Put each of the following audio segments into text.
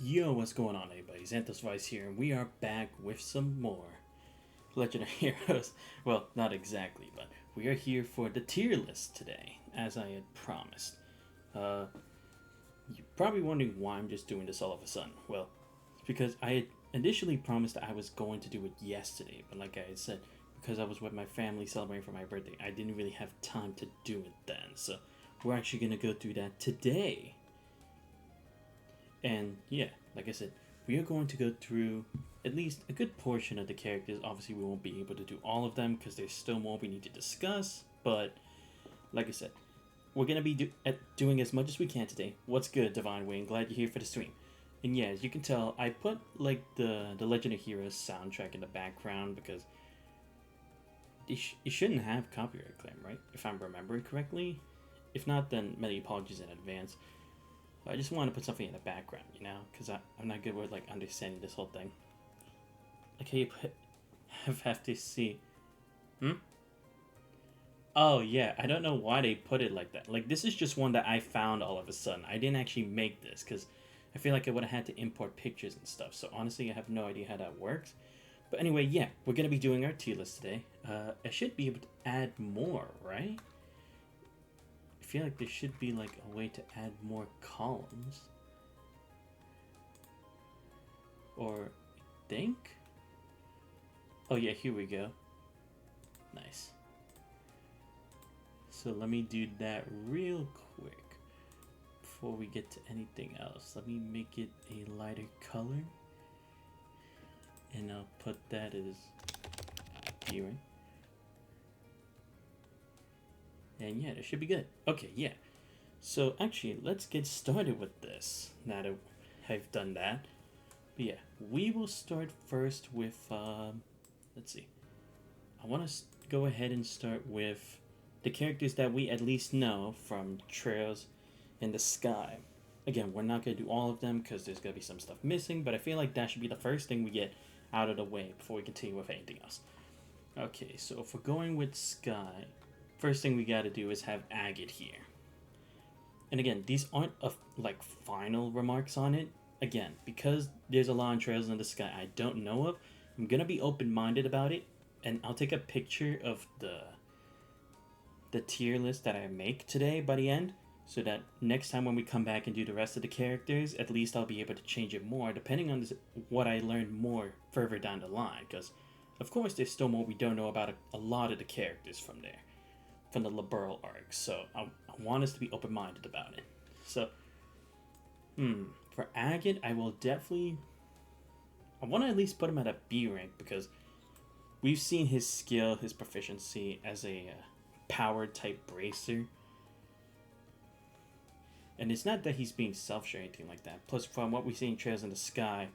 Yo, what's going on, everybody? Xanthos Vice here, and we are back with some more Legend of Heroes. Well, not exactly, but we are here for the tier list today, as I had promised. Uh, you're probably wondering why I'm just doing this all of a sudden. Well, it's because I had initially promised that I was going to do it yesterday, but like I had said, because I was with my family celebrating for my birthday, I didn't really have time to do it then. So we're actually gonna go through that today. And yeah, like I said, we are going to go through at least a good portion of the characters. Obviously, we won't be able to do all of them because there's still more we need to discuss. But like I said, we're gonna be doing as much as we can today. What's good, Divine Wayne? Glad you're here for the stream. And yeah, as you can tell, I put like the Legend of Heroes soundtrack in the background because it shouldn't have copyright claim, right? If I'm remembering correctly. If not, then many apologies in advance. I just want to put something in the background, you know, because I'm not good with like understanding this whole thing. Okay, you have to see. Hmm. Oh yeah, I don't know why they put it like that. Like this is just one that I found all of a sudden. I didn't actually make this because I feel like I would have had to import pictures and stuff. So honestly, I have no idea how that works. But anyway, yeah, we're gonna be doing our tier list today. I should be able to add more, right? I feel like there should be like a way to add more columns. Or think? Oh yeah, here we go. Nice. So let me do that real quick before we get to anything else. Let me make it a lighter color. And I'll put that as gearing. And yeah, that should be good. Okay, yeah. So actually, let's get started with this now that I've done that. But yeah, we will start first with, let's see. I want to go ahead and start with the characters that we at least know from Trails in the Sky. Again, we're not going to do all of them because there's going to be some stuff missing, but I feel like that should be the first thing we get out of the way before we continue with anything else. Okay, so if we're going with Sky, first thing we got to do is have Agate here. And again, these aren't like final remarks on it. Again, because there's a lot of Trails in the Sky I don't know of, I'm gonna be open minded about it, and I'll take a picture of the tier list that I make today by the end, so that next time when we come back and do the rest of the characters, at least I'll be able to change it more depending on what I learn more further down the line. Because, of course, there's still more we don't know about a lot of the characters from there, from the Liberl arc. So I want us to be open minded about it. So, for Agate, I will definitely. I want to at least put him at a B rank because we've seen his skill, his proficiency as a power type bracer. And it's not that he's being selfish or anything like that. Plus, from what we see in Trails in the Sky,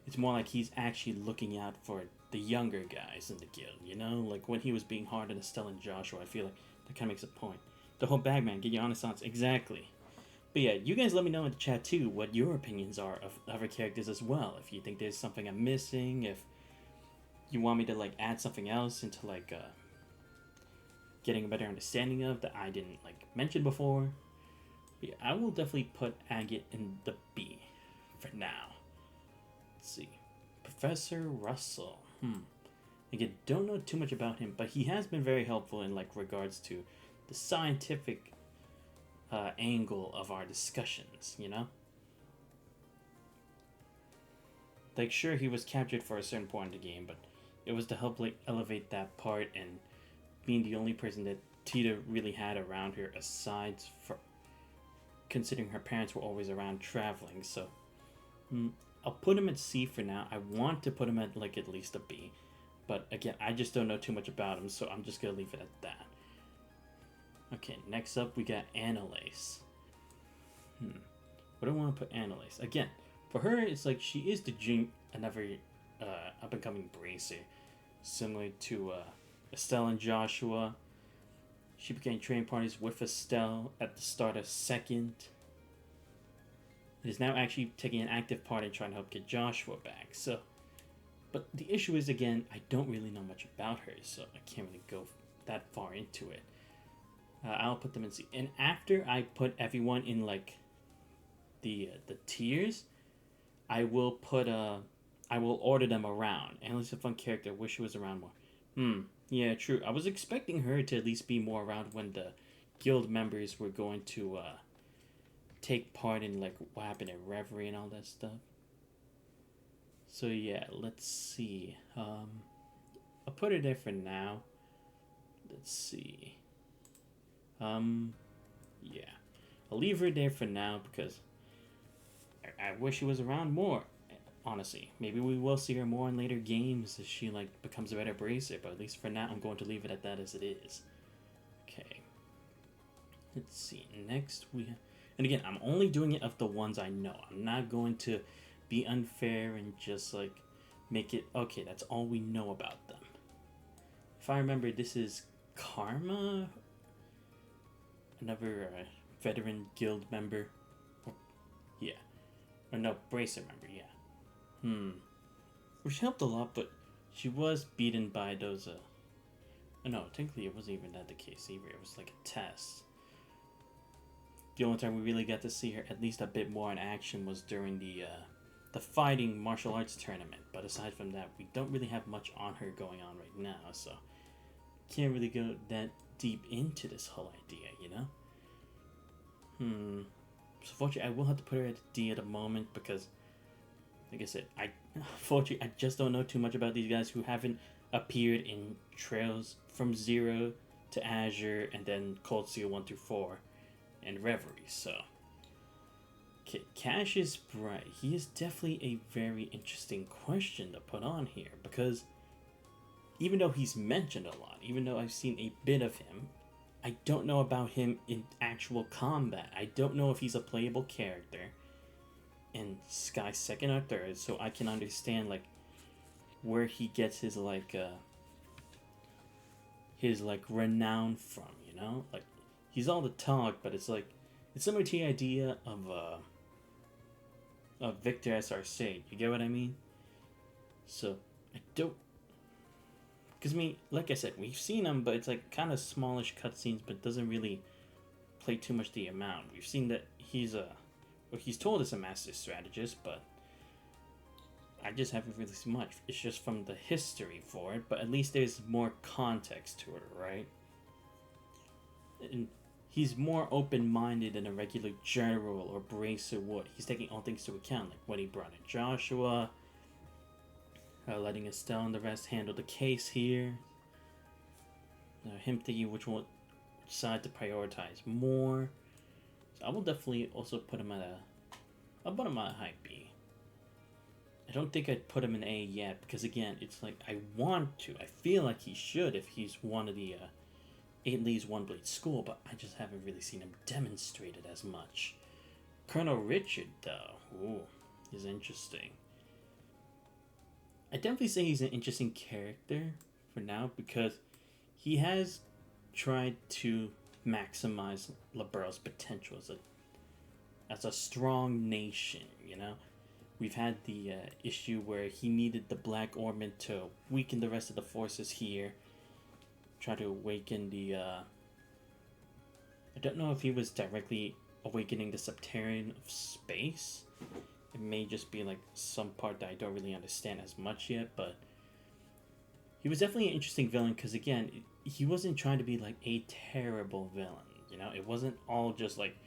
it's more like he's actually looking out for the younger guys in the guild, you know? Like when he was being hard on Estelle and Joshua, I feel like that kind of makes a point. The whole Bagman, get your honest thoughts. Exactly. But yeah, you guys let me know in the chat too what your opinions are of other characters as well. If you think there's something I'm missing, if you want me to like add something else into like getting a better understanding of that I didn't like mention before. But yeah, I will definitely put Agate in the B for now. Let's see. Professor Russell. Again, don't know too much about him, but he has been very helpful in like regards to the scientific angle of our discussions, you know? Like, sure, he was captured for a certain point in the game, but it was to help like elevate that part and being the only person that Tita really had around her, aside for considering her parents were always around traveling. So I'll put him at C for now. I want to put him at like at least a B, but again, I just don't know too much about him, so I'm just gonna leave it at that. Okay, next up we got Annalise. What do I want to put Annalise? Again, for her, it's like she is another up and coming bracer, similar to Estelle and Joshua. She began training parties with Estelle at the start of second. And is now actually taking an active part in trying to help get Joshua back. So, but the issue is again, I don't really know much about her, so I can't really go that far into it. I'll put them in C. And after I put everyone in like the tiers, I will put I will order them around. Ellie's a fun character. Wish she was around more. Yeah, true. I was expecting her to at least be more around when the guild members were going to take part in like what happened at Reverie and all that stuff. So yeah, let's see. I'll put it there for now. Let's see. Yeah, I'll leave her there for now because I wish she was around more. Honestly, maybe we will see her more in later games as she like becomes a better bracer. But at least for now, I'm going to leave it at that as it is. Okay. Let's see. Next we have, and again, I'm only doing it of the ones I know. I'm not going to be unfair and just like make it okay. That's all we know about them. If I remember, this is Karma, another veteran guild member. Yeah, or no, bracer member. Yeah. Which helped a lot, but she was beaten by those. No, technically it wasn't even that the case either. It was like a test. The only time we really got to see her at least a bit more in action was during the fighting martial arts tournament. But aside from that, we don't really have much on her going on right now, so can't really go that deep into this whole idea, you know. So fortunately, I will have to put her at D at the moment because, like I said, fortunately I just don't know too much about these guys who haven't appeared in Trails from Zero to Azure and then Cold Steel 1 through 4 and Reverie. So, okay, Cash is Bright. He is definitely a very interesting question to put on here because even though he's mentioned a lot, even though I've seen a bit of him, I don't know about him in actual combat. I don't know if he's a playable character in Sky second or third, so I can understand like where he gets his renown from, you know? Like he's all the talk, but it's like it's similar to the idea of Victor SRC. You get what I mean? So I don't, because I mean, like I said, we've seen him, but it's like kind of smallish cutscenes, but doesn't really play too much the amount. We've seen that he's told us a master strategist, but I just haven't really seen much. It's just from the history for it, but at least there's more context to it, right? And he's more open-minded than a regular general or bracer would. He's taking all things to account, like when he brought in Joshua, letting Estelle and the rest handle the case here. Him thinking which side to prioritize more. So I will definitely also put him I'll put him at a high B. I don't think I'd put him in A yet because again, it's like I want to. I feel like he should if he's one of the 8 Leaves 1 Blade school, but I just haven't really seen him demonstrated as much. Colonel Richard, though, is interesting. I definitely say he's an interesting character for now because he has tried to maximize Libero's potential as a strong nation, you know? We've had the issue where he needed the Black Ornament to weaken the rest of the forces here. Try to awaken the... I don't know if he was directly awakening the Subterranean of space. It may just be like some part that I don't really understand as much yet, but he was definitely an interesting villain because again, he wasn't trying to be like a terrible villain, you know? It wasn't all just like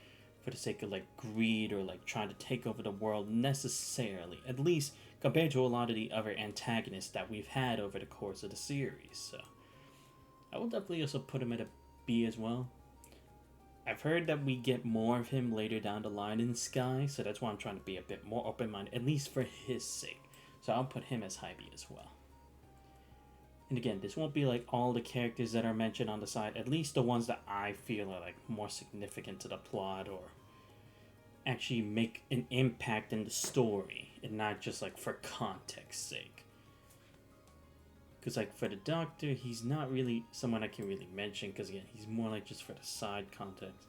for the sake of like greed or like trying to take over the world necessarily, at least compared to a lot of the other antagonists that we've had over the course of the series. So I will definitely also put him at a B as well. I've heard that we get more of him later down the line in Sky, so that's why I'm trying to be a bit more open-minded, at least for his sake. So I'll put him as high B as well. And again, this won't be like all the characters that are mentioned on the side, at least the ones that I feel are like more significant to the plot or actually make an impact in the story and not just like for context's sake. Because like for the Doctor, he's not really someone I can really mention because again, he's more like just for the side context.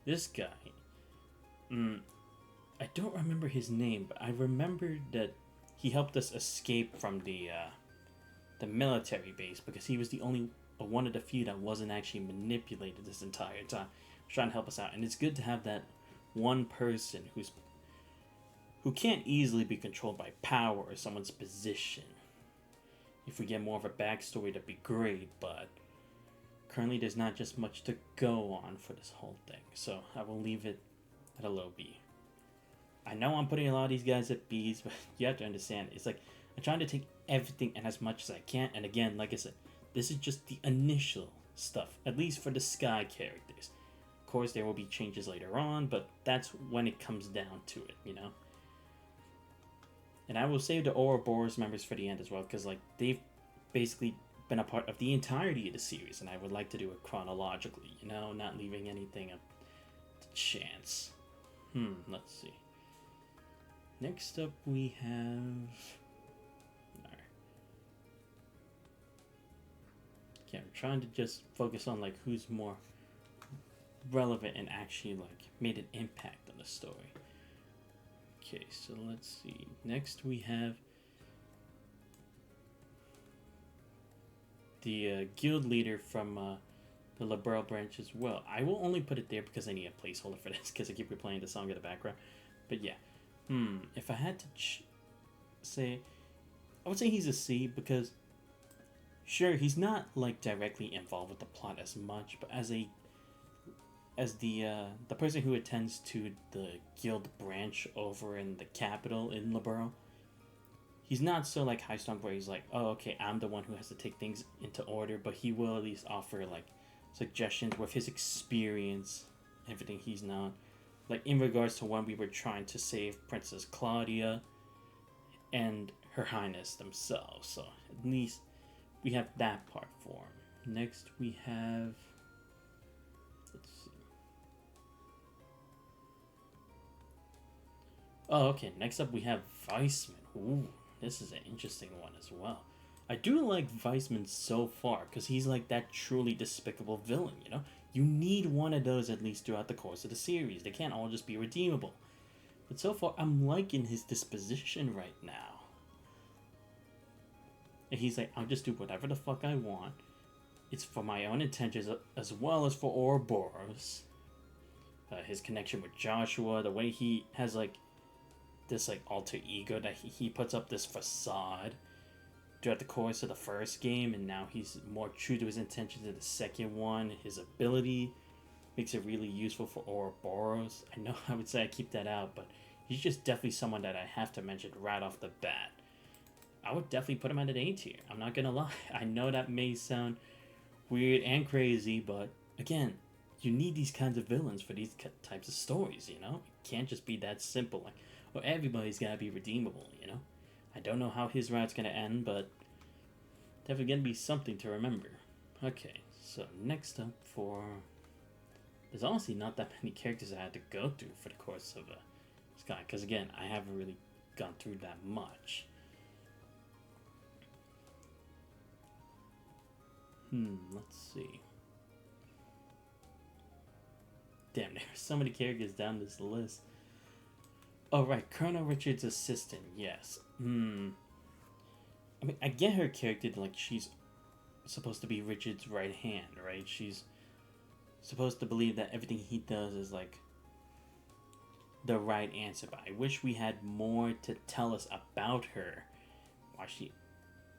This guy, I don't remember his name, but I remember that he helped us escape from the military base because he was the only one of the few that wasn't actually manipulated this entire time, trying to help us out. And it's good to have that one person who can't easily be controlled by power or someone's position. If we get more of a backstory, that'd be great, but currently there's not just much to go on for this whole thing, so I will leave it at a low B. I know I'm putting a lot of these guys at B's, but you have to understand, it's like I'm trying to take everything and as much as I can, and again, like I said, this is just the initial stuff, at least for the Sky characters. Of course, there will be changes later on, but that's when it comes down to it, you know? And I will save the Ouroboros members for the end as well, because like they've basically been a part of the entirety of the series, and I would like to do it chronologically, you know, not leaving anything up to chance. Let's see. Next up we have... Okay, I'm trying to just focus on like who's more relevant and actually like made an impact on the story. Okay, so let's see. Next we have the guild leader from the Liberal branch as well. I will only put it there because I need a placeholder for this because I keep replaying the song in the background. But yeah, if I had to say, I would say he's a C because sure, he's not like directly involved with the plot as much, but as the person who attends to the guild branch over in the capital in Liberal, he's not so like high strung where he's like, oh okay, I'm the one who has to take things into order, but he will at least offer like suggestions with his experience, everything he's not. Like in regards to when we were trying to save Princess Claudia and Her Highness themselves, so at least we have that part for him. Next we have... Let's see. Oh, okay. Next up we have Weissman. Ooh, this is an interesting one as well. I do like Weissman so far because he's like that truly despicable villain, you know? You need one of those at least throughout the course of the series. They can't all just be redeemable. But so far, I'm liking his disposition right now. And he's like, I'll just do whatever the fuck I want. It's for my own intentions as well as for Ouroboros. His connection with Joshua, the way he has like this like alter ego that he puts up this facade throughout the course of the first game, and now he's more true to his intentions in the second one. His ability makes it really useful for Ouroboros. I know I would say I keep that out, but he's just definitely someone that I have to mention right off the bat. I would definitely put him at an A tier. I'm not gonna lie. I know that may sound weird and crazy, but again, you need these kinds of villains for these types of stories, you know? It can't just be that simple. Like, well, everybody's gotta be redeemable, you know? I don't know how his route's gonna end, but definitely gonna be something to remember. Okay, so next up for... There's honestly not that many characters I had to go through for the course of Sky, because again, I haven't really gone through that much. Let's see. Damn, there are so many characters down this list. Oh, right, Colonel Richard's assistant, yes. I mean, I get her character, like, she's supposed to be Richard's right hand, right? She's supposed to believe that everything he does is, like, the right answer, but I wish we had more to tell us about her.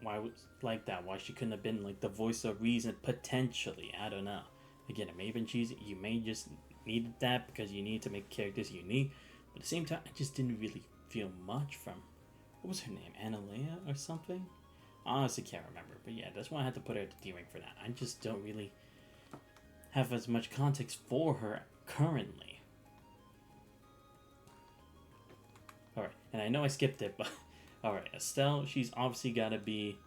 Why was like that? Why she couldn't have been, like, the voice of reason, potentially. I don't know. Again, it may have been cheesy. You may just need that because you need to make characters unique. But at the same time, I just didn't really feel much from... What was her name? Analea or something? I honestly can't remember. But yeah, that's why I had to put her at the D rank for that. I just don't really have as much context for her currently. Alright, and I know I skipped it, but... Alright, Estelle, she's obviously got to be...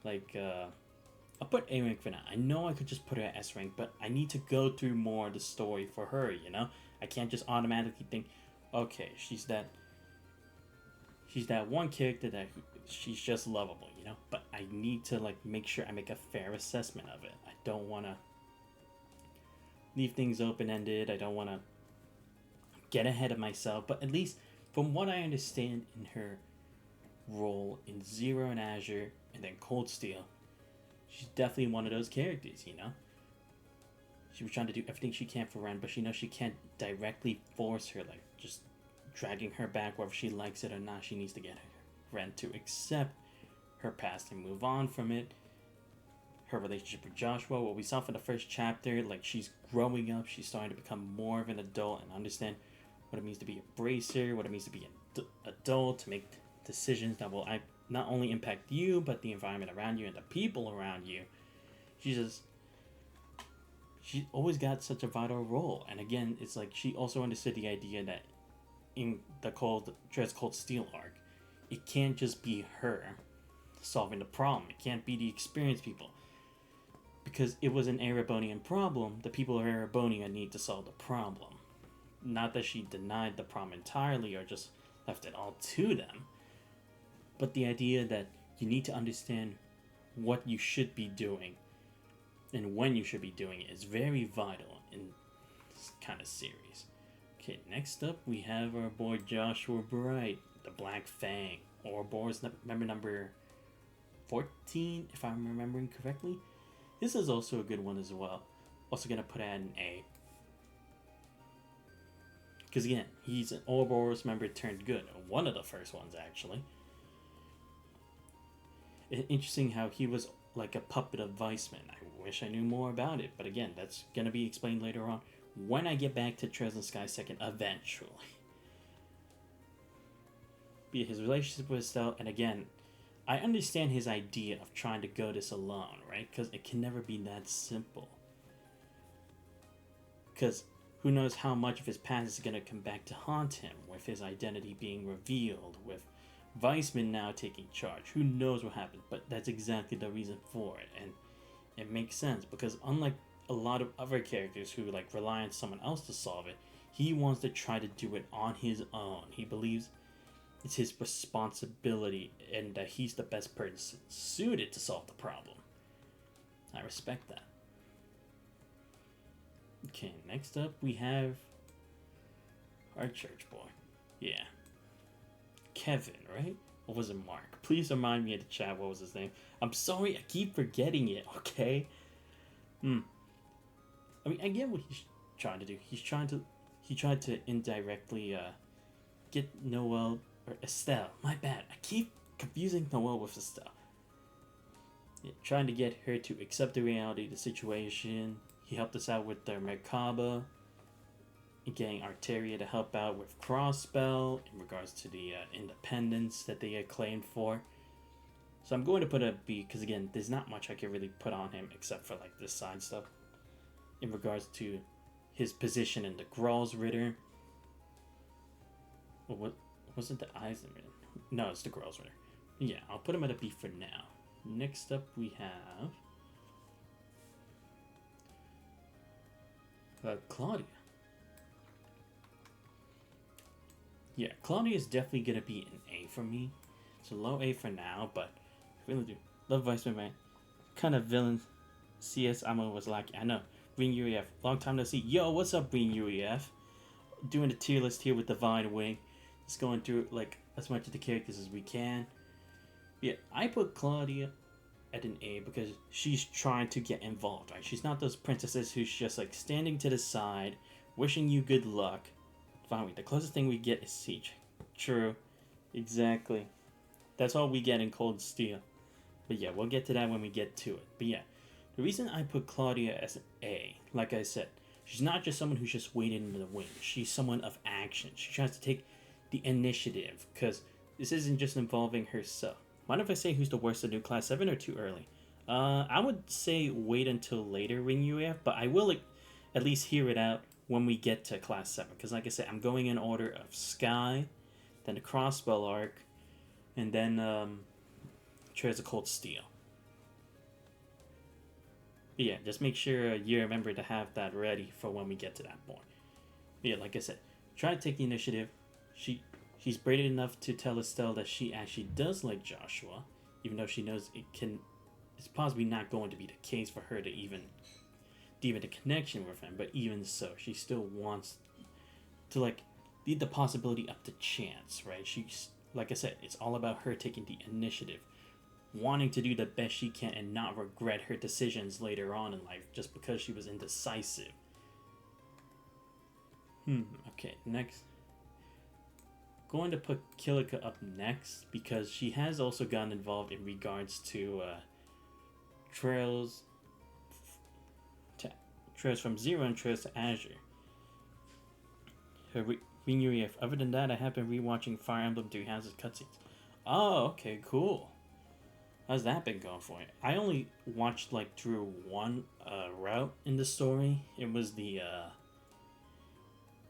Like, I'll put A rank for now. I know I could just put her at S rank, but I need to go through more of the story for her, you know? I can't just automatically think, okay, she's that one character that she's just lovable, you know? But I need to, like, make sure I make a fair assessment of it. I don't want to leave things open-ended. I don't want to get ahead of myself. But at least, from what I understand in her role in Zero and Azure, and then Cold Steel, she's definitely one of those characters, you know? She was trying to do everything she can for Ren, but she knows she can't directly force her, like just dragging her back whether she likes it or not. She needs to get Ren to accept her past and move on from it. Her relationship with Joshua, what we saw for the first chapter, like she's growing up, she's starting to become more of an adult and understand what it means to be a bracer, what it means to be an adult, to make decisions that will not only impact you, but the environment around you and the people around you. She's always got such a vital role. And again, it's like she also understood the idea that in the Dred's Cold Steel arc, it can't just be her solving the problem. It can't be the experienced people. Because it was an Erebonian problem, the people of Erebonia need to solve the problem. Not that she denied the problem entirely or just left it all to them, but the idea that you need to understand what you should be doing and when you should be doing it is very vital in this kind of series. Okay, next up we have our boy Joshua Bright, the Black Fang, Ouroboros member number 14, if I'm remembering correctly. This is also a good one as well. Also gonna put at an A. Because again, he's an Ouroboros member turned good. One of the first ones, actually. Interesting how he was like a puppet of Weissman. I wish I knew more about it. But again, that's gonna be explained later on when I get back to Tres and Sky Second eventually. Be his relationship with Estelle, and again, I understand his idea of trying to go this alone, right? Because it can never be that simple. Because who knows how much of his past is going to come back to haunt him, with his identity being revealed, with Weissman now taking charge. Who knows what happened, but that's exactly the reason for it. And it makes sense, because unlike a lot of other characters who like rely on someone else to solve it, he wants to try to do it on his own. He believes it's his responsibility and that he's the best person suited to solve the problem. I respect that. Okay, next up we have our church boy. Yeah. Kevin, right? Or was it Mark? Please remind me in the chat what was his name. I'm sorry, I keep forgetting it, okay? I mean, I get what he's trying to do. He tried to indirectly get Noelle or Estelle. My bad. I keep confusing Noelle with Estelle. Yeah, trying to get her to accept the reality of the situation. He helped us out with the Merkaba. Getting Arteria to help out with Crossbell in regards to the independence that they had claimed for. So I'm going to put a B because again, there's not much I can really put on him except for like this side stuff. In regards to his position in the Gralls Ritter. Well, what was it, the Eisenman? No, it's the Gralls Ritter. Yeah, I'll put him at a B for now. Next up we have Claudia. Yeah, Claudia is definitely going to be an A for me. It's a low A for now, but I really do love Weissman, man. Kind of villain CS Amo was like, I know. Ring UEF, long time no see. Yo, what's up, Ring UEF? Doing the tier list here with Divine Wing. Just going through like as much of the characters as we can. Yeah, I put Claudia at an A because she's trying to get involved, right? She's not those princesses who's just like standing to the side, wishing you good luck. Finally, the closest thing we get is Siege. True. Exactly. That's all we get in Cold Steel. But yeah, we'll get to that when we get to it. But yeah, the reason I put Claudia as an A, like I said, she's not just someone who's just waiting in the wings. She's someone of action. She tries to take the initiative, because this isn't just involving herself. Mind if I say who's the worst of New Class 7 or too early? I would say wait until later Ring UAF, but I will at least hear it out when we get to Class 7. Because like I said, I'm going in order of Sky, then the Crossbell arc, and then Trails of Cold Steel. But yeah, just make sure you remember to have that ready for when we get to that point. But yeah, like I said, try to take the initiative. She's braided enough to tell Estelle that she actually does like Joshua, even though she knows it's possibly not going to be the case for her to even deepen a connection with him. But even so, she still wants to like leave the possibility up to chance, right? She's, like I said, it's all about her taking the initiative, wanting to do the best she can and not regret her decisions later on in life just because she was indecisive. Okay, next. Going to put Kilika up next because she has also gotten involved in regards to trails from Zero and trails to Azure. Her Reverie. Other than that, I have been rewatching Fire Emblem Three Houses cutscenes. Oh, okay, cool. How's that been going for you? I only watched like through one route in the story. It was the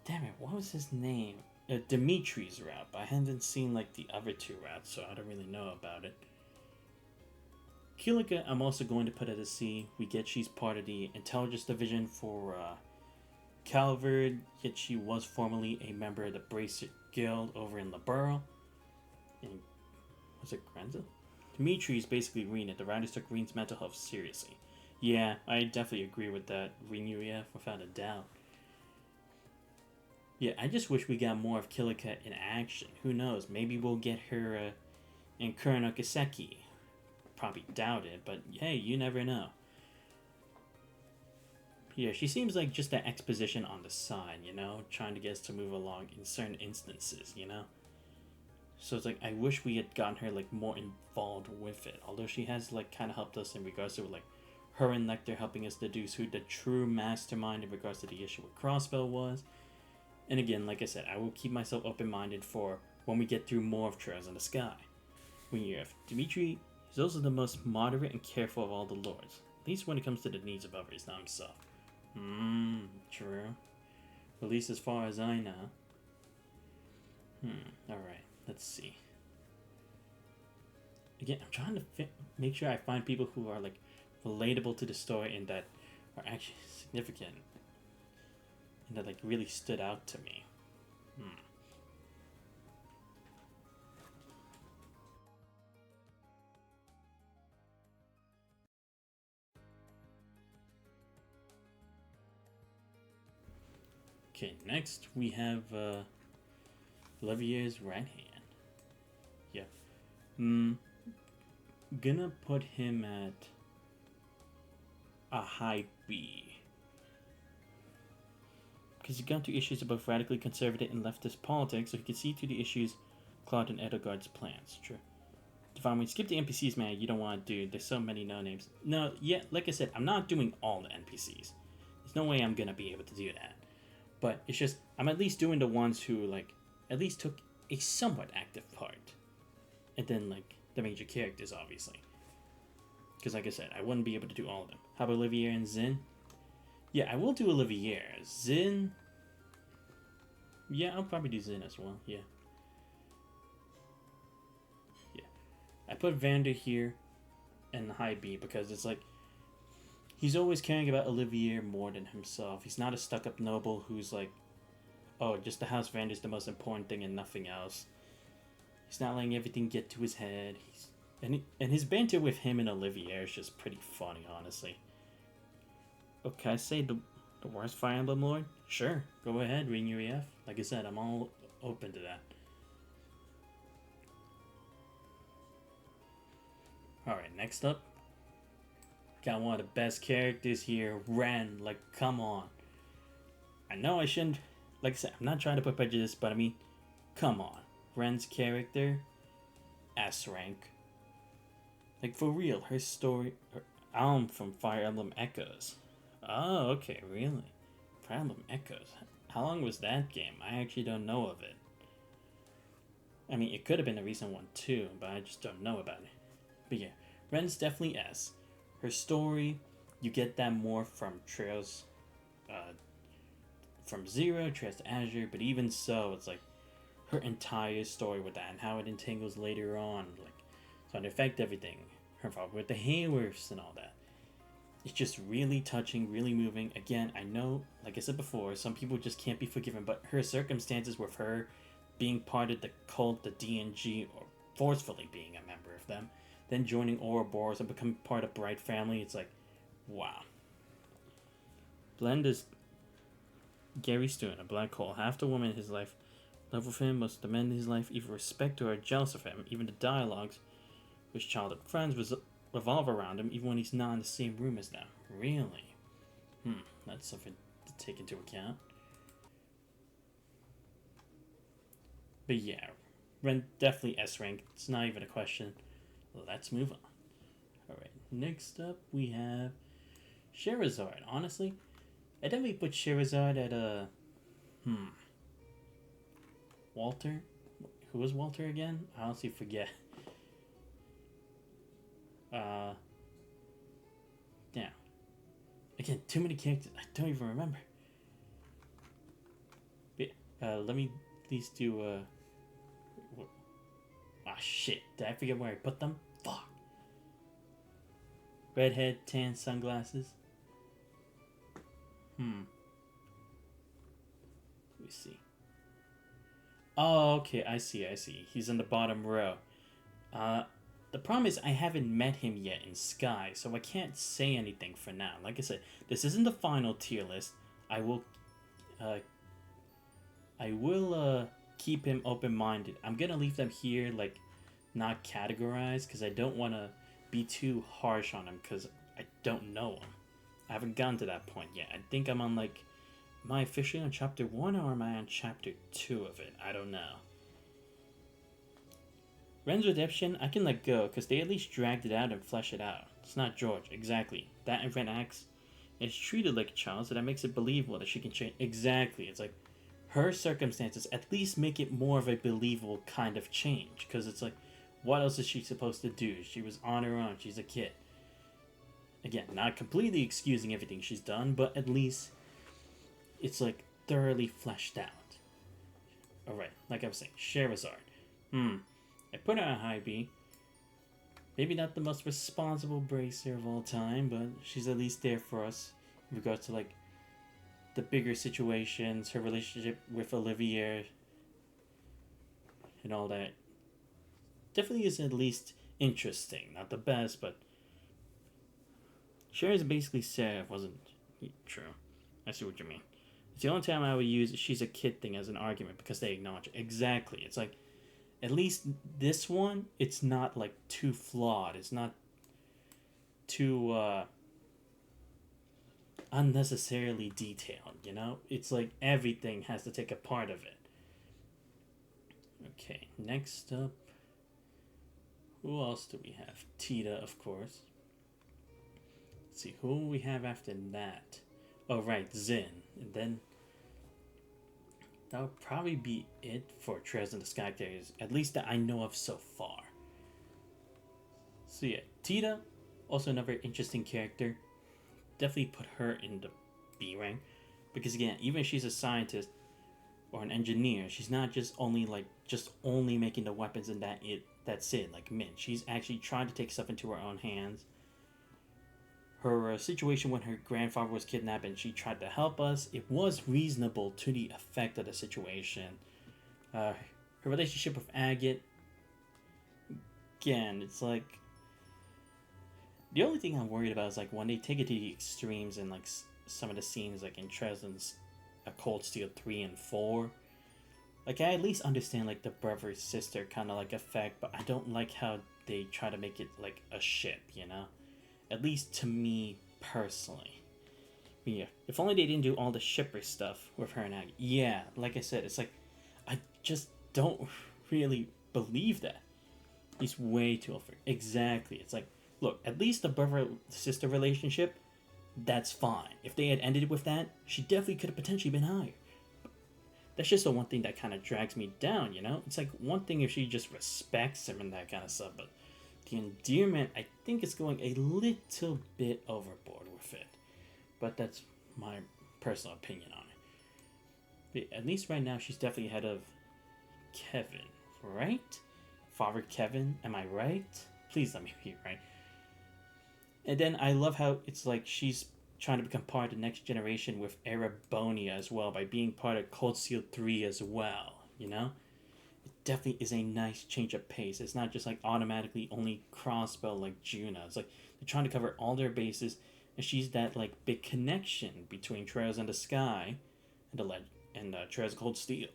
damn it, what was his name? Dimitri's route. But I haven't seen like the other two routes, so I don't really know about it. Kilika, I'm also going to put at a C. We get she's part of the intelligence division for Calvard, yet she was formerly a member of the Bracer Guild over in Liberl. And was it Grenza? Dimitri is basically Rena. The writers took Rene's mental health seriously. Yeah, I definitely agree with that, Renuia, without a doubt. Yeah, I just wish we got more of Kilika in action. Who knows? Maybe we'll get her in Kuronokiseki. Probably doubt it, but hey, you never know. Yeah, she seems like just that exposition on the side, you know? Trying to get us to move along in certain instances, you know? So it's like, I wish we had gotten her, like, more involved with it. Although she has, like, kind of helped us in regards to, like, her and Lecter helping us deduce who the true mastermind in regards to the issue with Crossbell was. And again, like I said, I will keep myself open-minded for when we get through more of Trails in the Sky. When you have Dimitri, he's also the most moderate and careful of all the lords. At least when it comes to the needs of others, not himself. True. At least as far as I know. Alright, let's see. Again, I'm trying to make sure I find people who are, like, relatable to the story and that are actually significant. And that, like, really stood out to me. Okay, next we have Olivier's right hand. Yeah. Gonna put him at a high B. Because he got to issues about radically conservative and leftist politics, so he could see through the issues Claude and Edelgard's plans. True. Divine, skip the NPCs, man. You don't want to do. There's so many no names. No, yeah, like I said, I'm not doing all the NPCs. There's no way I'm gonna be able to do that. But it's just, I'm at least doing the ones who, like, at least took a somewhat active part. And then, like, the major characters, obviously. Because, like I said, I wouldn't be able to do all of them. How about Olivier and Zin? Yeah, I will do Olivier. Zin... Yeah, I'll probably do Zin as well, yeah. Yeah. I put Vander here in high B because it's like, he's always caring about Olivier more than himself. He's not a stuck-up noble who's like, oh, just the House Vander's the most important thing and nothing else. He's not letting everything get to his head. And his banter with him and Olivier is just pretty funny, honestly. Okay, I say the worst Fire Emblem Lord? Sure, go ahead, Renew EF. Like I said, I'm all open to that. Alright, next up. Got one of the best characters here, Ren. Like, come on. I know I shouldn't... Like I said, I'm not trying to put prejudice, but I mean, come on. Ren's character, S rank. Like, for real, her story... I'm from Fire Emblem Echoes. Oh, okay, really? Fire Emblem Echoes. How long was that game? I actually don't know of it. I mean, it could have been a recent one too, but I just don't know about it. But yeah, Ren's definitely S. Her story, you get that more from Trails, from Zero, Trails to Azure, but even so, it's like her entire story with that and how it entangles later on, like, so it affect everything. Her involvement with the Hayworths and all that. It's just really touching, really moving. Again, I know, like I said before, some people just can't be forgiven, but her circumstances with her being part of the cult, the DNG, or forcefully being a member of them, then joining Ouroboros and becoming part of Bright Family, it's like, wow. Blend is Gary Stewart, a black hole. Half the women in his life love with him, most of the men in his life either respect or are jealous of him. Even the dialogues whose childhood friends revolve around him even when he's not in the same room as them. Really? That's something to take into account. But yeah, Ren definitely S rank. It's not even a question. Let's move on. Alright, next up we have Charizard. Honestly, I definitely put Charizard at a Walter? Who was Walter again? I honestly forget. Yeah. Again, too many characters. I don't even remember. But, let me at least do. Shit. Did I forget where I put them? Fuck. Redhead, tan, sunglasses. Let me see. Oh, okay. I see. He's in the bottom row. The problem is I haven't met him yet in Sky, so I can't say anything for now. Like I said, this isn't the final tier list. I will keep him open-minded. I'm gonna leave them here, like, not categorized, because I don't want to be too harsh on him, because I don't know him. I haven't gotten to that point yet. I think I'm on, like, am I officially on chapter 1, or am I on chapter 2 of it? I don't know. Ren's Redemption, I can let go, because they at least dragged it out and fleshed it out. It's not George, exactly. That event acts is treated like a child, so that makes it believable that she can change. Exactly. It's like, her circumstances at least make it more of a believable kind of change, because it's like, what else is she supposed to do? She was on her own, she's a kid. Again, not completely excusing everything she's done, but at least it's like thoroughly fleshed out. Alright, like I was saying, Charizard. I put her on high B. Maybe not the most responsible bracer of all time, but she's at least there for us in regards to, like, the bigger situations, her relationship with Olivier, and all that. Definitely is at least interesting. Not the best, but Cher's basically said it wasn't true. I see what you mean. It's the only time I would use she's a kid thing as an argument, because they acknowledge it. Exactly. It's like, at least this one, it's not, like, too flawed. It's not too unnecessarily detailed, you know? It's like everything has to take a part of it. Okay, next up, who else do we have? Tita, of course. Let's see, who we have after that? Oh, right, Zin. And then that'll probably be it for Trails in the Sky characters, at least that I know of so far. So yeah, Tita, also another interesting character. Definitely put her in the B rank, because again, even if she's a scientist or an engineer, she's not just only making the weapons and that's it, like Min. She's actually trying to take stuff into her own hands. Her situation when her grandfather was kidnapped and she tried to help us, it was reasonable to the effect of the situation. Her relationship with Agate, again, it's like, the only thing I'm worried about is, like, when they take it to the extremes in, like, some of the scenes, like in Treslin's Cold Steel 3 and 4. Like, I at least understand, like, the brother-sister kind of, like, effect, but I don't like how they try to make it, like, a ship, you know? At least to me, personally. But yeah, if only they didn't do all the shipper stuff with her and Aggie. Yeah, like I said, it's like, I just don't really believe that. He's way too over. Exactly. It's like, look, at least the brother-sister relationship, that's fine. If they had ended with that, she definitely could have potentially been higher. That's just the one thing that kind of drags me down, you know? It's like, one thing if she just respects him and that kind of stuff, but the endearment, I think, is going a little bit overboard with it. But that's my personal opinion on it. But at least right now, she's definitely ahead of Kevin, right? Father Kevin, am I right? Please let me be right. And then I love how it's like she's trying to become part of the next generation with Arabonia as well, by being part of Cold Steel 3 as well, you know? It definitely is a nice change of pace. It's not just like automatically only crossbow like Juna. It's like they're trying to cover all their bases, and she's that, like, big connection between Trails in the Sky and Trails of Cold Steel.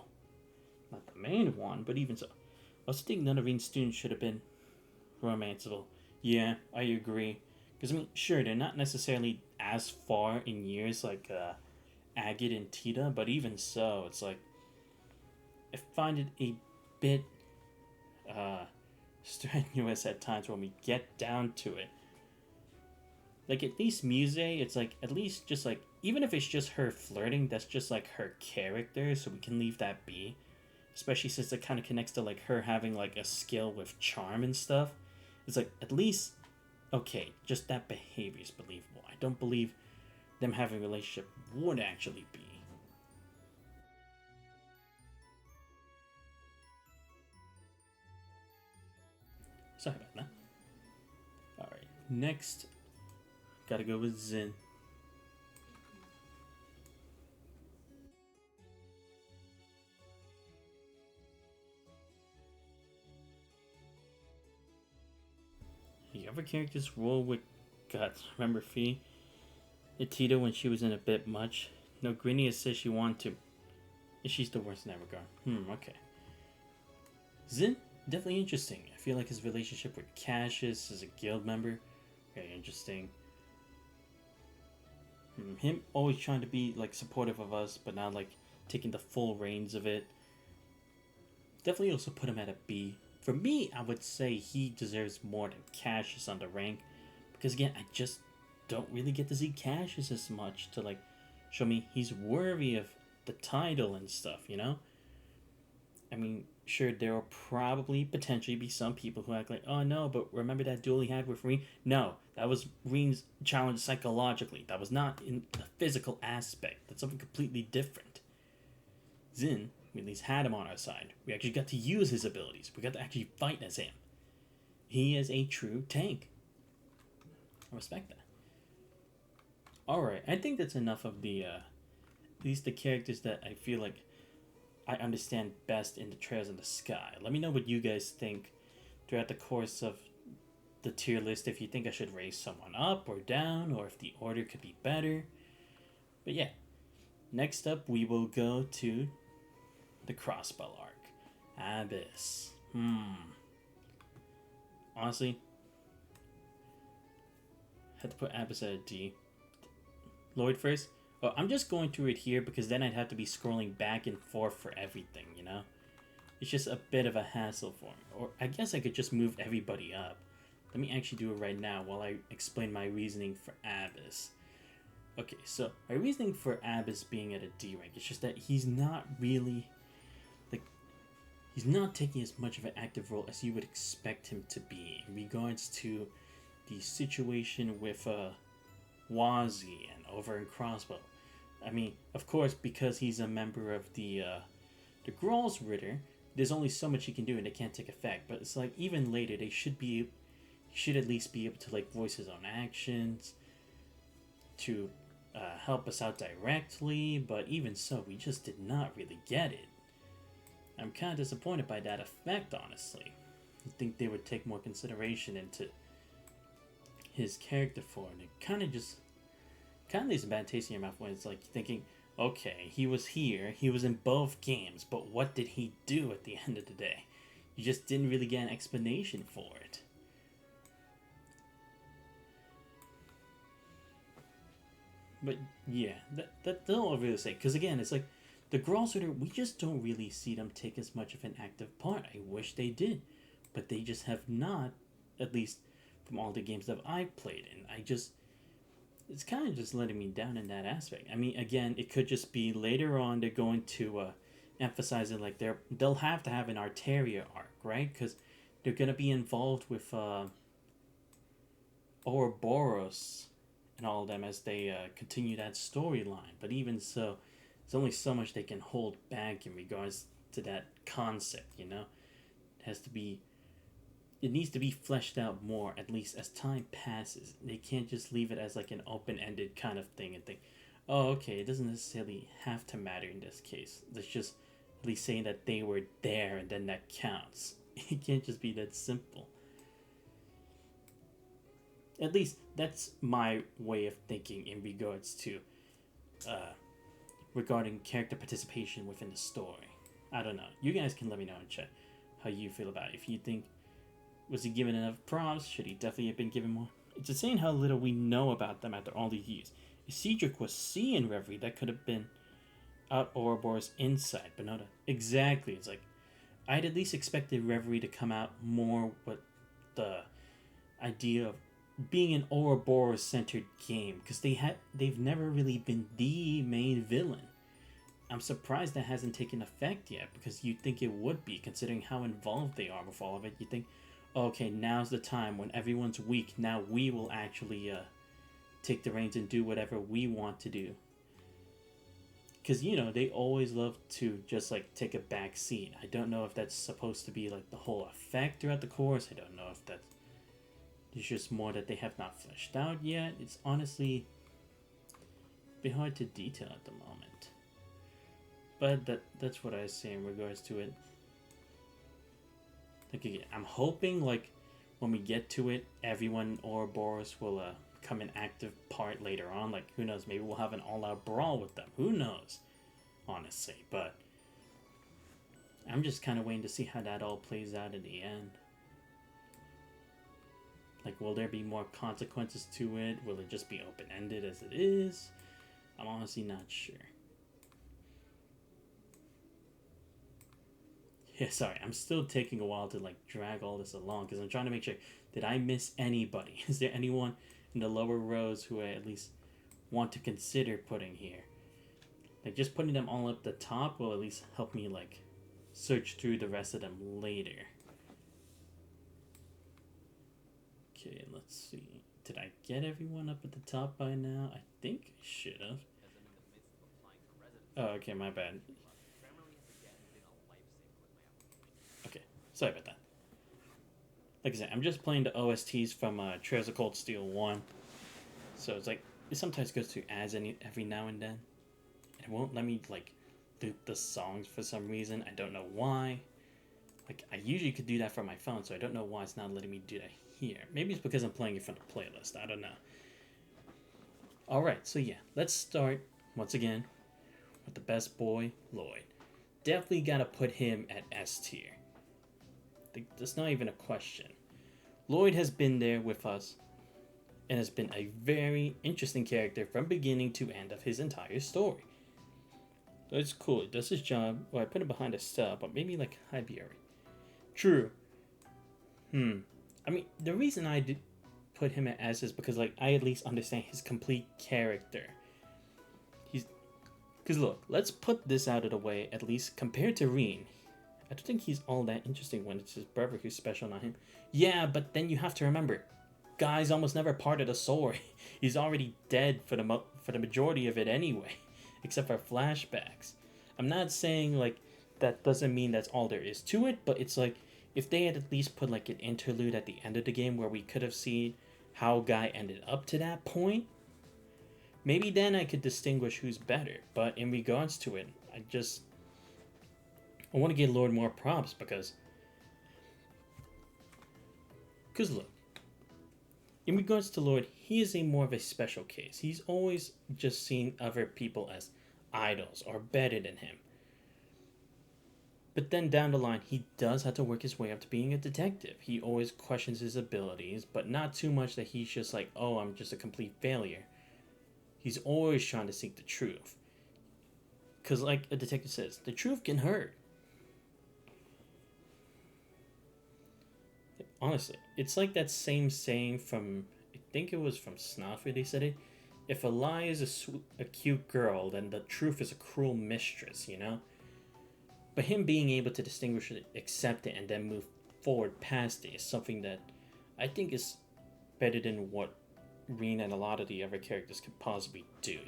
Not the main one, but even so. I also think none of Rean's students should have been romanceable. Yeah, I agree. Because I mean, sure, they're not necessarily as far in years like Agate and Tita, but even so, it's like I find it a bit uh, strenuous at times when we get down to it. Like at least Muse, it's like at least just like even if it's just her flirting, that's just like her character, so we can leave that be. Especially since it kind of connects to like her having like a skill with charm and stuff. It's like at least okay, just that behavior is believable. I don't believe them having a relationship would actually be. Sorry about that. Alright, next, gotta go with Zin. The other characters roll with guts. Remember Fee? Tita when she was in a bit much. No, Grinia says she wanted to. She's the worst in that regard. Okay. Zin, definitely interesting. I feel like his relationship with Cassius as a guild member, very interesting. Him always trying to be like supportive of us, but not like taking the full reins of it. Definitely also put him at a B. For me, I would say he deserves more than Cassius on the rank, because again, I just don't really get to see Cassius as much to like show me he's worthy of the title and stuff. I mean, sure, there will probably potentially be some people who act like, oh no, but remember that duel he had with Reen? No, that was Reen's challenge psychologically. That was not in the physical aspect. That's something completely different. Zin, we at least had him on our side. We actually got to use his abilities. We got to actually fight as him. He is a true tank. I respect that. Alright, I think that's enough of the, at least the characters that I feel like I understand best in the Trails in the Sky. Let me know what you guys think throughout the course of the tier list, if you think I should raise someone up or down, or if the order could be better. But yeah, next up we will go to the Crossbell arc. Abyss. Honestly, I had to put Abyss at a D. Lloyd first. Well, I'm just going through it here because then I'd have to be scrolling back and forth for everything. It's just a bit of a hassle for me. Or I guess I could just move everybody up. Let me actually do it right now while I explain my reasoning for Abyss. Okay, so my reasoning for Abyss being at a D rank is just that he's not really, like, he's not taking as much of an active role as you would expect him to be in regards to the situation with Wazi and over in Crossbow. I mean, of course, because he's a member of the Grolls Ritter, there's only so much he can do and it can't take effect. But it's like even later, they should at least be able to like voice his own actions to help us out directly. But even so, we just did not really get it. I'm kind of disappointed by that effect, honestly. I think they would take more consideration into his character for it. And it kind of leaves a bad taste in your mouth when it's like thinking, okay, he was here, he was in both games, but what did he do at the end of the day? You just didn't really get an explanation for it. But yeah, that's all I really say. Because again, it's like the Grolls Ritter, we just don't really see them take as much of an active part. I wish they did, but they just have not, at least from all the games that I've played in. It's kind of just letting me down in that aspect. I mean, again, it could just be later on they're going to emphasize it like they'll have to have an Arteria arc, right? Because they're going to be involved with Ouroboros and all of them as they continue that storyline. But even so, there's only so much they can hold back in regards to that concept, It has to be it needs to be fleshed out more, at least as time passes. They can't just leave it as like an open-ended kind of thing and think, oh, okay, it doesn't necessarily have to matter in this case. Let's just at least saying that they were there and then that counts. It can't just be that simple. At least that's my way of thinking in regards to regarding character participation within the story. I don't know. You guys can let me know in chat how you feel about it. If you think Was he given enough props? Should he definitely have been given more? It's insane how little we know about them after all these years. If Cedric was C in Reverie, that could have been out Ouroboros inside, but not exactly. It's like I'd at least expected Reverie to come out more with the idea of being an Ouroboros centered game, because they've never really been the main villain. I'm surprised that hasn't taken effect yet, because you'd think it would be, considering how involved they are with all of it. You think, okay, now's the time when everyone's weak. Now we will actually take the reins and do whatever we want to do. Because, they always love to just, take a back seat. I don't know if that's supposed to be, the whole effect throughout the course. I don't know if that's just more that they have not fleshed out yet. It's honestly a bit hard to detail at the moment. But that's what I say in regards to it. Again, I'm hoping, when we get to it, everyone Ouroboros will come an active part later on. Who knows? Maybe we'll have an all-out brawl with them. Who knows? Honestly, but I'm just kind of waiting to see how that all plays out in the end. Will there be more consequences to it? Will it just be open-ended as it is? I'm honestly not sure. Yeah, sorry, I'm still taking a while to drag all this along, because I'm trying to make sure, did I miss anybody? Is there anyone in the lower rows who I at least want to consider putting here? Just putting them all up the top will at least help me search through the rest of them later. Okay, let's see. Did I get everyone up at the top by now? I think I should have. Oh, okay, my bad. Okay, sorry about that. Like I said, I'm just playing the OSTs from Trails of Cold Steel 1. So it's it sometimes goes through ads every now and then. And it won't let me loop the songs for some reason. I don't know why. I usually could do that from my phone, so I don't know why it's not letting me do that here. Maybe it's because I'm playing it from the playlist. I don't know. Alright, so yeah, let's start once again with the best boy, Lloyd. Definitely gotta put him at S tier. That's not even a question. Lloyd has been there with us and has been a very interesting character from beginning to end of his entire story. So it's cool. It does his job. Well, I put him behind a sub, but maybe Highbury. True. I mean, the reason I did put him at S is because I at least understand his complete character. Because look, let's put this out of the way. At least compared to Reen, I don't think he's all that interesting when it's his brother who's special, not him. Yeah, but then you have to remember, guy's almost never part of the story. He's already dead for the majority of it anyway, except for flashbacks. I'm not saying that doesn't mean that's all there is to it, but it's if they had at least put an interlude at the end of the game where we could have seen how Guy ended up to that point, maybe then I could distinguish who's better. But in regards to it, I want to give Lord more props because look, in regards to Lord, he is more of a special case. He's always just seen other people as idols or better than him. But then down the line, he does have to work his way up to being a detective. He always questions his abilities, but not too much that he's just oh, I'm just a complete failure. He's always trying to seek the truth. Because like a detective says, the truth can hurt. Honestly, it's like that same saying from, I think it was from Snuff where they said it. If a lie is a cute girl, then the truth is a cruel mistress, But him being able to distinguish it, accept it, and then move forward past it is something that I think is better than what Reen and a lot of the other characters could possibly do,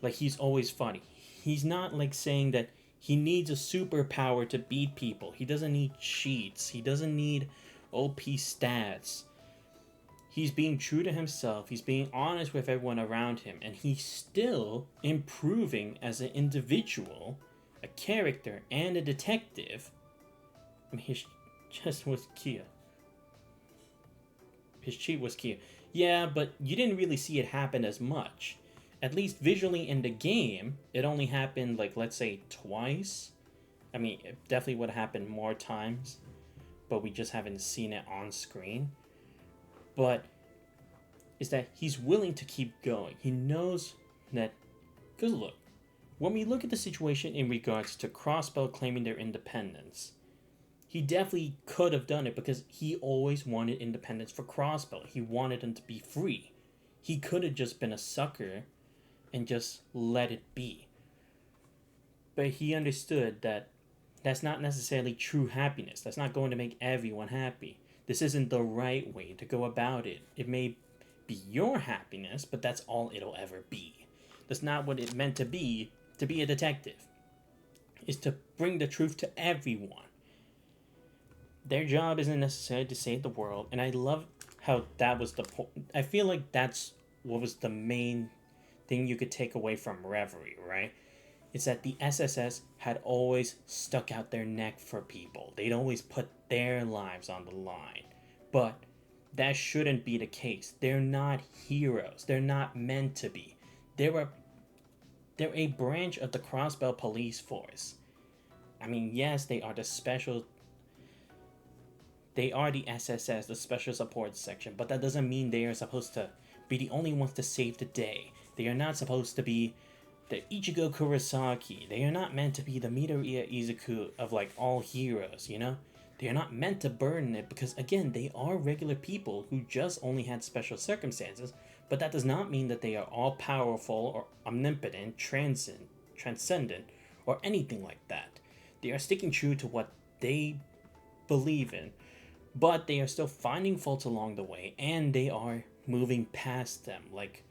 He's always funny. He's not saying that he needs a superpower to beat people. He doesn't need cheats. He doesn't need OP stats. He's being true to himself. He's being honest with everyone around him. And he's still improving as an individual, a character, and a detective. I mean, his chest was Kia. His cheat was Kia. Yeah, but you didn't really see it happen as much. At least visually in the game, it only happened, let's say, twice. I mean, it definitely would have happened more times. but we just haven't seen it on screen. But is that he's willing to keep going. He knows that, because look, when we look at the situation in regards to Crossbell claiming their independence, he definitely could have done it because he always wanted independence for Crossbell. He wanted them to be free. He could have just been a sucker and just let it be. But he understood that that's not necessarily true happiness. That's not going to make everyone happy. This isn't the right way to go about it. It may be your happiness, but that's all it'll ever be. That's not what it meant to be a detective. Is to bring the truth to everyone. Their job isn't necessarily to save the world, and I love how that was the point. I feel like that's what was the main thing you could take away from Reverie, right? It's that the SSS had always stuck out their neck for people. They'd always put their lives on the line. But that shouldn't be the case. They're not heroes. They're not meant to be. They're a branch of the Crossbell police force. I mean, yes, they are the SSS, the special support section, but that doesn't mean they are supposed to be the only ones to save the day. They are not supposed to be the Ichigo Kurosaki. They are not meant to be the Midoriya Izuku of like all heroes, you know? They are not meant to burden it because, again, they are regular people who just only had special circumstances, but that does not mean that they are all powerful or omnipotent, transcendent, or anything like that. They are sticking true to what they believe in, but they are still finding faults along the way, and they are moving past them, like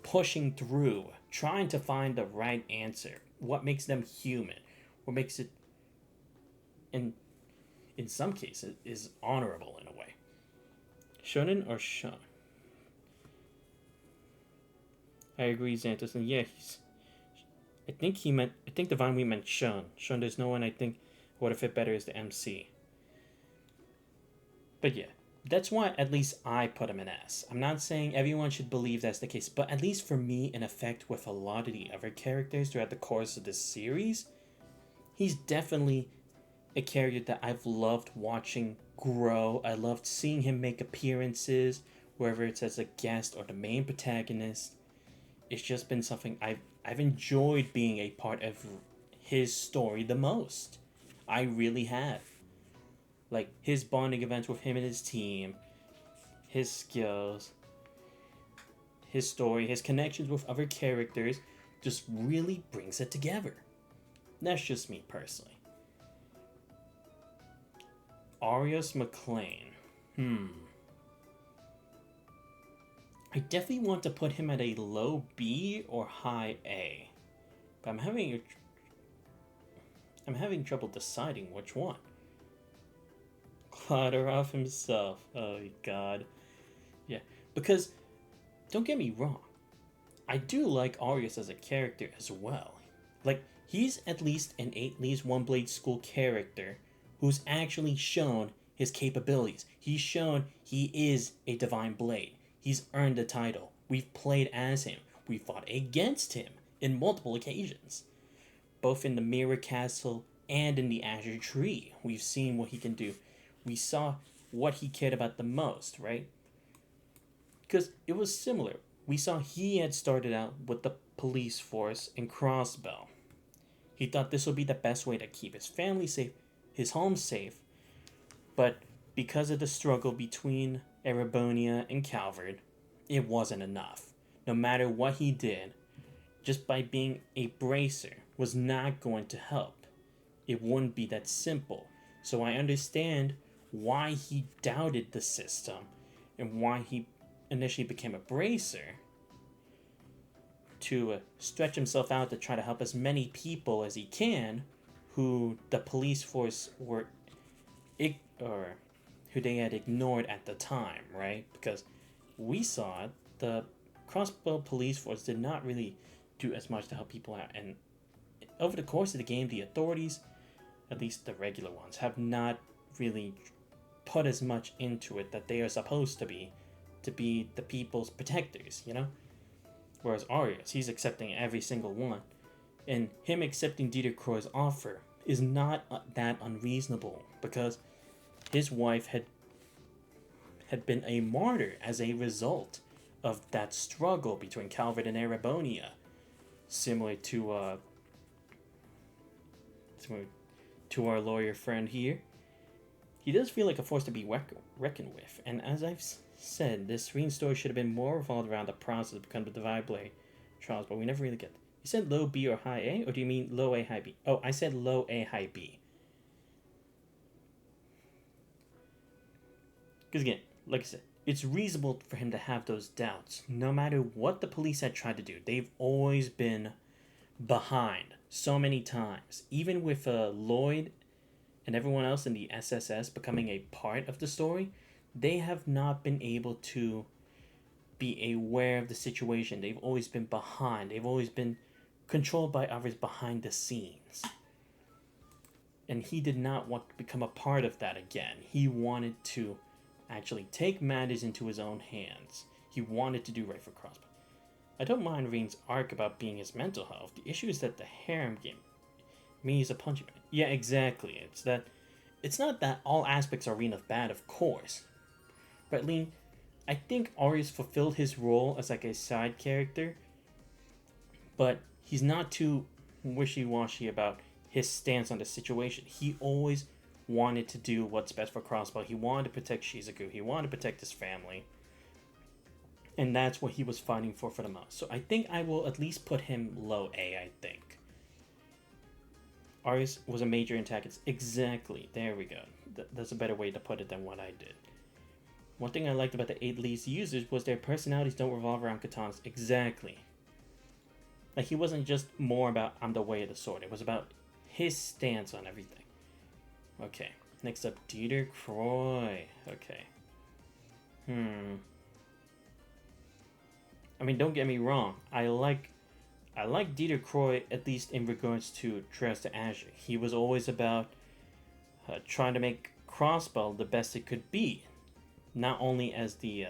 pushing through, trying to find the right answer. What makes them human? What makes it, in some cases, is honorable in a way. Shonen or Shun? I agree, Xantos, and yeah, I think Divine We meant Shun. Shun, there's no one I think would have fit better as the MC. But yeah, that's why at least I put him in S. I'm not saying everyone should believe that's the case, but at least for me, in effect, with a lot of the other characters throughout the course of this series, he's definitely a character that I've loved watching grow. I loved seeing him make appearances, whether it's as a guest or the main protagonist. It's just been something I've enjoyed being a part of his story the most. I really have. Like, his bonding events with him and his team, his skills, his story, his connections with other characters just really brings it together. That's just me personally. Arias McLean. I definitely want to put him at a low B or high A. But I'm having trouble deciding which one. Clodderoff himself. Oh, God. Yeah, because, don't get me wrong, I do like Arias as a character as well. Like, he's at least an 8 Leaves One Blade School character who's actually shown his capabilities. He's shown he is a Divine Blade. He's earned the title. We've played as him. We fought against him in multiple occasions. Both in the Mirror Castle and in the Azure Tree. We've seen what he can do. We saw what he cared about the most, right? Because it was similar. We saw he had started out with the police force in Crossbell. He thought this would be the best way to keep his family safe, his home safe, but because of the struggle between Erebonia and Calvard, it wasn't enough. No matter what he did, just by being a bracer was not going to help. It wouldn't be that simple. So I understand why he doubted the system and why he initially became a bracer to stretch himself out to try to help as many people as he can who the police force were or who they had ignored at the time, right? Because we saw the Crossbow police force did not really do as much to help people out, and over the course of the game, the authorities, at least the regular ones, have not really put as much into it that they are supposed to be the people's protectors, you know? Whereas Arias, he's accepting every single one, and him accepting Dieter Kroy's offer is not that unreasonable, because his wife had been a martyr as a result of that struggle between Calvert and Erebonia, similar to our lawyer friend here. He does feel like a force to be reckoned with, and as I've said, this Reen story should have been more revolved around the process of becoming the Divide Blade trials, but we never really get. You said low B or high A, or do you mean low A, high B? Oh, I said low A, high B. Because again, like I said, it's reasonable for him to have those doubts. No matter what the police had tried to do, they've always been behind so many times. Even with Lloyd and everyone else in the SSS becoming a part of the story, they have not been able to be aware of the situation. They've always been behind. They've always been controlled by others behind the scenes. And he did not want to become a part of that again. He wanted to actually take matters into his own hands. He wanted to do right for Crossbow. I don't mind Reen's arc about being his mental health. The issue is that the harem game means a punching man. Yeah, exactly. It's not that all aspects are Reen of bad, of course. But I think Arias fulfilled his role as like a side character, but he's not too wishy-washy about his stance on the situation. He always wanted to do what's best for Crossbow. He wanted to protect Shizuku. He wanted to protect his family. And that's what he was fighting for the most. So I think I will at least put him low A, I think. Arias was a major antagonist. Exactly. There we go. That's a better way to put it than what I did. One thing I liked about the 8 least users was their personalities don't revolve around katanas. Exactly. Like, he wasn't just more about I'm the way of the sword. It was about his stance on everything. Okay. Next up, Dieter Croy. Okay. I mean, don't get me wrong. I like Dieter Croy, at least in regards to Trails to Azure. He was always about trying to make Crossbow the best it could be. Not only as the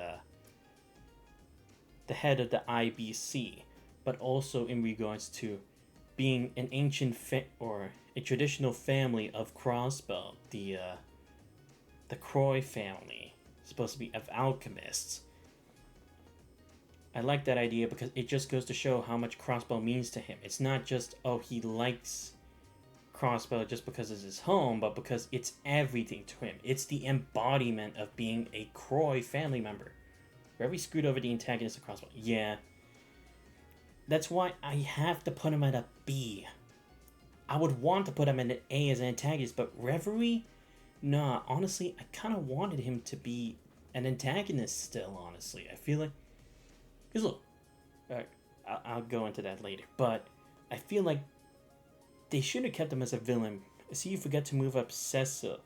head of the IBC, but also in regards to being an ancient or a traditional family of Crossbow. The Croy family, supposed to be of alchemists. I like that idea because it just goes to show how much Crossbow means to him. It's not just, oh, he likes Crossbow just because it's his home, but because it's everything to him. It's the embodiment of being a Croy family member. Reverie screwed over the antagonist of Crossbow. Yeah. That's why I have to put him at a B. I would want to put him at an A as an antagonist, but Reverie? Nah, honestly, I kind of wanted him to be an antagonist still, honestly. I feel like... Because look, I'll go into that later, but I feel like they should have kept him as a villain. See, you forget to move up Cecil.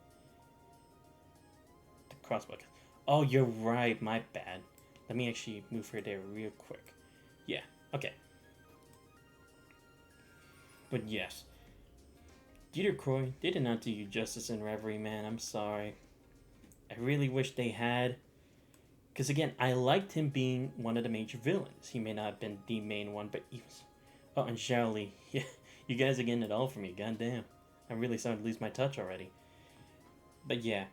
The Crossbow. Oh, you're right, my bad. Let me actually move her there real quick. Yeah, okay. But yes. Dieter Croy, they did not do you justice in Reverie, man. I'm sorry. I really wish they had. Because again, I liked him being one of the major villains. He may not have been the main one, but he was... Oh, and Xiaoli. Yeah, you guys are getting it all from me. Goddamn. I'm really starting to lose my touch already. But yeah.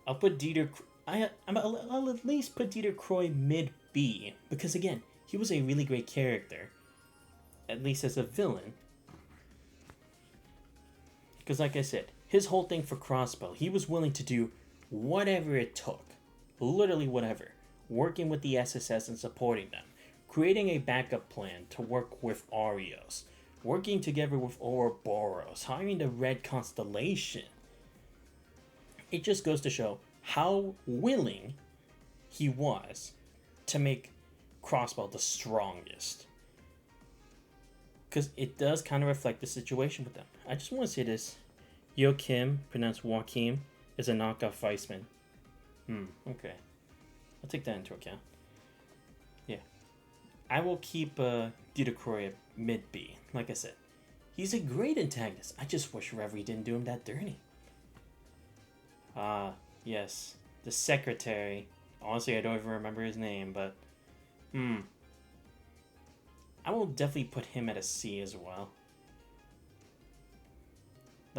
I'll put Dieter... I'll at least put Dieter Croy mid-B. Because again, he was a really great character. At least as a villain. Because like I said, his whole thing for Crossbow, he was willing to do whatever it took. Literally whatever. Working with the SSS and supporting them. Creating a backup plan to work with Arios. Working together with Ouroboros. Hiring the Red Constellation. It just goes to show how willing he was to make Crossbow the strongest. Because it does kind of reflect the situation with them. I just want to say this. Yo Kim, pronounced Joachim, is a knockoff Weissman. Okay. I'll take that into account. Yeah. I will keep Dieter Croy at mid-B. Like I said, he's a great antagonist. I just wish Reverie didn't do him that dirty. Yes. The secretary. Honestly, I don't even remember his name, but... I will definitely put him at a C as well.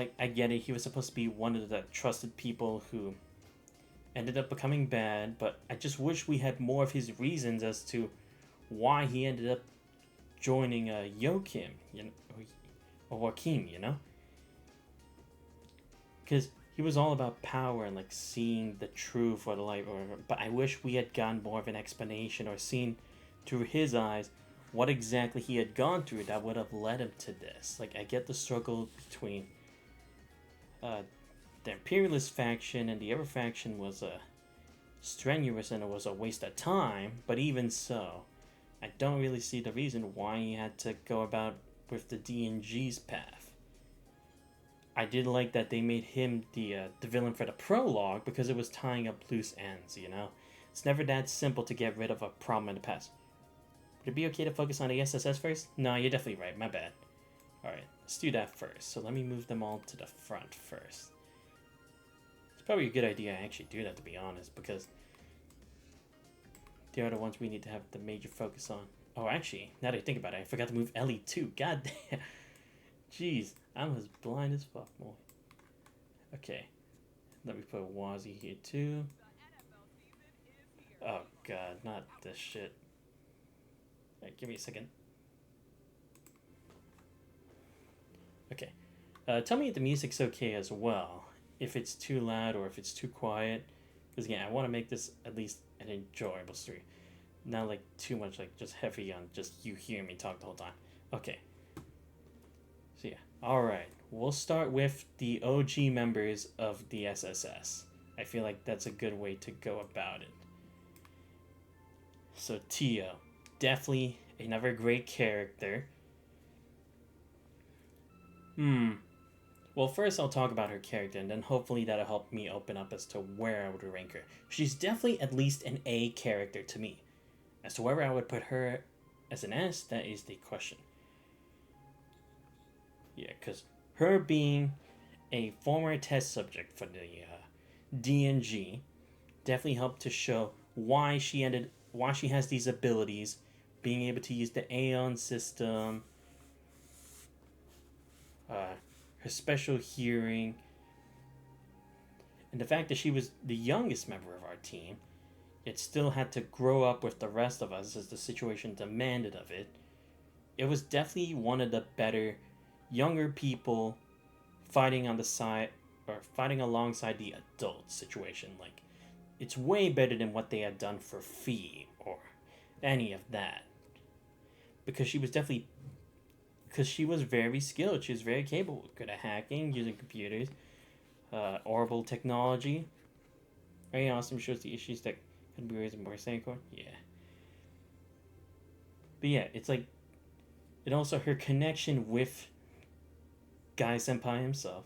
like, I get it, he was supposed to be one of the trusted people who ended up becoming bad, but I just wish we had more of his reasons as to why he ended up joining Joachim, or Joachim, because he was all about power and like seeing the truth for the light. But I wish we had gotten more of an explanation or seen through his eyes what exactly he had gone through that would have led him to this. Like, I get the struggle between the Imperialist faction and the other faction was strenuous and it was a waste of time, but even so, I don't really see the reason why he had to go about with the D&G's path. I did like that they made him the villain for the prologue because it was tying up loose ends, It's never that simple to get rid of a problem in the past. Would it be okay to focus on the SSS first? No, you're definitely right, my bad. Alright, let's do that first. So let me move them all to the front first. It's probably a good idea I actually do that, to be honest, because they are the ones we need to have the major focus on. Oh, actually, now that I think about it, I forgot to move Ellie too. God damn. Jeez, I'm as blind as fuck, boy. Okay, let me put Wazzy here too. Oh god, not this shit. Alright, give me a second. Okay. Tell me if the music's okay as well. If it's too loud or if it's too quiet. Because again, I want to make this at least an enjoyable story. Not like too much like just heavy on just you hear me talk the whole time. Okay. So yeah. Alright. We'll start with the OG members of the SSS. I feel like that's a good way to go about it. So Tio. Definitely another great character. Well, first I'll talk about her character, and then hopefully that'll help me open up as to where I would rank her. She's definitely at least an A character to me. As to whether I would put her as an S, that is the question. Yeah, because her being a former test subject for the D&G definitely helped to show why she has these abilities, being able to use the Aeon system, her special hearing, and the fact that she was the youngest member of our team, yet still had to grow up with the rest of us as the situation demanded of it. It was definitely one of the better younger people fighting on the side, or fighting alongside the adult situation. Like, it's way better than what they had done for Fee or any of that. Because she was very skilled. She was very capable. Good at hacking, using computers, orbital technology. Very awesome. Shows the issues that could be raised in Borsenko. Yeah. But yeah, it's like, and also her connection with Guy Senpai himself.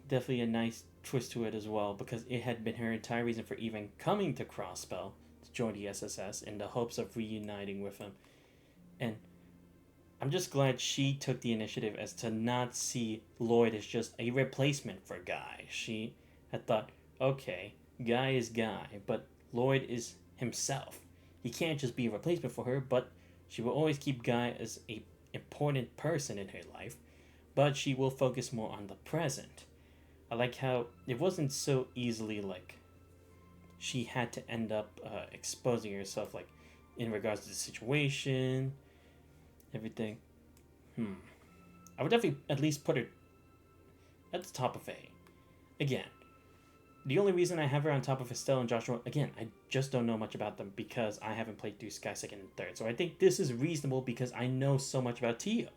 Definitely a nice twist to it as well, because it had been her entire reason for even coming to Crossbell to join the SSS in the hopes of reuniting with him. And I'm just glad she took the initiative as to not see Lloyd as just a replacement for Guy. She had thought, okay, Guy is Guy, but Lloyd is himself. He can't just be a replacement for her, but she will always keep Guy as a important person in her life, but she will focus more on the present. I like how it wasn't so easily like she had to end up exposing herself, like in regards to the situation, everything. I would definitely at least put her at the top of A. Again, the only reason I have her on top of Estelle and Joshua, again, I just don't know much about them because I haven't played through Sky 2nd and 3rd. So I think this is reasonable because I know so much about Tio.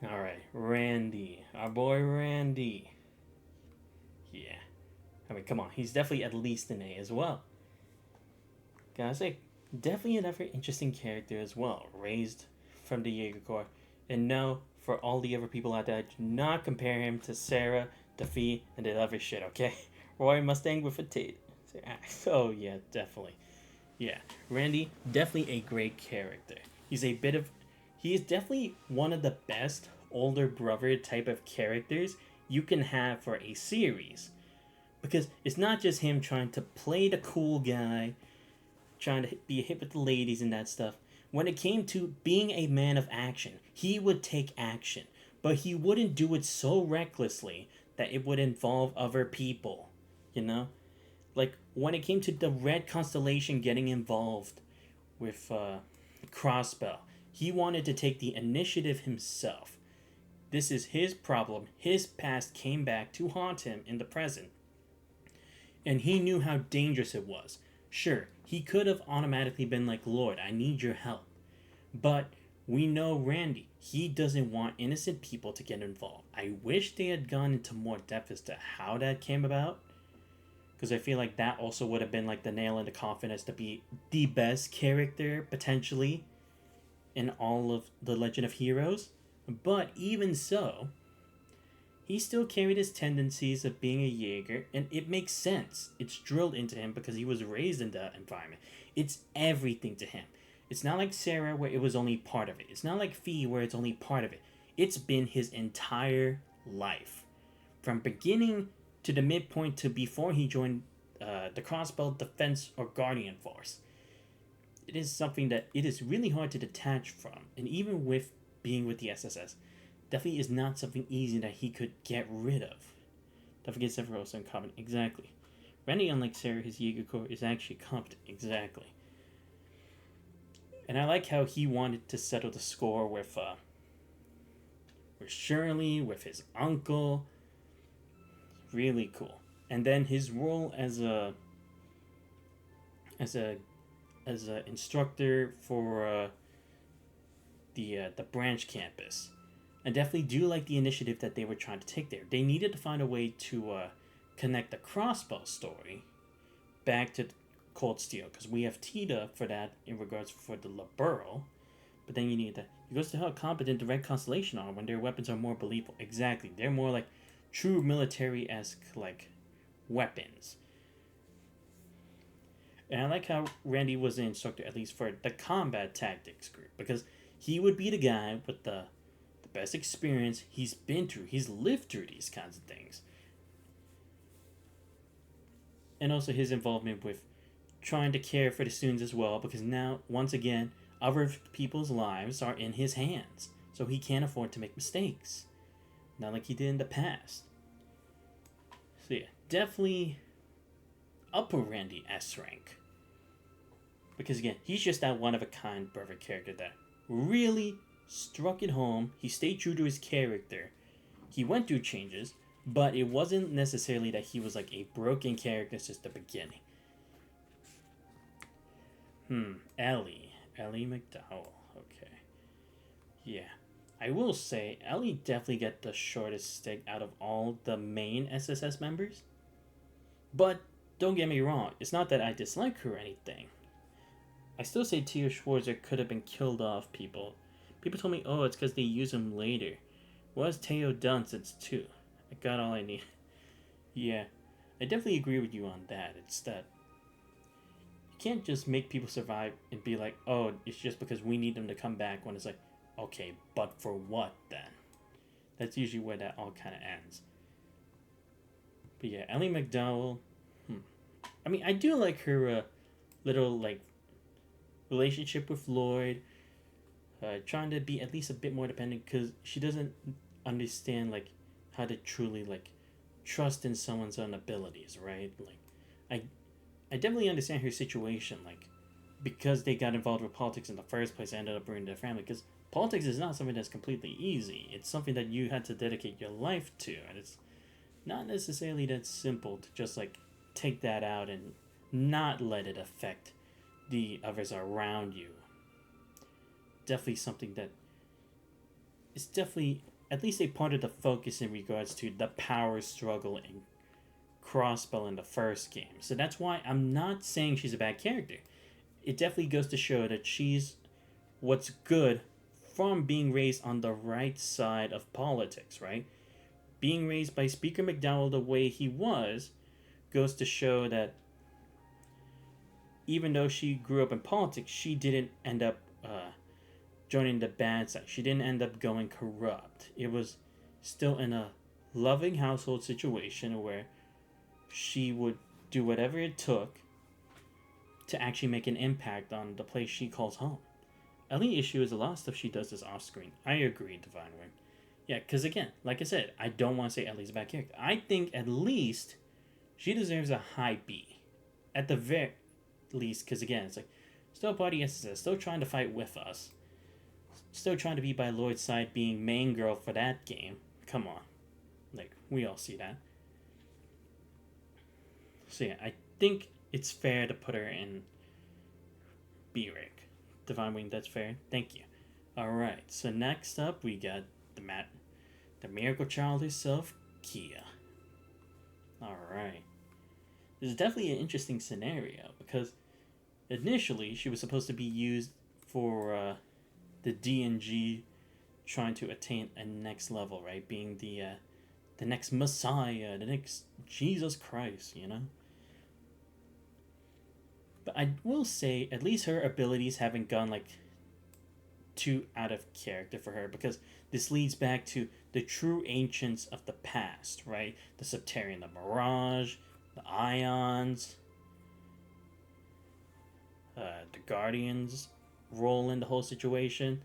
Alright, Randy. Our boy Randy. Yeah. I mean, come on. He's definitely at least an A as well. Gotta say, definitely another interesting character as well. Raised from the Jaeger Corps. And no, for all the other people out there, do not compare him to Sarah, Defee, and the other shit, okay? Roy Mustang with a Tate. Oh, yeah, definitely. Yeah, Randy, definitely a great character. He is definitely one of the best older brother type of characters you can have for a series. Because it's not just him trying to play the cool guy, trying to be a hit with the ladies and that stuff. When it came to being a man of action, he would take action. but he wouldn't do it so recklessly that it would involve other people, you know? Like, when it came to the Red Constellation getting involved with Crossbell, he wanted to take the initiative himself. This is his problem. His past came back to haunt him in the present. And he knew how dangerous it was. Sure, he could have automatically been like, Lord, I need your help. But we know Randy. He doesn't want innocent people to get involved. I wish they had gone into more depth as to how that came about. Because I feel like that also would have been like the nail in the coffin as to be the best character, potentially, in all of the Legend of Heroes. But even so, he still carried his tendencies of being a Jaeger, and it makes sense. It's drilled into him because he was raised in that environment. It's everything to him. It's not like Sarah where it was only part of it. It's not like Fee where it's only part of it. It's been his entire life. From beginning to the midpoint to before he joined the Crossbell Defense or Guardian Force. It is something that it is really hard to detach from. And even with being with the SSS, definitely is not something easy that he could get rid of. Don't forget Sephiroth and Covenant. Exactly. Randy, unlike Sarah, his Jaeger Corps is actually competent. Exactly. And I like how he wanted to settle the score with Shirley, with his uncle. Really cool. And then his role as a instructor for the branch campus. I definitely do like the initiative that they were trying to take there. They needed to find a way to connect the Crossbow story back to Cold Steel, because we have Tita for that in regards for the Liberal, but then you need that. It goes to how competent the Red Constellation are when their weapons are more believable. Exactly, they're more like true military-esque like weapons. And I like how Randy was the instructor, at least for the combat tactics group, because he would be the guy with the best experience. He's been through, he's lived through these kinds of things. And also his involvement with trying to care for the students as well, because now, once again, other people's lives are in his hands. So he can't afford to make mistakes. Not like he did in the past. So yeah, definitely upper Randy S rank. Because again, he's just that one-of-a-kind perfect character that really struck it home. He stayed true to his character. He went through changes, but it wasn't necessarily that he was like a broken character since the beginning. Ellie McDowell. Okay. Yeah. I will say, Ellie definitely got the shortest stick out of all the main SSS members. But don't get me wrong, it's not that I dislike her or anything. I still say Tia Schwarzer could have been killed off people. People told me, oh, it's because they use him later. What has Teo done since 2? I got all I need. Yeah, I definitely agree with you on that. It's that you can't just make people survive and be like, oh, it's just because we need them to come back, when it's like, okay, but for what then? That's usually where that all kind of ends. But yeah, Ellie McDowell. I mean, I do like her little like relationship with Lloyd. Trying to be at least a bit more dependent, because she doesn't understand like how to truly like trust in someone's own abilities, right? Like, I definitely understand her situation, like, because they got involved with politics in the first place, ended up ruining their family. Because politics is not something that's completely easy. It's something that you had to dedicate your life to, and it's not necessarily that simple to just like take that out and not let it affect the others around you. Definitely something that is definitely at least a part of the focus in regards to the power struggle in Crossbell in the first game. So that's why I'm not saying she's a bad character. It definitely goes to show that she's what's good from being raised on the right side of politics, right? Being raised by Speaker McDowell the way he was goes to show that even though she grew up in politics, she didn't end up joining the bad side. She didn't end up going corrupt. It was still in a loving household situation where she would do whatever it took to actually make an impact on the place she calls home. Ellie issue is a lot of stuff she does is off screen. I agree, Divine Ring. Yeah, because again, like I said, I don't want to say Ellie's a bad character. I think at least she deserves a high B. At the very least, because again, it's like, still part of the SSS, still trying to fight with us. Still trying to be by Lloyd's side, being main girl for that game. Come on. Like, we all see that. So yeah, I think it's fair to put her in B rank. Divine Wing, that's fair. Thank you. Alright, so next up we got the Miracle Child herself, Kia. Alright. This is definitely an interesting scenario because initially she was supposed to be used for the DNG trying to attain a next level, right? Being the next Messiah, the next Jesus Christ, you know? But I will say, at least her abilities haven't gone like too out of character for her because this leads back to the true ancients of the past, right? The Septarian, the Mirage, the Ions, the Guardians role in the whole situation.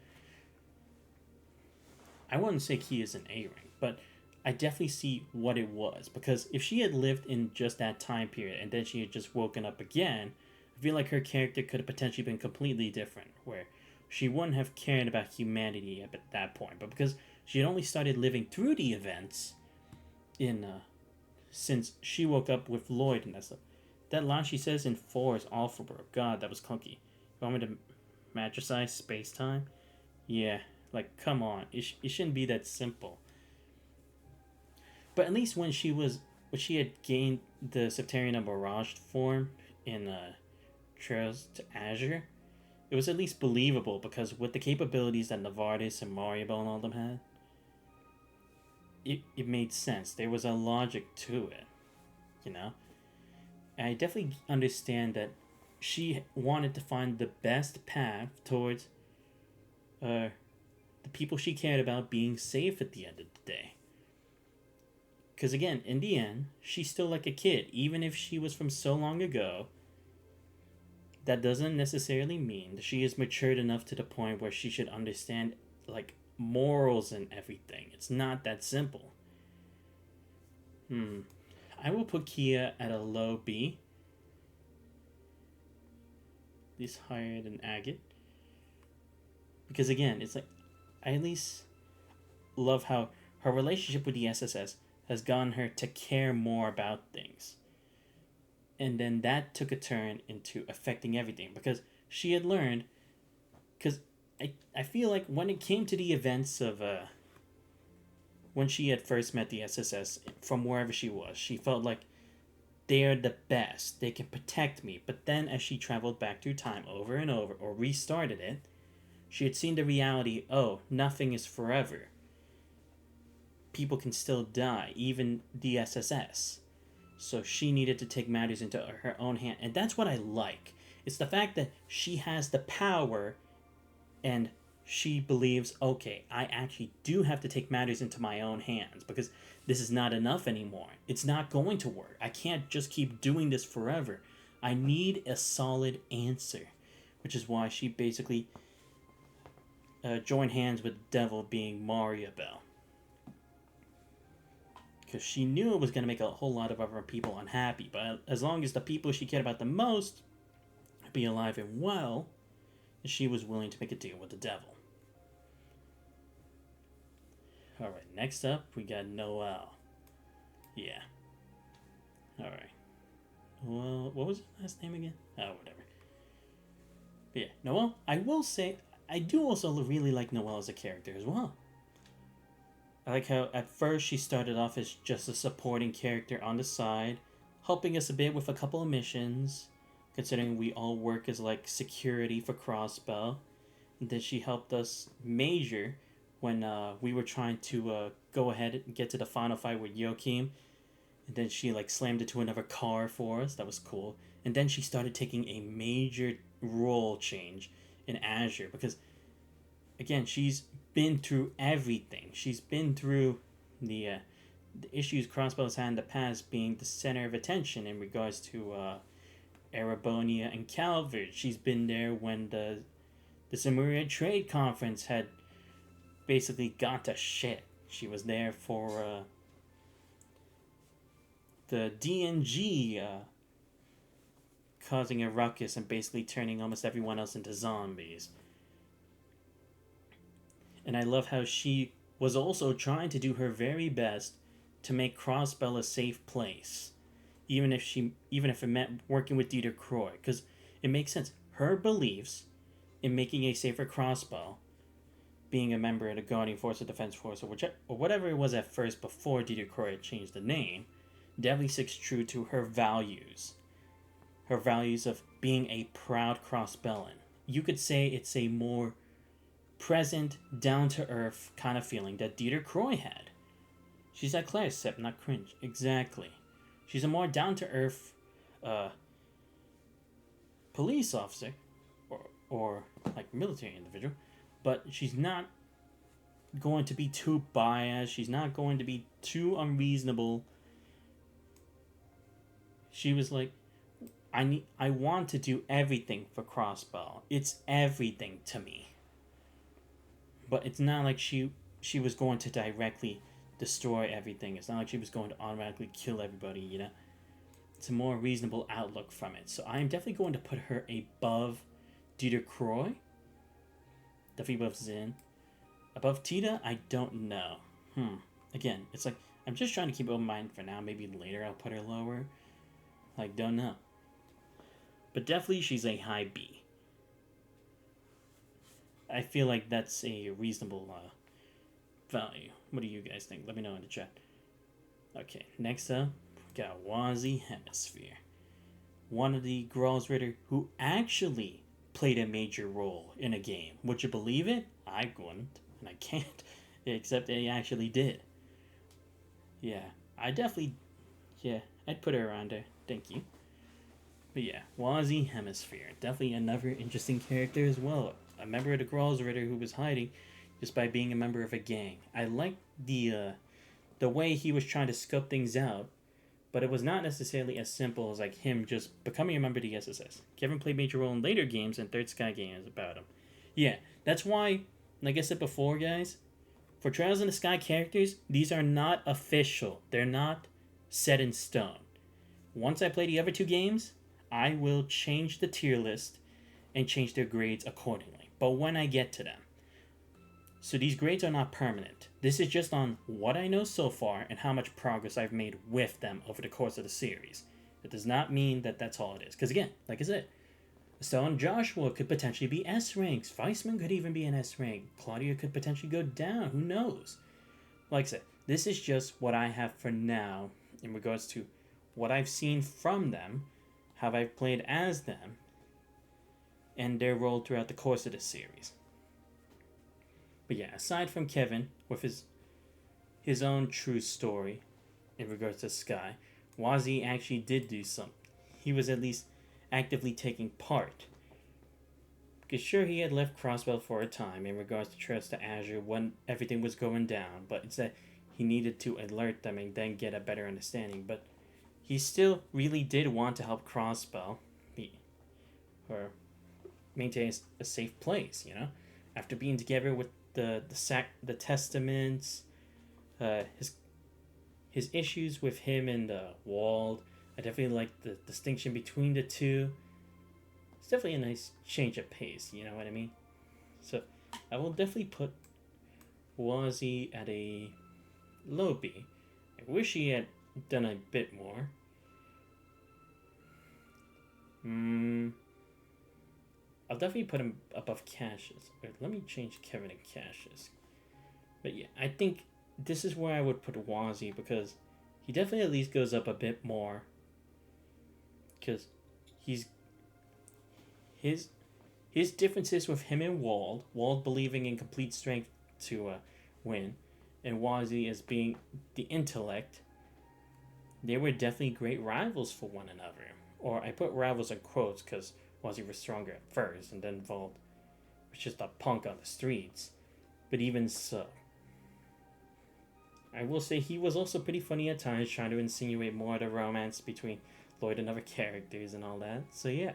I wouldn't say Key is an A rank, but I definitely see what it was because if she had lived in just that time period and then she had just woken up again, I feel like her character could have potentially been completely different, where she wouldn't have cared about humanity at that point. But because she had only started living through the events in since she woke up with Lloyd and that stuff. That line she says in 4 is awful, bro. God, that was clunky. You want me to matricize space time? Yeah, like come on, it shouldn't be that simple. But at least when she had gained the Septarian and Mirage form in Trails to Azure, it was at least believable because with the capabilities that Novartis and Mario Bell and all them had, it made sense. There was a logic to it, you know? And I definitely understand that she wanted to find the best path towards the people she cared about being safe at the end of the day. Because again, in the end, she's still like a kid. Even if she was from so long ago, that doesn't necessarily mean that she is matured enough to the point where she should understand, like, morals and everything. It's not that simple. I will put Kia at a low B. At least higher than Agate. Because again, it's like, I at least love how her relationship with the SSS has gotten her to care more about things. And then that took a turn into affecting everything because she had learned, because I feel like when it came to the events of when she had first met the SSS from wherever she was, she felt like they're the best, they can protect me. But then as she traveled back through time over and over, or restarted it, she had seen the reality, oh, nothing is forever. People can still die, even the SSS. So she needed to take matters into her own hand. And that's what I like. It's the fact that she has the power and she believes, okay, I actually do have to take matters into my own hands because this is not enough anymore. It's not going to work. I can't just keep doing this forever. I need a solid answer, which is why she basically joined hands with the devil, being Maria Bell. Because she knew it was going to make a whole lot of other people unhappy. But as long as the people she cared about the most be alive and well, she was willing to make a deal with the devil. Alright, next up, we got Noelle. Yeah. Alright. Well, what was her last name again? Oh, whatever. But yeah, Noelle, I will say, I do also really like Noelle as a character as well. I like how at first she started off as just a supporting character on the side, helping us a bit with a couple of missions, considering we all work as like security for Crossbell. And then she helped us major when we were trying to go ahead and get to the final fight with Joachim. And then she like slammed into another car for us. That was cool. And then she started taking a major role change in Azure because, again, she's been through everything. She's been through the issues Crossbell's had in the past, being the center of attention in regards to Erebonia and Calvert. She's been there when the Samurai Trade Conference had basically got to shit. She was there for the DNG causing a ruckus and basically turning almost everyone else into zombies. And I love how she was also trying to do her very best to make Crossbell a safe place, even if it meant working with Dieter Croy, because it makes sense. Her beliefs in making a safer Crossbell, being a member of the Guardian Force or Defense Force or whatever it was at first before Dieter Croy had changed the name, definitely sticks true to her values. Her values of being a proud Crossbellan. You could say it's a more present, down-to-earth kind of feeling that Dieter Croy had. She's that Claire, except not cringe. Exactly. She's a more down-to-earth police officer, or like military individual, but she's not going to be too biased. She's not going to be too unreasonable. She was like, I want to do everything for Crossbell. It's everything to me. But it's not like she was going to directly destroy everything. It's not like she was going to automatically kill everybody, you know? It's a more reasonable outlook from it. So I'm definitely going to put her above Dieter Croy. Definitely above Zin. Above Tita, I don't know. Again, it's like, I'm just trying to keep it in mind for now. Maybe later I'll put her lower. Like, don't know. But definitely she's a high B. I feel like that's a reasonable value. What do you guys think? Let me know in the chat. Okay, next up, we got Wazi Hemisphere. One of the Gralls Ritter who actually played a major role in a game. Would you believe it? I wouldn't, and I can't, except that he actually did. Yeah, I'd put her around there. Thank you. But yeah, Wazi Hemisphere. Definitely another interesting character as well. A member of the Gralls Ritter who was hiding just by being a member of a gang. I liked the way he was trying to scope things out, but it was not necessarily as simple as like him just becoming a member of the SSS. Kevin played major role in later games, and Third Sky games about him. Yeah, that's why, like I said before, guys, for Trials in the Sky characters, these are not official. They're not set in stone. Once I play the other two games, I will change the tier list and change their grades accordingly. But when I get to them. So these grades are not permanent. This is just on what I know so far and how much progress I've made with them over the course of the series. It does not mean that that's all it is. Because again, like I said, Estelle and Joshua could potentially be S ranks. Weissman could even be an S rank. Claudia could potentially go down. Who knows? Like I said, this is just what I have for now in regards to what I've seen from them, how I've played as them, and their role throughout the course of the series. But yeah, aside from Kevin, with his own true story in regards to Sky, Wazi actually did do something. He was at least actively taking part. Because sure, he had left Crossbell for a time in regards to Trails to Azure when everything was going down, but it's that he needed to alert them and then get a better understanding. But he still really did want to help Crossbell or maintain a safe place, you know? After being together with the Testaments, his issues with him and Wald, I definitely like the distinction between the two. It's definitely a nice change of pace, you know what I mean? So I will definitely put Wazi at a low B. I wish he had done a bit more. I'll definitely put him above Cassius. Wait, let me change Kevin and Cassius. But yeah, I think this is where I would put Wazi, because he definitely at least goes up a bit more. Because his differences with him and Wald believing in complete strength to win, and Wazi as being the intellect, they were definitely great rivals for one another. Or I put rivals in quotes because Wazi was stronger at first, and then Wald was just a punk on the streets. But even so, I will say he was also pretty funny at times, trying to insinuate more of the romance between Lloyd and other characters and all that. So yeah.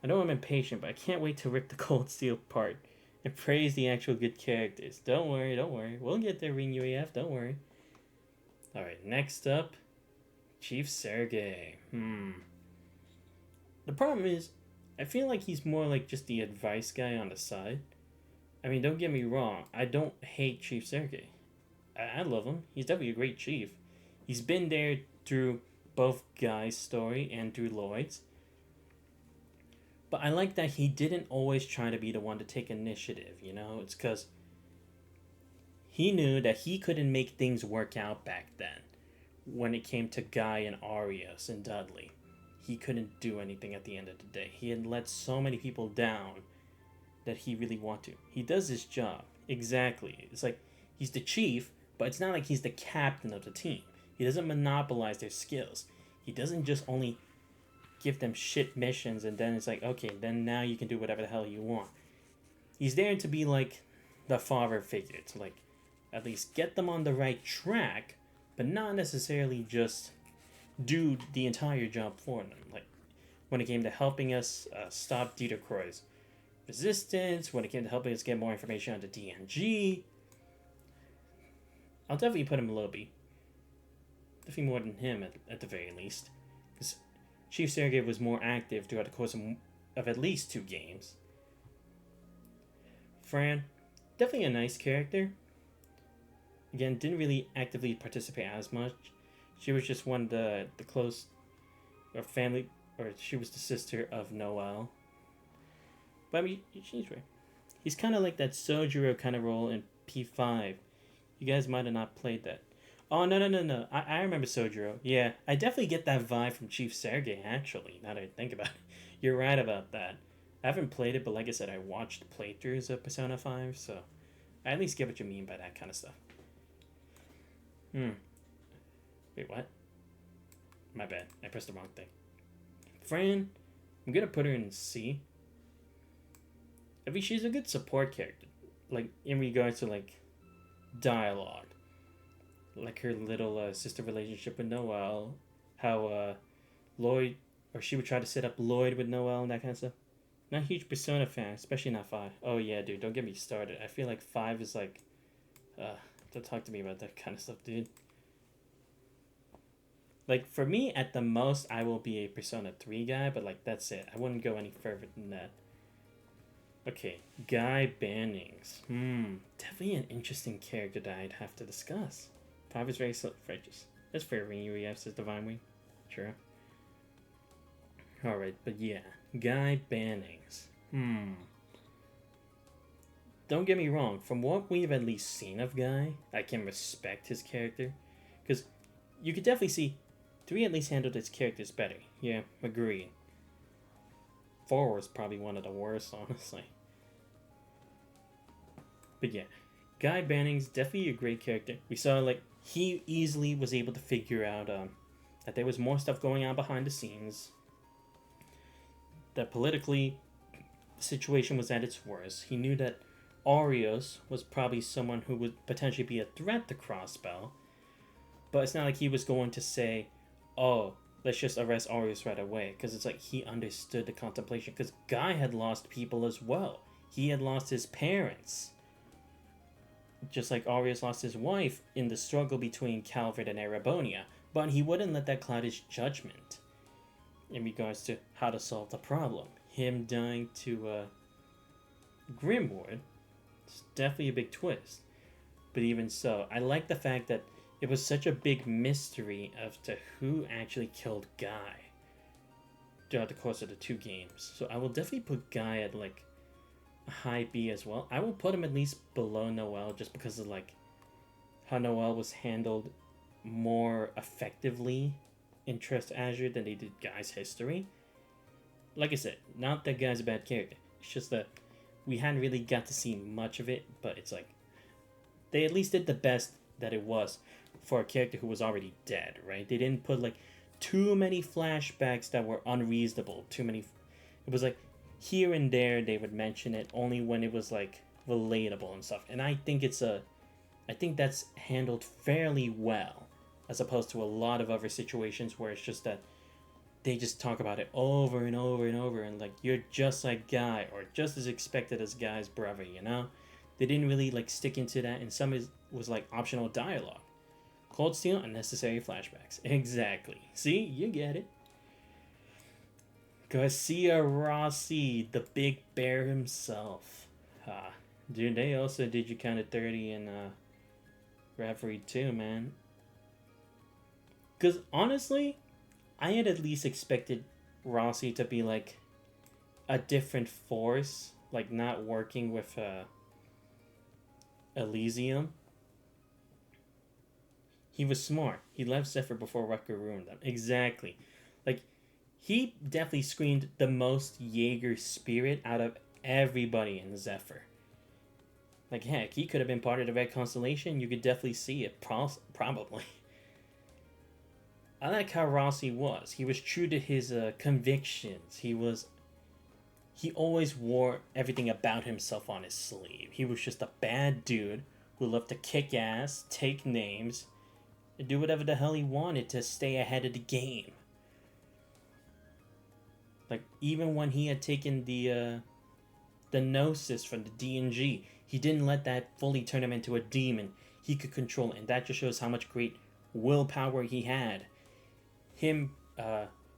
I know I'm impatient, but I can't wait to rip the Cold Steel apart and praise the actual good characters. Don't worry, don't worry. We'll get there, Ring UEF, don't worry. Alright, next up, Chief Sergey. The problem is, I feel like he's more like just the advice guy on the side. I mean, don't get me wrong, I don't hate Chief Sergey. I love him. He's definitely a great chief. He's been there through both Guy's story and through Lloyd's. But I like that he didn't always try to be the one to take initiative, you know? It's because he knew that he couldn't make things work out back then when it came to Guy and Arios and Dudley. He couldn't do anything at the end of the day. He had let so many people down that he really wanted to. He does his job. Exactly. It's like he's the chief, but it's not like he's the captain of the team. He doesn't monopolize their skills. He doesn't just only give them shit missions and then it's like, okay, then now you can do whatever the hell you want. He's there to be like the father figure, to like at least get them on the right track, but not necessarily just do the entire job for them. Like when it came to helping us stop Dieter Croy's resistance, when it came to helping us get more information on the DNG, I'll definitely put him a little bit. Definitely more than him at the very least. Because Chief Sergey was more active throughout the course of at least 2 games. Fran, definitely a nice character. Again, didn't really actively participate as much. She was just one of the close or family, or she was the sister of Noel. But I mean, she's right. He's kind of like that Sojiro kind of role in P5. You guys might have not played that. Oh, no. I remember Sojiro. Yeah, I definitely get that vibe from Chief Sergey, actually, now that I think about it. You're right about that. I haven't played it, but like I said, I watched playthroughs of Persona 5, so I at least get what you mean by that kind of stuff. Wait, what? My bad. I pressed the wrong thing. Fran, I'm gonna put her in C. I mean, she's a good support character. Like, in regards to, like, dialogue. Like her little sister relationship with Noel. How Lloyd, or she would try to set up Lloyd with Noel and that kind of stuff. Not a huge Persona fan, especially not 5. Oh yeah, dude, don't get me started. I feel like 5 is like, don't talk to me about that kind of stuff, dude. Like, for me, at the most, I will be a Persona 3 guy, but like, that's it. I wouldn't go any further than that. Okay, Guy Bannings. Definitely an interesting character that I'd have to discuss. 5 is very self-righteous. That's fair when you says Divine Wing. Sure. Alright, but yeah. Guy Bannings. Don't get me wrong. From what we've at least seen of Guy, I can respect his character. Because you could definitely see 3 at least handled his characters better. Yeah, agreed. 4 was probably one of the worst, honestly. But yeah, Guy Bannings, definitely a great character. We saw, like, he easily was able to figure out that there was more stuff going on behind the scenes. That politically, the situation was at its worst. He knew that Arios was probably someone who would potentially be a threat to Crossbell. But it's not like he was going to say, oh, let's just arrest Arios right away. Because it's like he understood the contemplation. Because Guy had lost people as well. He had lost his parents. Just like Arios lost his wife in the struggle between Calvert and Erebonia. But he wouldn't let that cloud his judgment in regards to how to solve the problem. Him dying to Grimward, it's definitely a big twist. But even so, I like the fact that it was such a big mystery as to who actually killed Guy throughout the course of the 2 games. So I will definitely put Guy at like a high B as well. I will put him at least below Noel just because of like how Noel was handled more effectively in Trust Azure than they did Guy's history. Like I said, not that Guy's a bad character. It's just that we hadn't really got to see much of it, but it's like they at least did the best that it was for a character who was already dead, right? They didn't put like too many flashbacks that were unreasonable. It was like here and there they would mention it only when it was like relatable and stuff. And I think that's handled fairly well, as opposed to a lot of other situations where it's just that they just talk about it over and over and over, and like, you're just like Guy, or just as expected as Guy's brother, you know? They didn't really like stick into that, and some was like optional dialogue. Cold Steel, unnecessary flashbacks. Exactly. See, you get it. Garcia Rossi, the big bear himself. Dude, they also did you kind of dirty in Reverie too, man. Because honestly, I had at least expected Rossi to be like a different force, like not working with Elysium. He was smart. He left Zephyr before Rucker ruined them. Exactly. Like, he definitely screamed the most Jaeger spirit out of everybody in Zephyr. Like, heck, he could have been part of the Red Constellation. You could definitely see it, probably. I like how Rossi was. He was true to his convictions. He always wore everything about himself on his sleeve. He was just a bad dude who loved to kick ass, take names, and do whatever the hell he wanted to stay ahead of the game. Like, even when he had taken the Gnosis from the D&G, he didn't let that fully turn him into a demon. He could control it, and that just shows how much great willpower he had. Him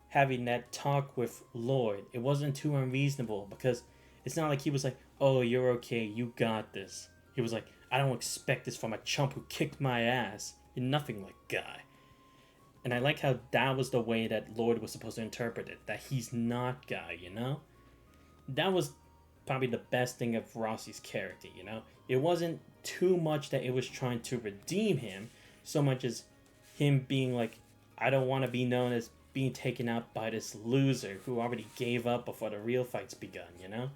having that talk with Lloyd, it wasn't too unreasonable, because it's not like he was like, oh, you're okay, you got this. He was like, I don't expect this from a chump who kicked my ass. You're nothing like Guy. And I like how that was the way that Lloyd was supposed to interpret it, that he's not Guy, you know? That was probably the best thing of Rossi's character, you know? It wasn't too much that it was trying to redeem him, so much as him being like, I don't want to be known as being taken out by this loser who already gave up before the real fight's begun, you know?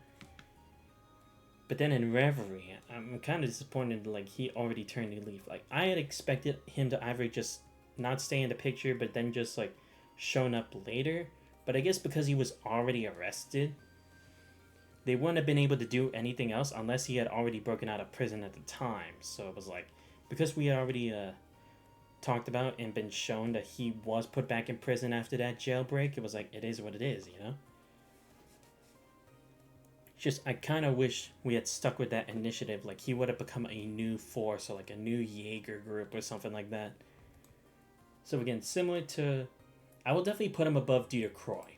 But then in Reverie, I'm kind of disappointed, like, he already turned a leaf. Like, I had expected him to either just not stay in the picture, but then just, like, shown up later. But I guess because he was already arrested, they wouldn't have been able to do anything else unless he had already broken out of prison at the time. So it was like, because we already talked about and been shown that he was put back in prison after that jailbreak, it was like, it is what it is, you know? Just, I kind of wish we had stuck with that initiative. Like, he would have become a new force, or like a new Jaeger group or something like that. So again, similar to, I will definitely put him above Dieter Croy.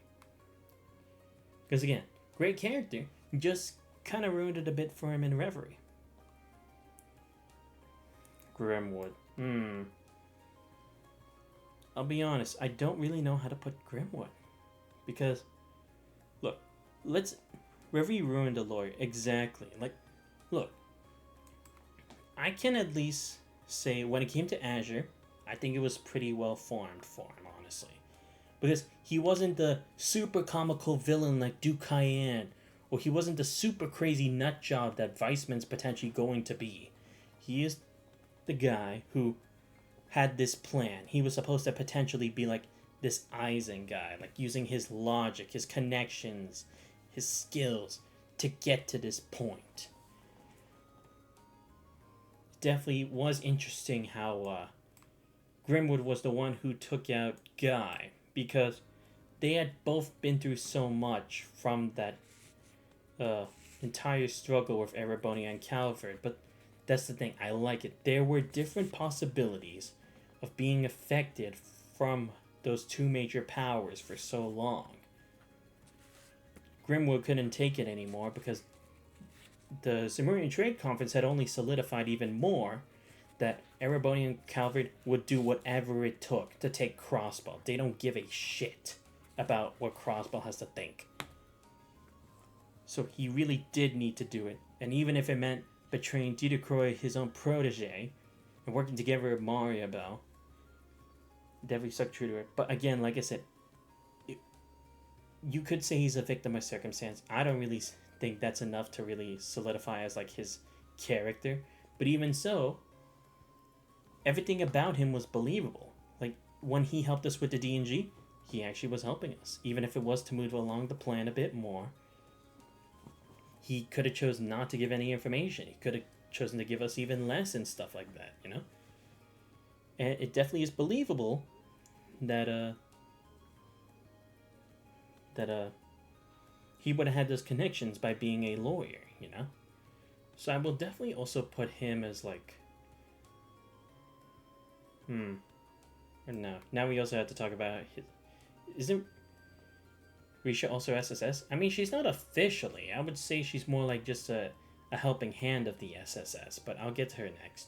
Because again, great character, just kind of ruined it a bit for him in Reverie. Grimwood. I'll be honest, I don't really know how to put Grimwood. Because, look, Reverie ruined a lawyer. Exactly. Like, look, I can at least say when it came to Azure, I think it was pretty well formed for him, honestly. Because he wasn't the super comical villain like Duke Cayenne, or he wasn't the super crazy nut job that Weissman's potentially going to be. He is the guy who had this plan. He was supposed to potentially be like this Eisen guy, like using his logic, his connections, his skills to get to this point. Definitely was interesting how Grimwood was the one who took out Guy, because they had both been through so much from that entire struggle with Erebonia and Calvert. But that's the thing, I like it. There were different possibilities of being affected from those two major powers for so long. Grimwood couldn't take it anymore because the Sumerian Trade Conference had only solidified even more that Erebonia and Calvert would do whatever it took to take Crossbow. They don't give a shit about what Crossbow has to think. So he really did need to do it. And even if it meant betraying Dieter Croy, his own protege, and working together with Maria Bell, definitely stuck true to it. But again, like I said, you could say he's a victim of circumstance. I don't really think that's enough to really solidify as like his character. But even so, everything about him was believable. Like when he helped us with the D&G, he actually was helping us. Even if it was to move along the plan a bit more, he could have chosen not to give any information. He could have chosen to give us even less and stuff like that, you know? And it definitely is believable that that he would have had those connections by being a lawyer, you know? So I will definitely also put him as like, or no. Now we also have to talk about his, isn't Risha also SSS? I mean, she's not officially. I would say she's more like just a helping hand of the SSS, but I'll get to her next.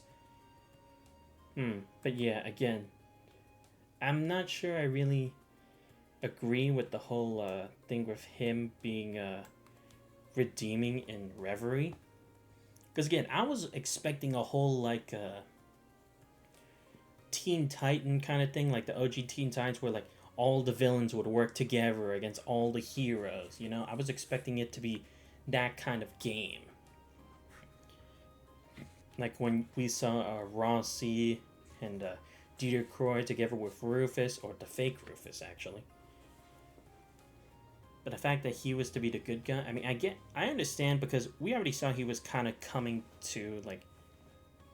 But yeah, again, I'm not sure I really agree with the whole thing with him being redeeming in Reverie. Because again, I was expecting a whole like Teen Titan kind of thing, like the OG Teen Titans, where like all the villains would work together against all the heroes. You know, I was expecting it to be that kind of game. Like when we saw Rossi and Dieter Croy together with Rufus, or the fake Rufus actually. But the fact that he was to be the good guy, I mean, I understand, because we already saw he was kind of coming to like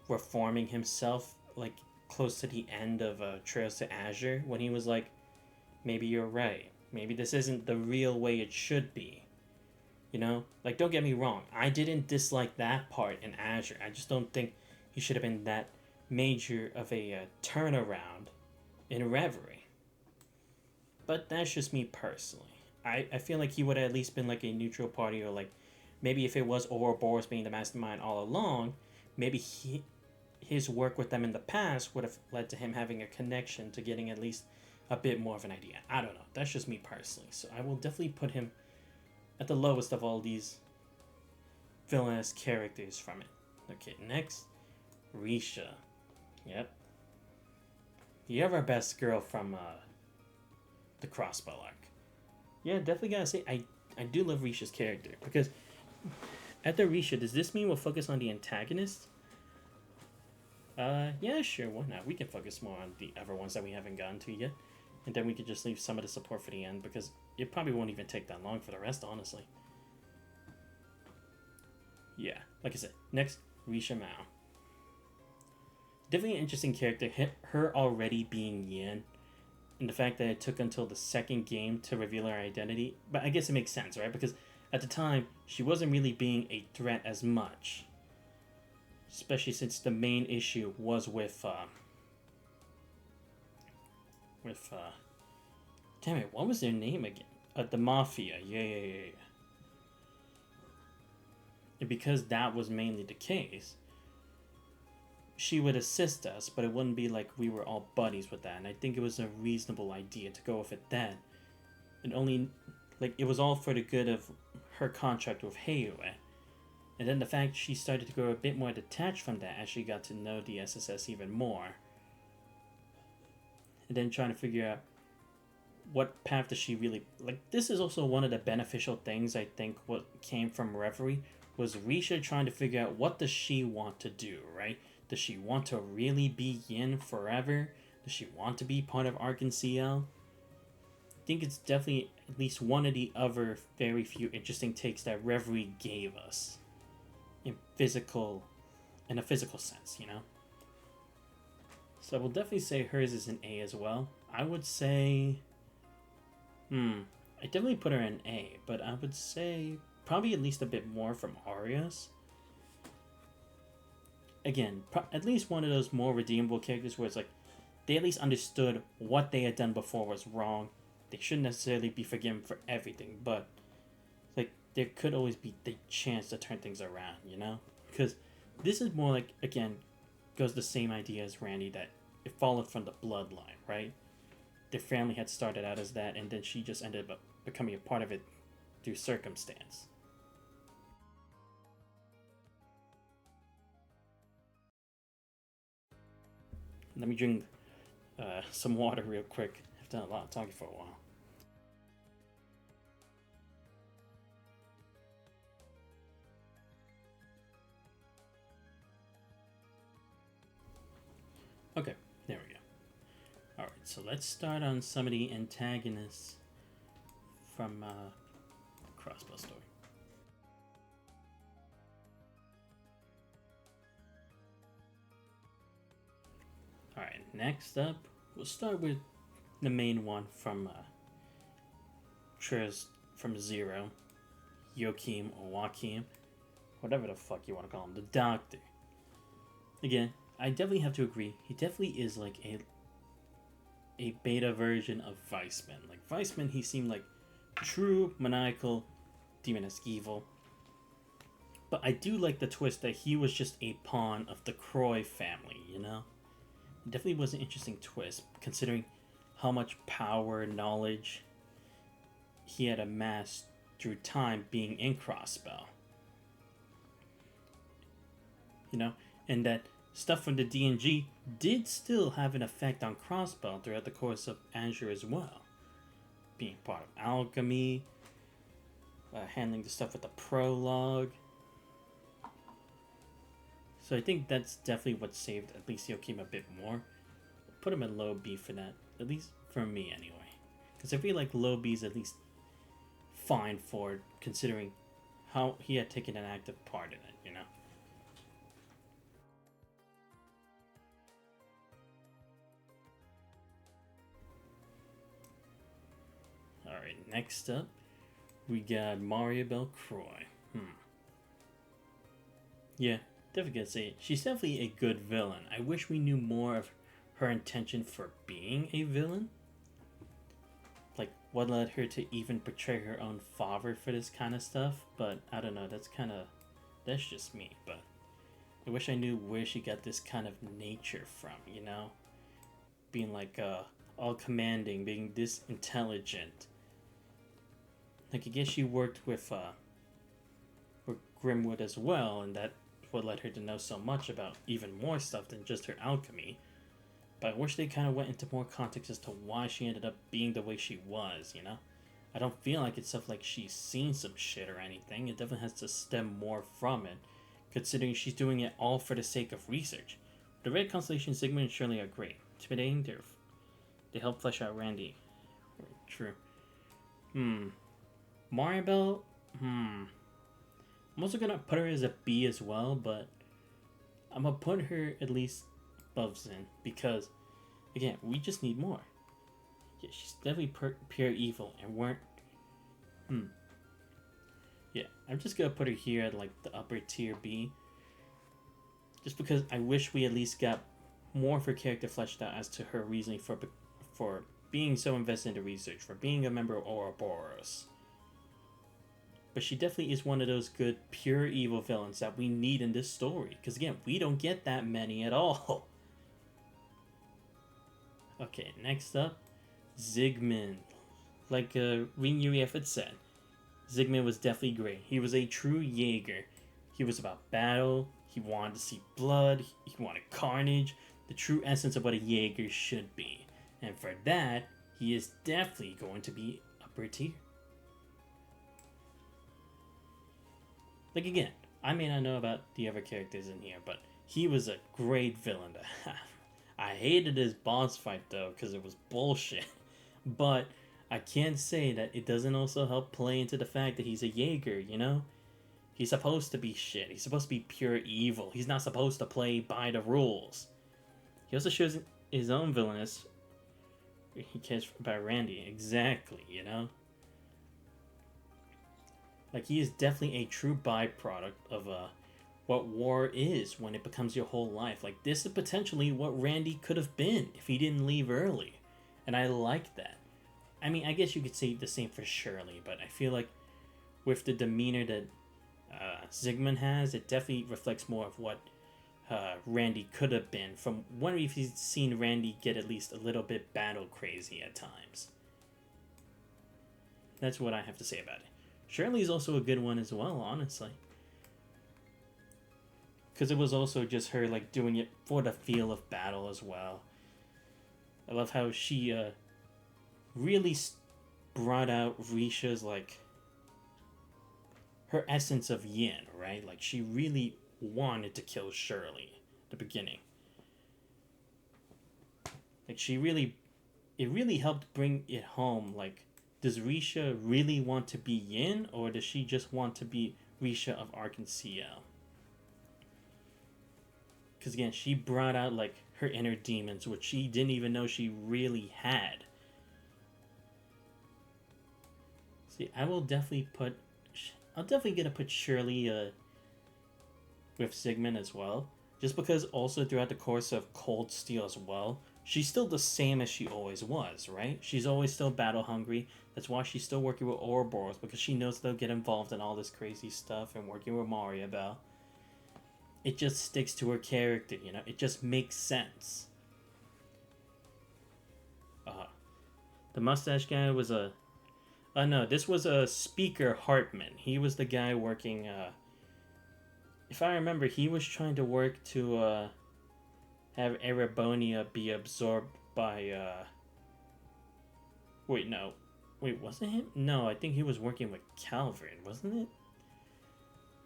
reforming himself, like close to the end of Trails to Azure, when he was like, maybe you're right. Maybe this isn't the real way it should be. You know? Like, don't get me wrong. I didn't dislike that part in Azure. I just don't think he should have been that major of a turnaround in Reverie. But that's just me personally. I feel like he would have at least been like a neutral party, or like maybe if it was Ouroboros being the mastermind all along, maybe his work with them in the past would have led to him having a connection to getting at least a bit more of an idea. I don't know. That's just me personally. So I will definitely put him at the lowest of all these villainous characters from it. Okay, next, Risha. Yep. You're our best girl from the Crossbow arc. Yeah, definitely gotta say, I do love Risha's character, because after Risha, does this mean we'll focus on the antagonist? Yeah, sure, why not? We can focus more on the other ones that we haven't gotten to yet. And then we could just leave some of the support for the end, because it probably won't even take that long for the rest, honestly. Yeah, like I said, next, Risha Mao. Definitely an interesting character, her already being Yin, and the fact that it took until the second game to reveal her identity. But I guess it makes sense, right? Because at the time, she wasn't really being a threat as much. Especially since the main issue was with damn it, what was their name again? The Mafia. Yeah. And because that was mainly the case, she would assist us, but it wouldn't be like we were all buddies with that. And I think it was a reasonable idea to go with it then. And only, like, it was all for the good of her contract with Heiue. And then the fact she started to grow a bit more detached from that as she got to know the SSS even more. And then trying to figure out what path does she really... Like, this is also one of the beneficial things, I think, what came from Reverie, was Risha trying to figure out what does she want to do, right? Does she want to really be Yin forever? Does she want to be part of Arc and CL? I think it's definitely at least one of the other very few interesting takes that Reverie gave us. In a physical sense, you know? So I will definitely say hers is an A as well. I would say... I definitely put her in A, but I would say probably at least a bit more from Arias. Again, at least one of those more redeemable characters where it's like, they at least understood what they had done before was wrong. They shouldn't necessarily be forgiven for everything, but like, there could always be the chance to turn things around, you know? Because this is more like, again, goes the same idea as Randy, that it followed from the bloodline, right? Their family had started out as that, and then she just ended up becoming a part of it through circumstance. Let me drink some water real quick. I've done a lot of talking for a while. Okay, there we go. Alright, so let's start on some of the antagonists from Crossbow Story. Alright, next up, we'll start with the main one from doctors from Zero, Joachim or Joachim, whatever the fuck you want to call him, the doctor. Again, I definitely have to agree. He definitely is like a beta version of Weissman. Like Weissman, he seemed like true maniacal demonesque evil. But I do like the twist that he was just a pawn of the Croy family, you know? It definitely was an interesting twist, considering how much power, knowledge he had amassed through time being in Crossbell. You know? And that stuff from the DNG did still have an effect on Crossbell throughout the course of Azure as well. Being part of alchemy, handling the stuff with the prologue. So I think that's definitely what saved at least Joachim a bit more. Put him in low B for that, at least for me anyway. Because I feel like low B is at least fine for it, considering how he had taken an active part in it, you know? Alright, next up, we got Mariabelle Croy. Yeah, definitely gonna say it. She's definitely a good villain. I wish we knew more of her intention for being a villain. Like, what led her to even portray her own father for this kind of stuff. But, I don't know, that's just me. But, I wish I knew where she got this kind of nature from, you know? Being like, all commanding, being this intelligent. Like, I guess she worked with Grimwood as well, and that what led her to know so much about even more stuff than just her alchemy. But I wish they kind of went into more context as to why she ended up being the way she was, you know? I don't feel like it's stuff like she's seen some shit or anything. It definitely has to stem more from it, considering she's doing it all for the sake of research. The Red Constellation, Sigma, and Shirley are great. Intimidating, they help flesh out Randy. True. Mariabelle, I'm also gonna put her as a B as well, but I'm gonna put her at least above Zen because, again, we just need more. Yeah, she's definitely pure evil, and weren't. Yeah, I'm just gonna put her here at like the upper tier B, just because I wish we at least got more of her character fleshed out as to her reasoning for being so invested in the research, for being a member of Ouroboros. But she definitely is one of those good, pure evil villains that we need in this story. Because again, we don't get that many at all. Okay, next up, Zygmunt. Like Rin Yurief had said, Zygmunt was definitely great. He was a true Jaeger. He was about battle. He wanted to see blood. He wanted carnage. The true essence of what a Jaeger should be. And for that, he is definitely going to be upper tier. Like, again, I may not know about the other characters in here, but he was a great villain to have. I hated his boss fight, though, because it was bullshit. But I can't say that it doesn't also help play into the fact that he's a Jaeger, you know? He's supposed to be shit. He's supposed to be pure evil. He's not supposed to play by the rules. He also shows his own villainous. He cares about Randy. Exactly, you know? Like, he is definitely a true byproduct of what war is when it becomes your whole life. Like, this is potentially what Randy could have been if he didn't leave early. And I like that. I mean, I guess you could say the same for Shirley, but I feel like with the demeanor that Zygmunt has, it definitely reflects more of what Randy could have been from when we've seen Randy get at least a little bit battle crazy at times. That's what I have to say about it. Shirley's also a good one as well, honestly. Because it was also just her, like, doing it for the feel of battle as well. I love how she really brought out Risha's, like, her essence of yin, right? Like, she really wanted to kill Shirley at the beginning. Like, it really helped bring it home, like, does Risha really want to be yin, or does she just want to be Risha of Ark and CL? Because again, she brought out like her inner demons, which she didn't even know she really had. See, I will definitely put. I'll definitely gonna put Shirley with Sigmund as well. Just because also throughout the course of Cold Steel as well, she's still the same as she always was, right? She's always still battle hungry. That's why she's still working with Ouroboros, because she knows they'll get involved in all this crazy stuff and working with Mario Bell. It just sticks to her character, you know? It just makes sense. The mustache guy was a... Oh no, this was a Speaker Hartman. He was the guy working... if I remember, he was trying to work to have Erebonia be absorbed by... Wait, no. Wait, wasn't him? No, I think he was working with Calvin, wasn't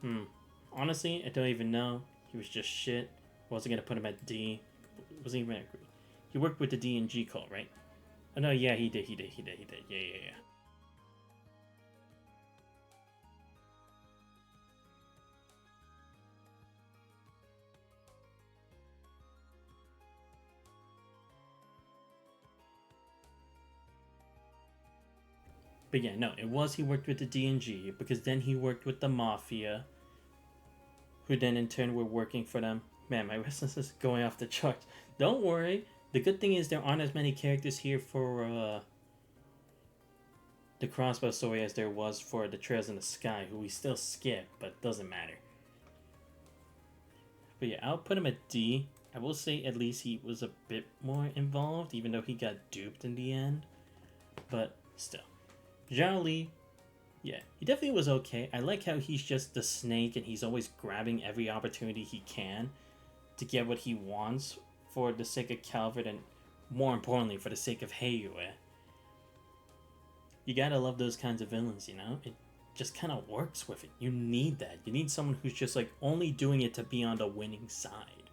it? Honestly, I don't even know. He was just shit. Wasn't gonna put him at D. Wasn't even agree. He worked with the D and G cult, right? Oh no, yeah, he did. Yeah. But yeah, no, it was he worked with the D&G, because then he worked with the Mafia, who then in turn were working for them. Man, my restlessness is going off the charts. Don't worry. The good thing is there aren't as many characters here for the Crossbow story as there was for the Trails in the Sky, who we still skip, but doesn't matter. But yeah, I'll put him at D. I will say at least he was a bit more involved, even though he got duped in the end. But still. Zhao Li, yeah, he definitely was okay. I like how he's just the snake and he's always grabbing every opportunity he can to get what he wants for the sake of Calvert and, more importantly, for the sake of Heiyue. You gotta love those kinds of villains, you know? It just kind of works with it. You need that. You need someone who's just like only doing it to be on the winning side.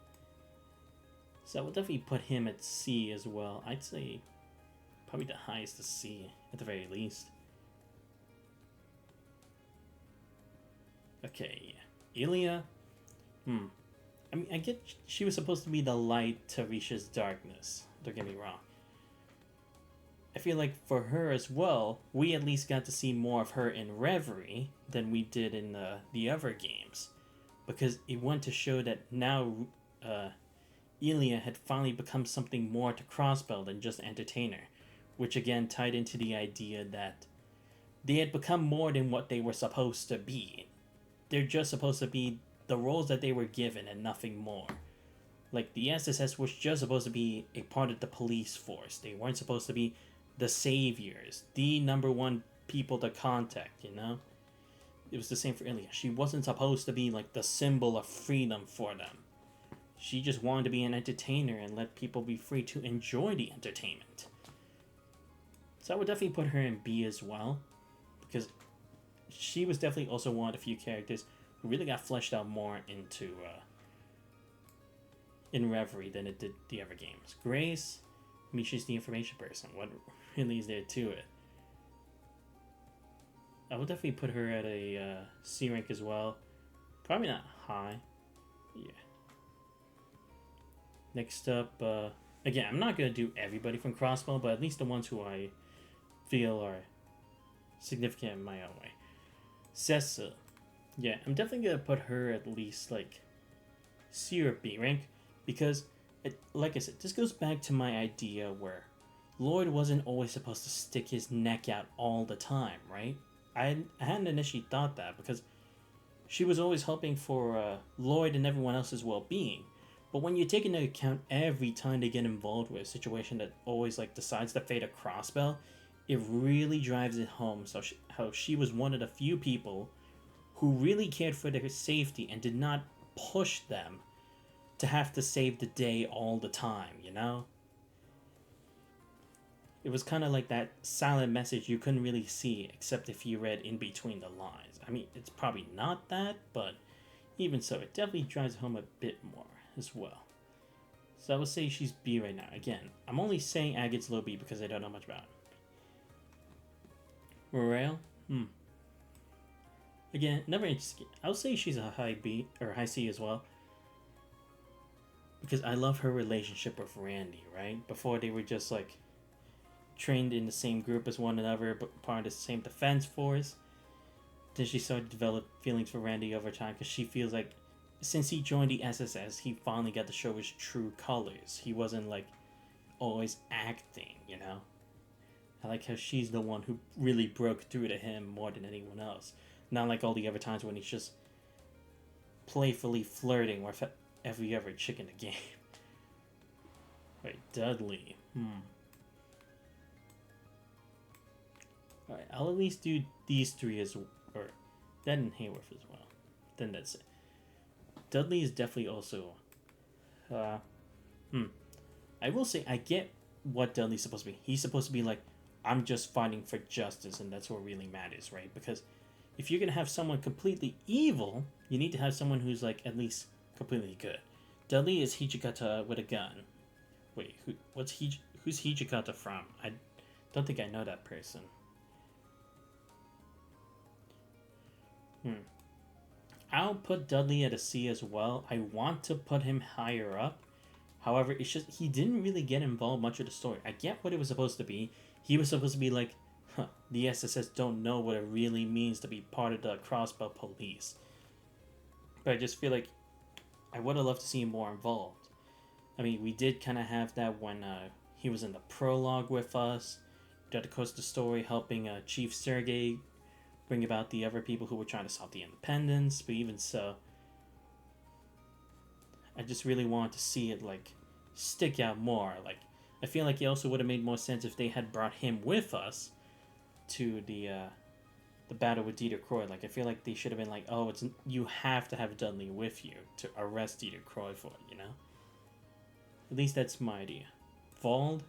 So I will definitely put him at C as well. I'd say probably the highest is C at the very least. Okay, Ilya. I mean, I get she was supposed to be the light to Risha's darkness. Don't get me wrong. I feel like for her as well, we at least got to see more of her in Reverie than we did in the other games. Because it went to show that now Ilya had finally become something more to Crossbell than just entertainer. Which again tied into the idea that they had become more than what they were supposed to be. They're just supposed to be the roles that they were given and nothing more. Like, the SSS was just supposed to be a part of the police force. They weren't supposed to be the saviors, the number one people to contact, you know? It was the same for Ilya. She wasn't supposed to be, like, the symbol of freedom for them. She just wanted to be an entertainer and let people be free to enjoy the entertainment. So I would definitely put her in B as well, because she was definitely also one of the few characters who really got fleshed out more into in Reverie than it did the other games. Grace, I mean, she's the information person. What really is there to it? I would definitely put her at a C rank as well. Probably not high. Yeah. Next up, again, I'm not going to do everybody from Crossbow, but at least the ones who I feel are significant in my own way. Cecil. Yeah, I'm definitely going to put her at least, like, C or B rank, because, like I said, this goes back to my idea where Lloyd wasn't always supposed to stick his neck out all the time, right? I hadn't initially thought that, because she was always hoping for Lloyd and everyone else's well-being. But when you take into account every time they get involved with a situation that always, like, decides the fate of Crossbell, it really drives it home how she was one of the few people who really cared for their safety and did not push them to have to save the day all the time, you know? It was kind of like that silent message you couldn't really see except if you read in between the lines. I mean, it's probably not that, but even so, it definitely drives home a bit more as well. So I would say she's B right now. Again, I'm only saying Agate's low B because I don't know much about it. Morale? Again, never interesting. I'll say she's a high B or high C as well. Because I love her relationship with Randy, right? Before they were just like trained in the same group as one another, but part of the same defense force. Then she started to develop feelings for Randy over time because she feels like since he joined the SSS, he finally got to show his true colors. He wasn't like always acting, you know? I like how she's the one who really broke through to him more than anyone else. Not like all the other times when he's just playfully flirting with every other chick in the game. Wait, Dudley. Alright, I'll at least do these three as or that and Hayworth as well. Then that's it. Dudley is definitely also I will say I get what Dudley's supposed to be. He's supposed to be like, I'm just fighting for justice and that's what really matters, right? Because if you're gonna have someone completely evil, you need to have someone who's like at least completely good. Dudley is Hijikata with a gun. Wait, who's Hijikata from? I don't think I know that person. I'll put Dudley at a C as well. I want to put him higher up. However, it's just he didn't really get involved much of the story. I get what it was supposed to be. He was supposed to be like, the SSS don't know what it really means to be part of the Crossbow Police. But I just feel like I would have loved to see him more involved. I mean, we did kind of have that when he was in the prologue with us. Throughout the course of the story, helping Chief Sergei bring about the other people who were trying to stop the independence. But even so, I just really wanted to see it like stick out more. Like, I feel like it also would have made more sense if they had brought him with us to the battle with Dieter Croy. Like, I feel like they should have been like, oh, it's you have to have Dudley with you to arrest Dieter Croy for it, you know? At least that's my idea. Vald?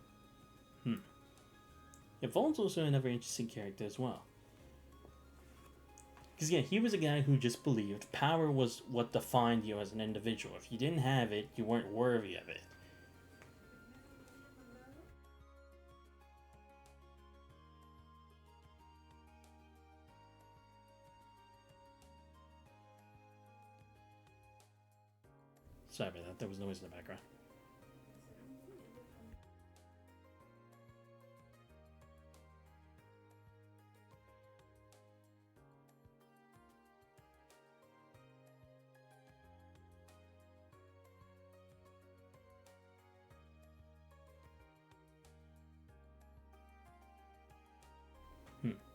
Yeah, Vald's also another interesting character as well. Because, yeah, he was a guy who just believed power was what defined you as an individual. If you didn't have it, you weren't worthy of it. Sorry about that. There was noise in the background.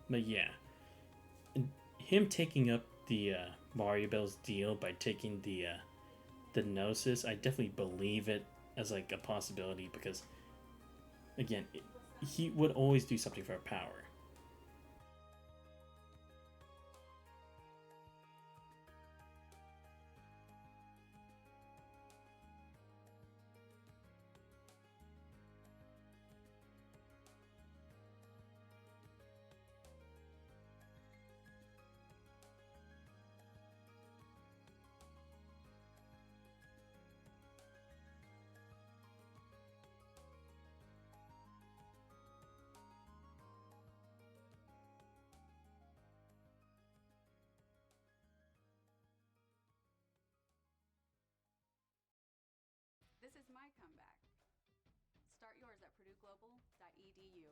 But yeah, him taking up the Mario Bell's deal by taking the Gnosis, I definitely believe it as like a possibility because, again, he would always do something for power. This is my comeback. Start yours at purdueglobal.edu.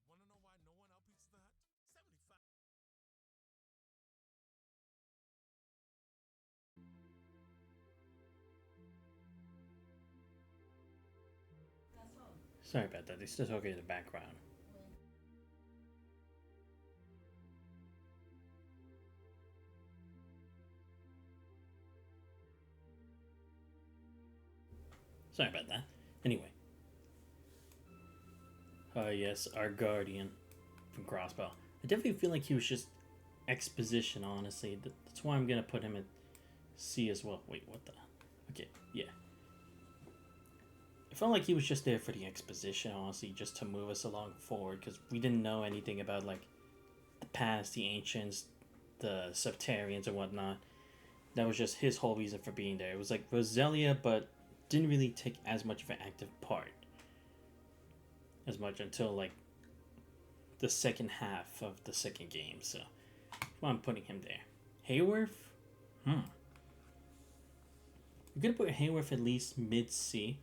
Want to know why no one outbeats the Hut? 75. Sorry about that. They still talking in the background. Sorry about that. Anyway. Yes, our guardian from Crossbow. I definitely feel like he was just exposition, honestly. That's why I'm going to put him at C as well. Wait, what the? Okay, yeah. I felt like he was just there for the exposition, honestly, just to move us along forward, because we didn't know anything about, like, the past, the ancients, the Septarians, and whatnot. That was just his whole reason for being there. It was like Roselia, but didn't really take as much of an active part as much until like the second half of the second game. So I'm putting him there. Hayworth? I'm gonna put Hayworth at least mid C.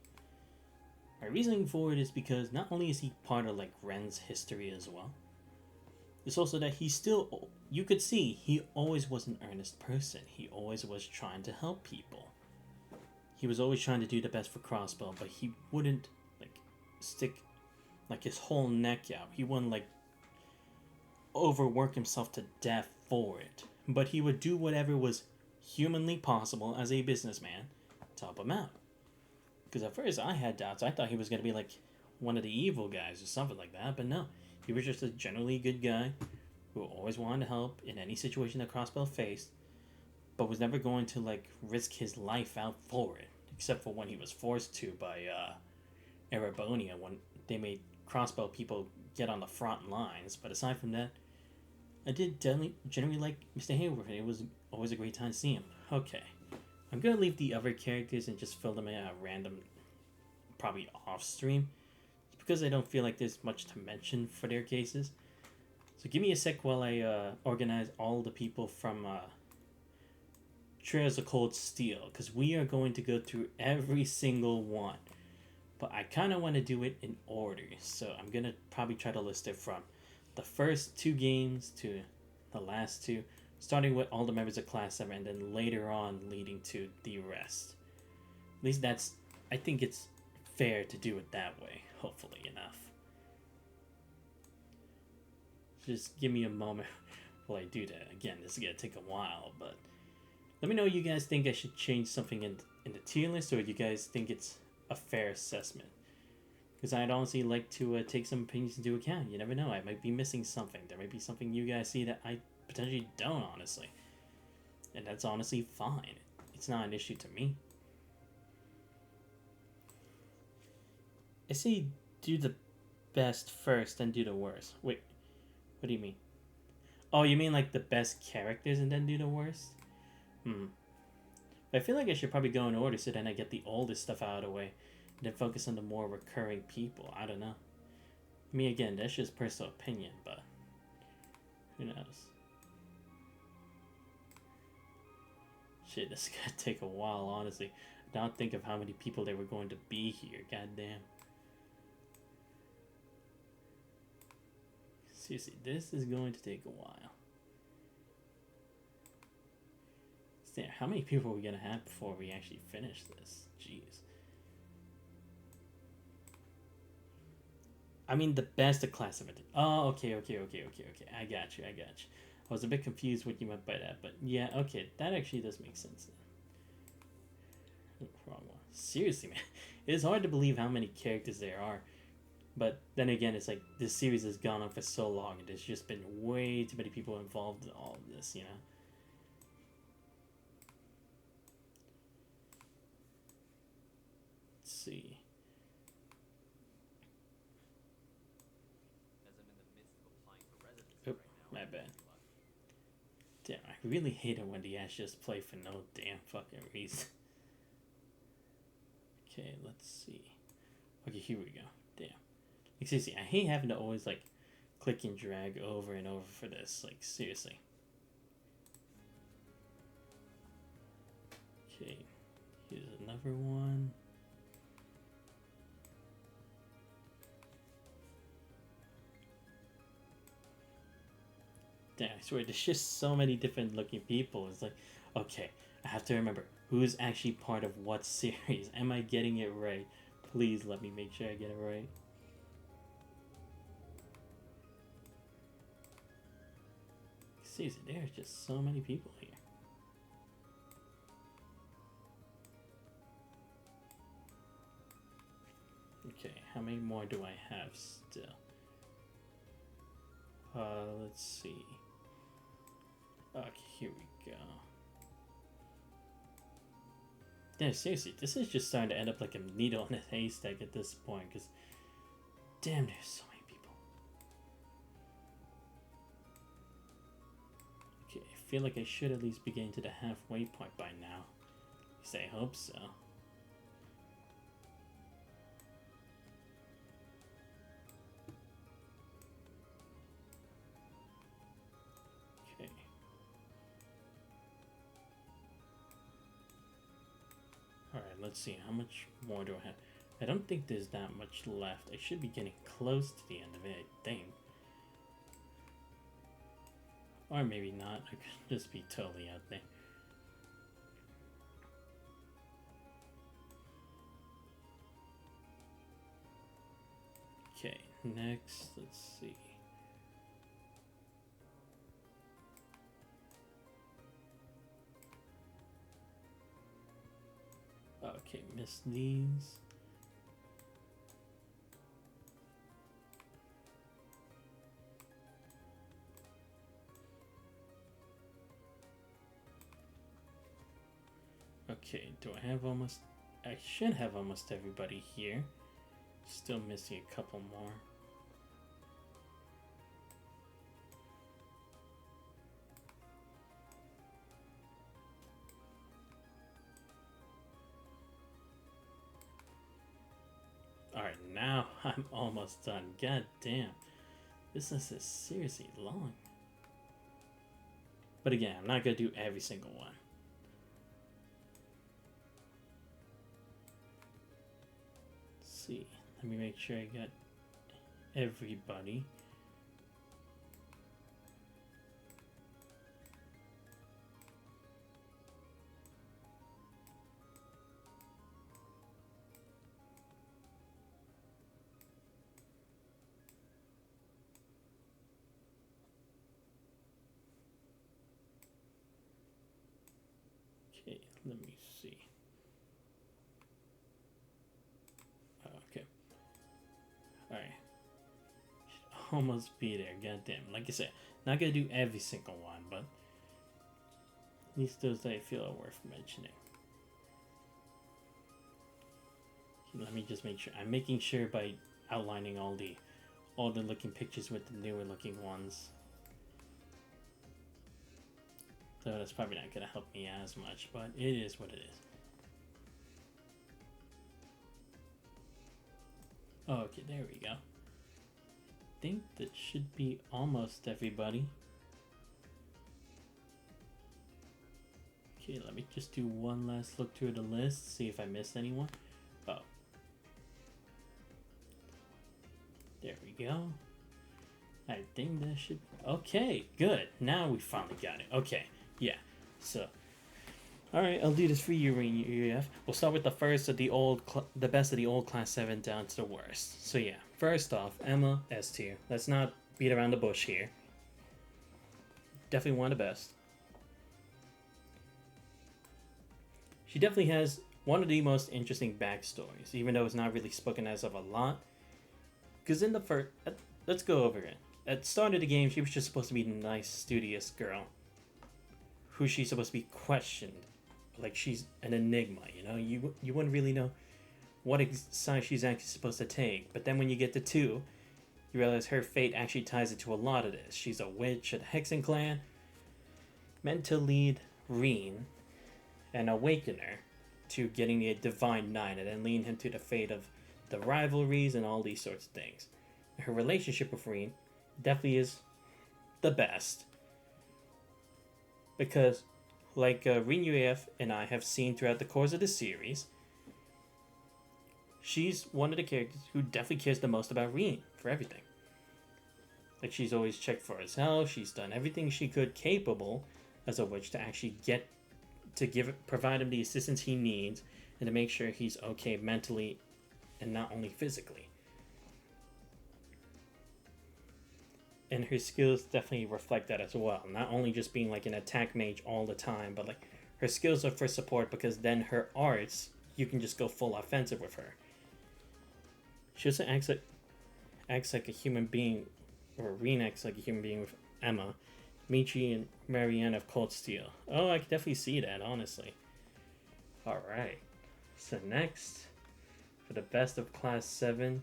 My reasoning for it is because not only is he part of like Ren's history as well, it's also that he still, you could see he always was an earnest person. He always was trying to help people. He was always trying to do the best for Crossbow, but he wouldn't like stick like his whole neck out. He wouldn't like overwork himself to death for it. But he would do whatever was humanly possible as a businessman to help him out. Because at first I had doubts. I thought he was going to be like one of the evil guys or something like that. But no, he was just a generally good guy who always wanted to help in any situation that Crossbow faced, but was never going to like risk his life out for it. Except for when he was forced to by Erebonia when they made Crossbow people get on the front lines. But aside from that, I did generally like Mr. Hayward. It was always a great time to see him. Okay. I'm going to leave the other characters and just fill them in at random, probably off stream. It's because I don't feel like there's much to mention for their cases. So give me a sec while I organize all the people from Trails of Cold Steel. Because we are going to go through every single one. But I kind of want to do it in order. So I'm going to probably try to list it from the first 2 games to the last 2, starting with all the members of Class 7 and then later on leading to the rest. At least that's, I think it's fair to do it that way, hopefully enough. Just give me a moment while I do that. Again, this is going to take a while, but let me know you guys think I should change something in the tier list, or you guys think it's a fair assessment. Because I'd honestly like to take some opinions into account. You never know, I might be missing something. There might be something you guys see that I potentially don't, honestly. And that's honestly fine. It's not an issue to me. I say do the best first, then do the worst. Wait, what do you mean? Oh, you mean like the best characters and then do the worst? I feel like I should probably go in order so then I get the oldest stuff out of the way. And then focus on the more recurring people. I don't know. I mean, again, that's just personal opinion, but who knows? Shit, this is gonna take a while, honestly. Now think of how many people there were going to be here. Goddamn. Seriously, this is going to take a while. Damn, how many people are we gonna have before we actually finish this? Jeez. I mean, the best of Class 7. Oh, okay. I got you. I was a bit confused what you meant by that, but yeah, okay, that actually does make sense. Wrong one. Seriously, man, it is hard to believe how many characters there are. But then again, it's like this series has gone on for so long, and there's just been way too many people involved in all of this, you know. Let's see. My bad. Damn, I really hate it when the ads just play for no damn fucking reason. Okay, let's see. Okay, here we go. Damn. Like, seriously, I hate having to always, like, click and drag over and over for this. Like, seriously. Okay, here's another one. Damn, I swear, there's just so many different looking people. It's like, okay, I have to remember who's actually part of what series. Am I getting it right? Please let me make sure I get it right. Seriously, there's just so many people here. Okay, how many more do I have still? Let's see. Okay, here we go. Yeah, seriously, this is just starting to end up like a needle in a haystack at this point, because damn, there's so many people. Okay, I feel like I should at least be getting to the halfway point by now. At least I hope so. Alright, let's see. How much more do I have? I don't think there's that much left. I should be getting close to the end of it, I think. Or maybe not. I could just be totally out there. Okay, next, let's see. Okay, missed these. Okay, do I have almost... I should have almost everybody here. Still missing a couple more. Alright, now I'm almost done. God damn. This is seriously long. But again, I'm not going to do every single one. Let's see. Let me make sure I got everybody. Okay, let me see. Okay. Alright. Should almost be there. Goddamn. Like I said, not gonna do every single one, but at least those that I feel are worth mentioning. Okay, let me just make sure. I'm making sure by outlining all the looking pictures with the newer looking ones. So that's probably not going to help me as much, but it is what it is. Oh, okay, there we go. I think that should be almost everybody. Okay, let me just do one last look through the list, see if I missed anyone. Oh. There we go. I think that should... Okay, good. Now we finally got it. Okay. Yeah, so alright, I'll do this for you, UEF. We'll start with the first of the the best of the old Class 7 down to the worst. So yeah, first off, Emma, S tier. Let's not beat around the bush here. Definitely one of the best. She definitely has one of the most interesting backstories, even though it's not really spoken as of a lot. Because in the first... let's go over it. At the start of the game, she was just supposed to be the nice, studious girl who she's supposed to be questioned, like she's an enigma, you know? You wouldn't really know what side she's actually supposed to take. But then when you get to 2, you realize her fate actually ties into a lot of this. She's a witch at the Hexen clan, meant to lead Reen and awaken her to getting a divine knight, and then lead him to the fate of the rivalries and all these sorts of things. Her relationship with Reen definitely is the best. Because, like Reen UAF and I have seen throughout the course of the series, she's one of the characters who definitely cares the most about Reen for everything. Like, she's always checked for his health, she's done everything she could capable as a witch to actually provide him the assistance he needs and to make sure he's okay mentally and not only physically. And her skills definitely reflect that as well. Not only just being like an attack mage all the time, but like her skills are for support, because then her arts, you can just go full offensive with her. She also acts like a human being, or reenacts like a human being with Emma, Michi, and Marianne of Cold Steel. Oh, I can definitely see that, honestly. Alright. So next, for the best of Class 7,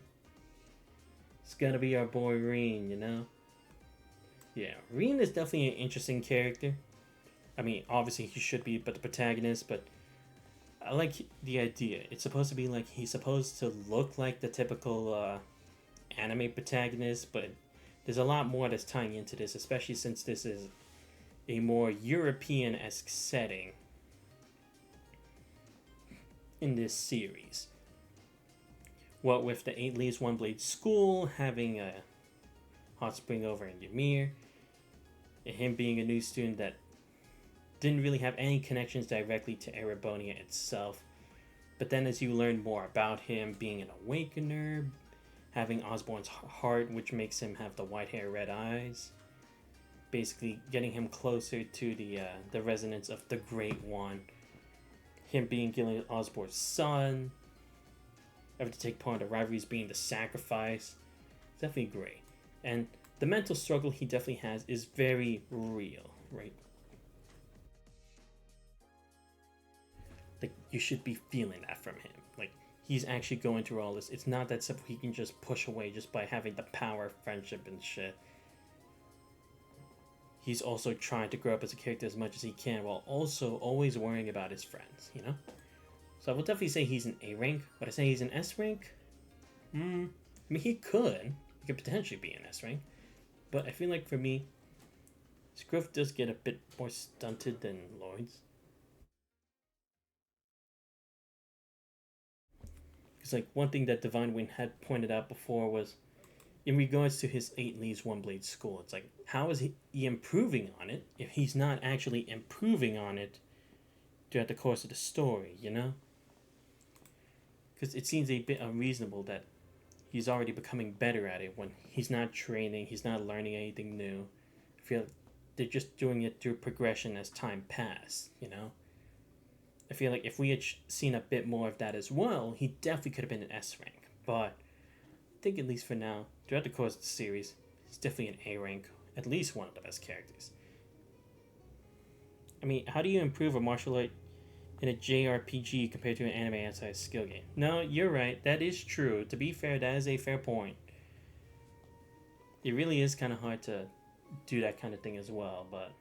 it's gonna be our boy Reen, you know? Yeah, Reen is definitely an interesting character. I mean, obviously he should be but the protagonist, but I like the idea. It's supposed to be like, he's supposed to look like the typical anime protagonist, but there's a lot more that's tying into this, especially since this is a more European-esque setting in this series. what with the 8 Leaves, 1 Blade school, having a hot spring over in Ymir, and him being a new student that didn't really have any connections directly to Erebonia itself. But then as you learn more about him, being an awakener, having Osborne's heart, which makes him have the white hair, red eyes, basically getting him closer to the resonance of the Great One, him being Gillian Osborne's son, having to take part in the rivalries, being the sacrifice, definitely great. And the mental struggle he definitely has is very real, right? Like, you should be feeling that from him. Like, he's actually going through all this. It's not that stuff he can just push away just by having the power of friendship and shit. He's also trying to grow up as a character as much as he can, while also always worrying about his friends, you know? So I would definitely say he's an A rank. Would I say he's an S rank? I mean, he could potentially be an S rank. But I feel like for me, his growth does get a bit more stunted than Lloyd's. Because, like, one thing that Divine Wind had pointed out before was, in regards to his 8 Leaves, 1 Blade school, it's like, how is he improving on it if he's not actually improving on it throughout the course of the story, you know? Because it seems a bit unreasonable that he's already becoming better at it when he's not training, he's not learning anything new. I feel like they're just doing it through progression as time passed, you know? I feel like if we had seen a bit more of that as well, he definitely could have been an S rank. But I think at least for now, throughout the course of the series, he's definitely an A rank, at least one of the best characters. I mean, how do you improve a martial art in a JRPG compared to an anime outside skill game? No, you're right, that is true. To be fair, that is a fair point. It really is kind of hard to do that kind of thing as well, but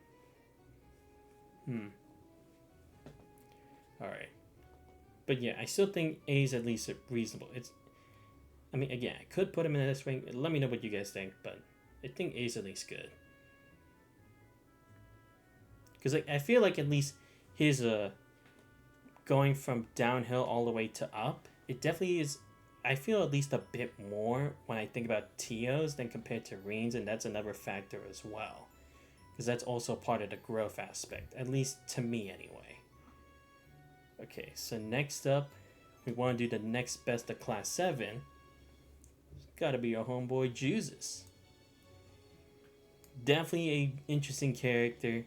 alright. But yeah, I still think A is at least reasonable. I mean, again, I could put him in this rank. Let me know what you guys think, but I think A is at least good. Because I feel like at least his going from downhill all the way to up, it definitely is. I feel at least a bit more when I think about Tio's than compared to Reen's, and that's another factor as well. Because that's also part of the growth aspect, at least to me anyway. Okay, so next up, we want to do the next best of Class 7. It's gotta be our homeboy, Jesus. Definitely a interesting character.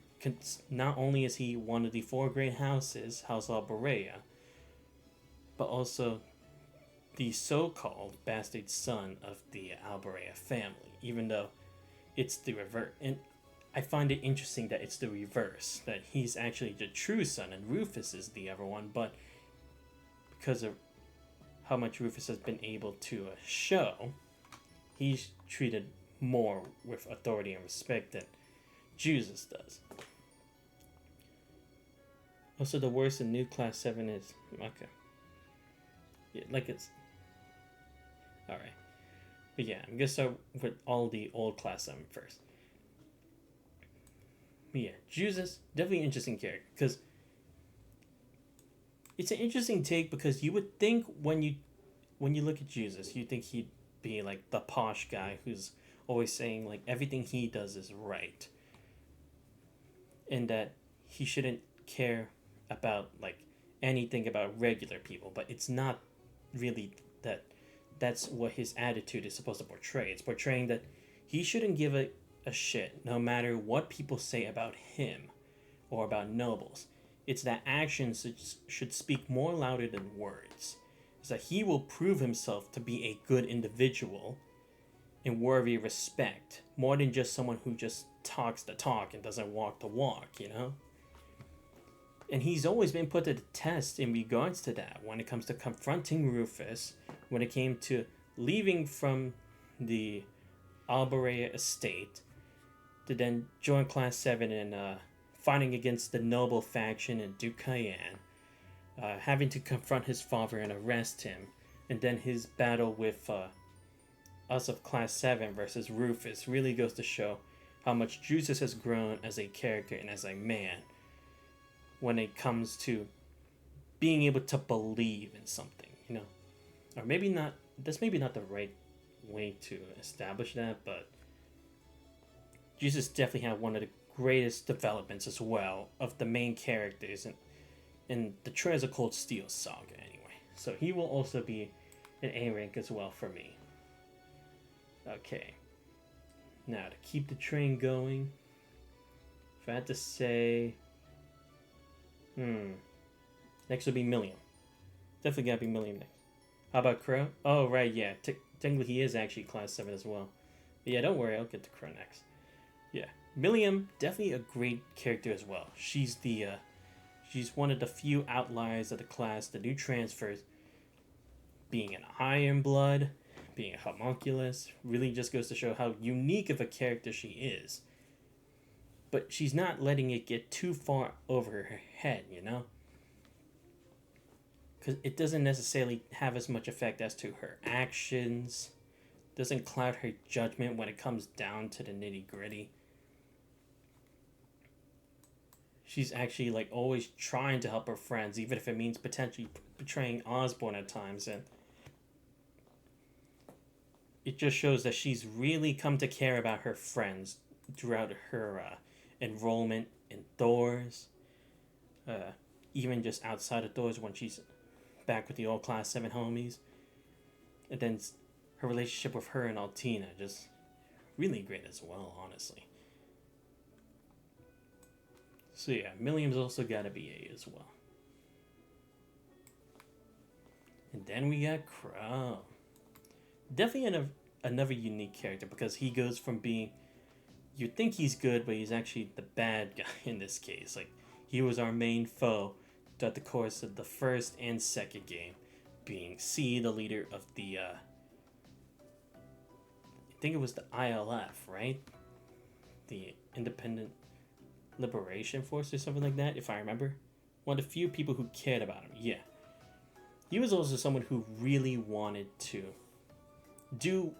Not only is he one of the 4 great houses, House Alborea, but also the so-called bastard son of the Alborea family, even though it's the reverse. And I find it interesting that it's the reverse, that he's actually the true son and Rufus is the other one, but because of how much Rufus has been able to show, he's treated more with authority and respect than Jesus does. Also, the worst in new Class 7 is... Okay. Yeah, like it's... Alright. But yeah, I'm gonna start with all the old Class 7 first. But yeah, Jesus, definitely an interesting character. Because it's an interesting take, because you would think when you look at Jesus, you think he'd be like the posh guy who's always saying like everything he does is right. And that he shouldn't care about like anything about regular people, but it's not really that. That's what his attitude is supposed to portray. It's portraying that he shouldn't give a shit no matter what people say about him or about nobles. It's that actions should speak more louder than words. It's that he will prove himself to be a good individual and worthy of respect, more than just someone who just talks the talk and doesn't walk the walk, you know? And he's always been put to the test in regards to that when it comes to confronting Rufus, when it came to leaving from the Alborea estate to then join Class 7 and fighting against the noble faction in Duke Cayenne, having to confront his father and arrest him, and then his battle with us of Class 7 versus Rufus really goes to show how much Jesus has grown as a character and as a man when it comes to being able to believe in something, you know? Or maybe not that's maybe not the right way to establish that, but Jesus definitely had one of the greatest developments as well of the main characters in the Trails of Cold Steel saga anyway. So he will also be an A rank as well for me. Okay. Now to keep the train going, if I had to say, next would be Milliam. Definitely gotta be Milliam next. How about Crow? Oh right, yeah. Technically he is actually class 7 as well. But yeah, don't worry, I'll get to Crow next. Yeah, Milliam, definitely a great character as well. She's she's one of the few outliers of the class, the new transfers, being an Iron Blood, being a homunculus, really just goes to show how unique of a character she is. But she's not letting it get too far over her head, you know? Because it doesn't necessarily have as much effect as to her actions, doesn't cloud her judgment when it comes down to the nitty gritty. She's actually like always trying to help her friends, even if it means potentially betraying Osborn at times, and it just shows that she's really come to care about her friends throughout her enrollment in Thor's, even just outside of Thor's when she's back with the old Class 7 homies, and then her relationship with her and Altina, just really great as well, honestly. So yeah, Milliam's also got to be A as well. And then we got Crow. Definitely another unique character because he goes from being, you think he's good, but he's actually the bad guy in this case. Like, he was our main foe throughout the course of the first and second game, being C, the leader of the, I think it was the ILF, right? The Independent Liberation Force or something like that, if I remember. One of the few people who cared about him, yeah. He was also someone who really wanted to do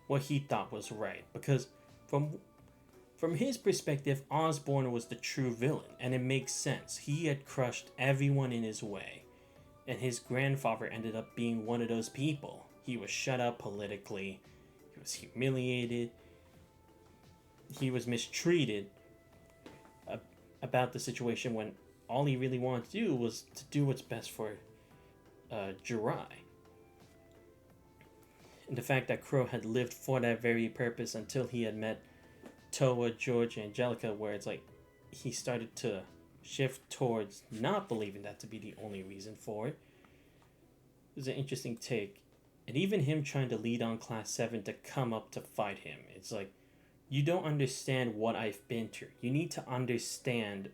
what he thought was right, because from his perspective, Osborn was the true villain, and it makes sense. He had crushed everyone in his way, and his grandfather ended up being one of those people. He was shut up politically, he was humiliated, he was mistreated about the situation when all he really wanted to do was to do what's best for Jirai. And the fact that Crow had lived for that very purpose until he had met Toa, George, and Angelica, where it's like he started to shift towards not believing that to be the only reason for it. It was an interesting take. And even him trying to lead on Class 7 to come up to fight him, it's like, you don't understand what I've been through. You need to understand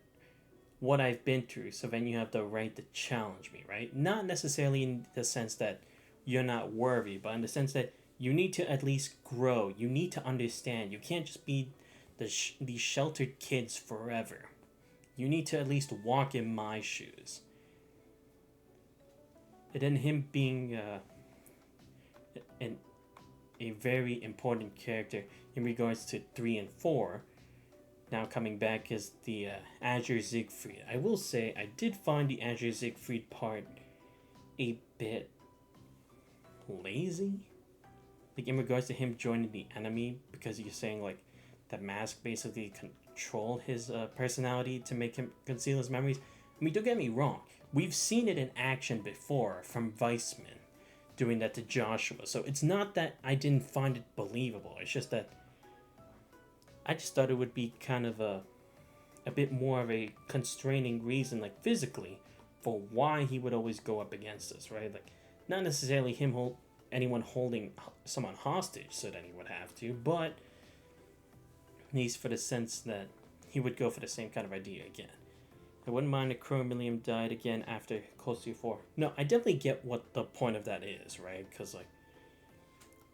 what I've been through so then you have the right to challenge me, right? Not necessarily in the sense that you're not worthy, but in the sense that you need to at least grow. You need to understand. You can't just be these sheltered kids forever. You need to at least walk in my shoes. And then him being a very important character in regards to 3 and 4, now coming back as the Azure Siegfried. I will say, I did find the Azure Siegfried part a bit lazy. Like, in regards to him joining the enemy, because you're saying, like, the mask basically controlled his personality to make him conceal his memories. I mean, don't get me wrong. We've seen it in action before from Weissman doing that to Joshua. So it's not that I didn't find it believable. It's just that I just thought it would be kind of a bit more of a constraining reason, like physically, for why he would always go up against us, right? Like, not necessarily anyone holding someone hostage so that he would have to, but at least for the sense that he would go for the same kind of idea again. I wouldn't mind if Crow and Milliam died again after Close to 4. No, I definitely get what the point of that is, right? Because, like,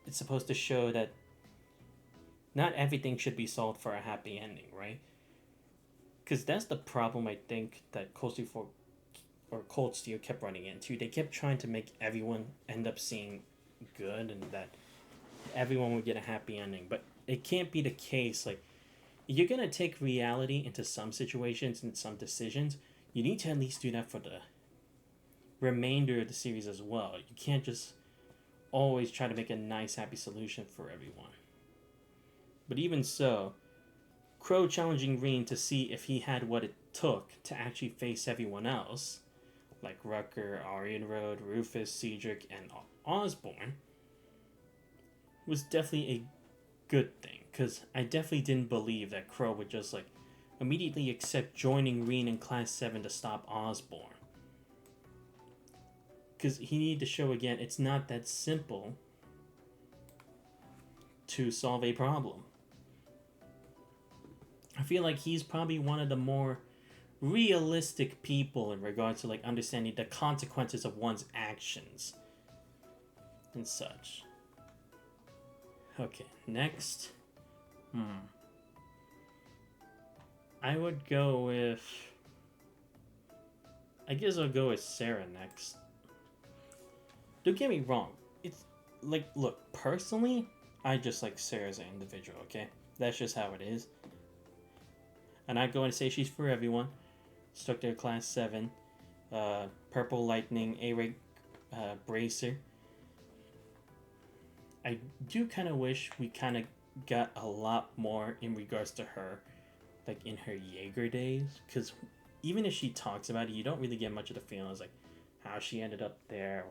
it's supposed to show that not everything should be solved for a happy ending, right? Because that's the problem, I think, that Close to 4 or Cold Steel kept running into. They kept trying to make everyone end up seeing good and that everyone would get a happy ending. But it can't be the case. Like, you're going to take reality into some situations and some decisions. You need to at least do that for the remainder of the series as well. You can't just always try to make a nice, happy solution for everyone. But even so, Crow challenging Reen to see if he had what it took to actually face everyone else, like Rucker, Aryan Road, Rufus, Cedric, and Osborne, was definitely a good thing, because I definitely didn't believe that Crow would just like immediately accept joining Reen in Class 7 to stop Osborne. Because he needed to show again it's not that simple to solve a problem. I feel like he's probably one of the more realistic people in regards to like understanding the consequences of one's actions and such. Okay, next. I would go with... I guess I'll go with Sarah next. Don't get me wrong. It's like, look, personally, I just like Sarah as an individual, okay? That's just how it is. And I'd go and say she's for everyone. Stuck there Class 7. Purple Lightning, A-Ray Bracer. I do kind of wish we kind of got a lot more in regards to her, like in her Jaeger days. Because even if she talks about it, you don't really get much of the feeling as like how she ended up there.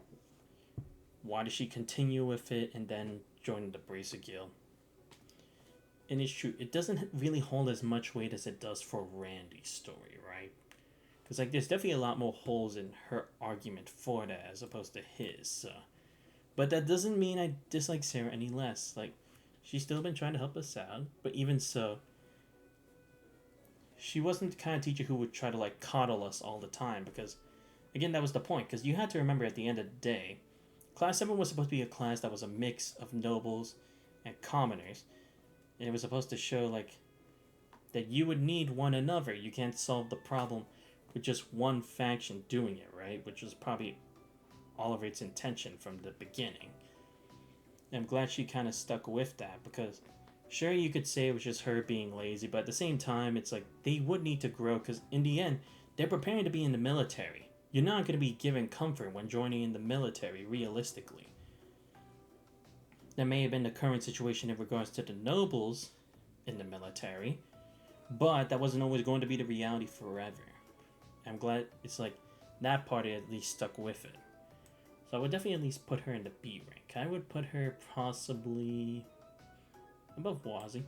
Why did she continue with it and then join the Bracer Guild? And it's true, it doesn't really hold as much weight as it does for Randy's story, right? Because like there's definitely a lot more holes in her argument for that as opposed to his. But that doesn't mean I dislike Sarah any less. Like, she's still been trying to help us out, but even so, she wasn't the kind of teacher who would try to like coddle us all the time. Because again, that was the point. Because you had to remember at the end of the day, Class 7 was supposed to be a class that was a mix of nobles and commoners. And it was supposed to show, like, that you would need one another. You can't solve the problem with just one faction doing it, right? Which was probably all of its intention from the beginning. And I'm glad she kind of stuck with that, because sure, you could say it was just her being lazy, but at the same time, it's like, they would need to grow, because in the end, they're preparing to be in the military. You're not going to be given comfort when joining in the military, realistically. That may have been the current situation in regards to the nobles in the military, but that wasn't always going to be the reality forever. I'm glad it's like that party at least stuck with it. So I would definitely at least put her in the B rank. I would put her possibly above Wazzy.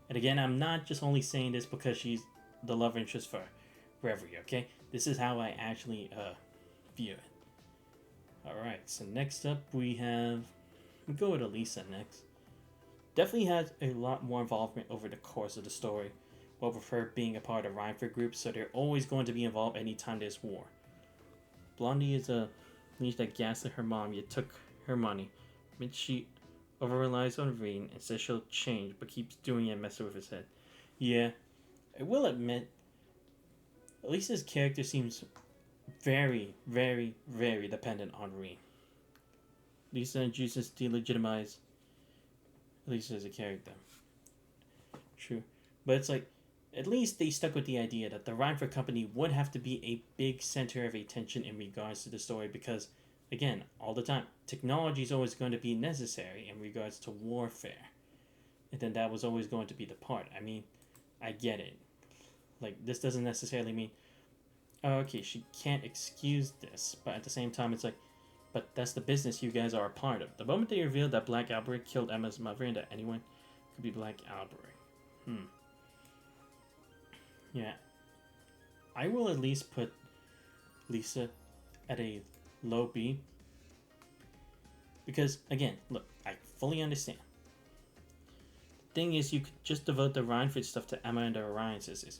And again, I'm not just only saying this because she's the love interest for Reverie, okay? This is how I actually view it. Alright, so next up we have... We'll go with Elisa next. Definitely has a lot more involvement over the course of the story, while with her being a part of Rhineford group, so they're always going to be involved anytime there's war. Blondie is a niece that gaslit her mom, yet took her money. But she over relies on Reen and says she'll change, but keeps doing it and messing with his head. Yeah, I will admit, Elisa's character seems very, very, very dependent on Reen. Lisa and Jesus delegitimize Elisa as a character. True. But it's like, at least they stuck with the idea that the Rhineford Company would have to be a big center of attention in regards to the story because, again, all the time, technology is always going to be necessary in regards to warfare. And then that was always going to be the part. I mean, I get it. Like, this doesn't necessarily mean, oh, okay, she can't excuse this. But at the same time, it's like, but that's the business you guys are a part of. The moment they revealed that Black Alberic killed Emma's mother and that anyone could be Black Alberic. Yeah. I will at least put Lisa at a low B. Because, again, look, I fully understand. The thing is, you could just devote the Rhineford stuff to Emma and the Orion sisters.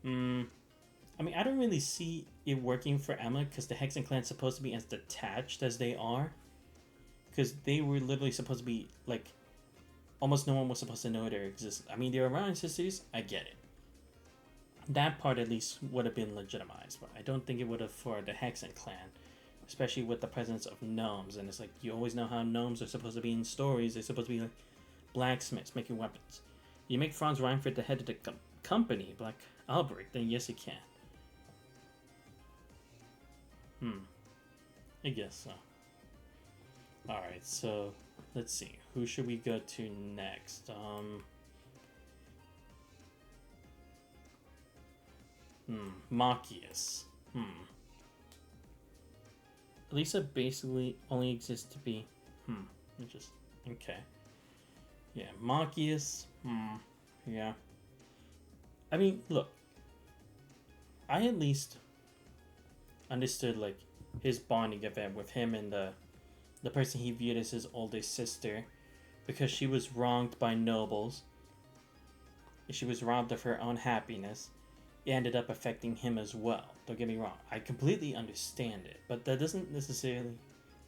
I mean, I don't really see it working for Emma because the Hexen clan's supposed to be as detached as they are. Because they were literally supposed to be, like, almost no one was supposed to know their existence. I mean, the Orion sisters, I get it. That part at least would have been legitimized, but I don't think it would have for the Hexen clan. Especially with the presence of gnomes. And it's like, you always know how gnomes are supposed to be in stories. They're supposed to be like blacksmiths making weapons. You make Franz Rhineford the head of the company, Black Alberic, then yes, you can. I guess so. Alright, so let's see. Who should we go to next? Machias. Lisa basically only exists to be. Just okay. Yeah, Machias. Yeah. I mean, look. I at least understood like his bonding event with him and the person he viewed as his oldest sister, because she was wronged by nobles. She was robbed of her own happiness. It ended up affecting him as well. Don't get me wrong. I completely understand it, but that doesn't necessarily,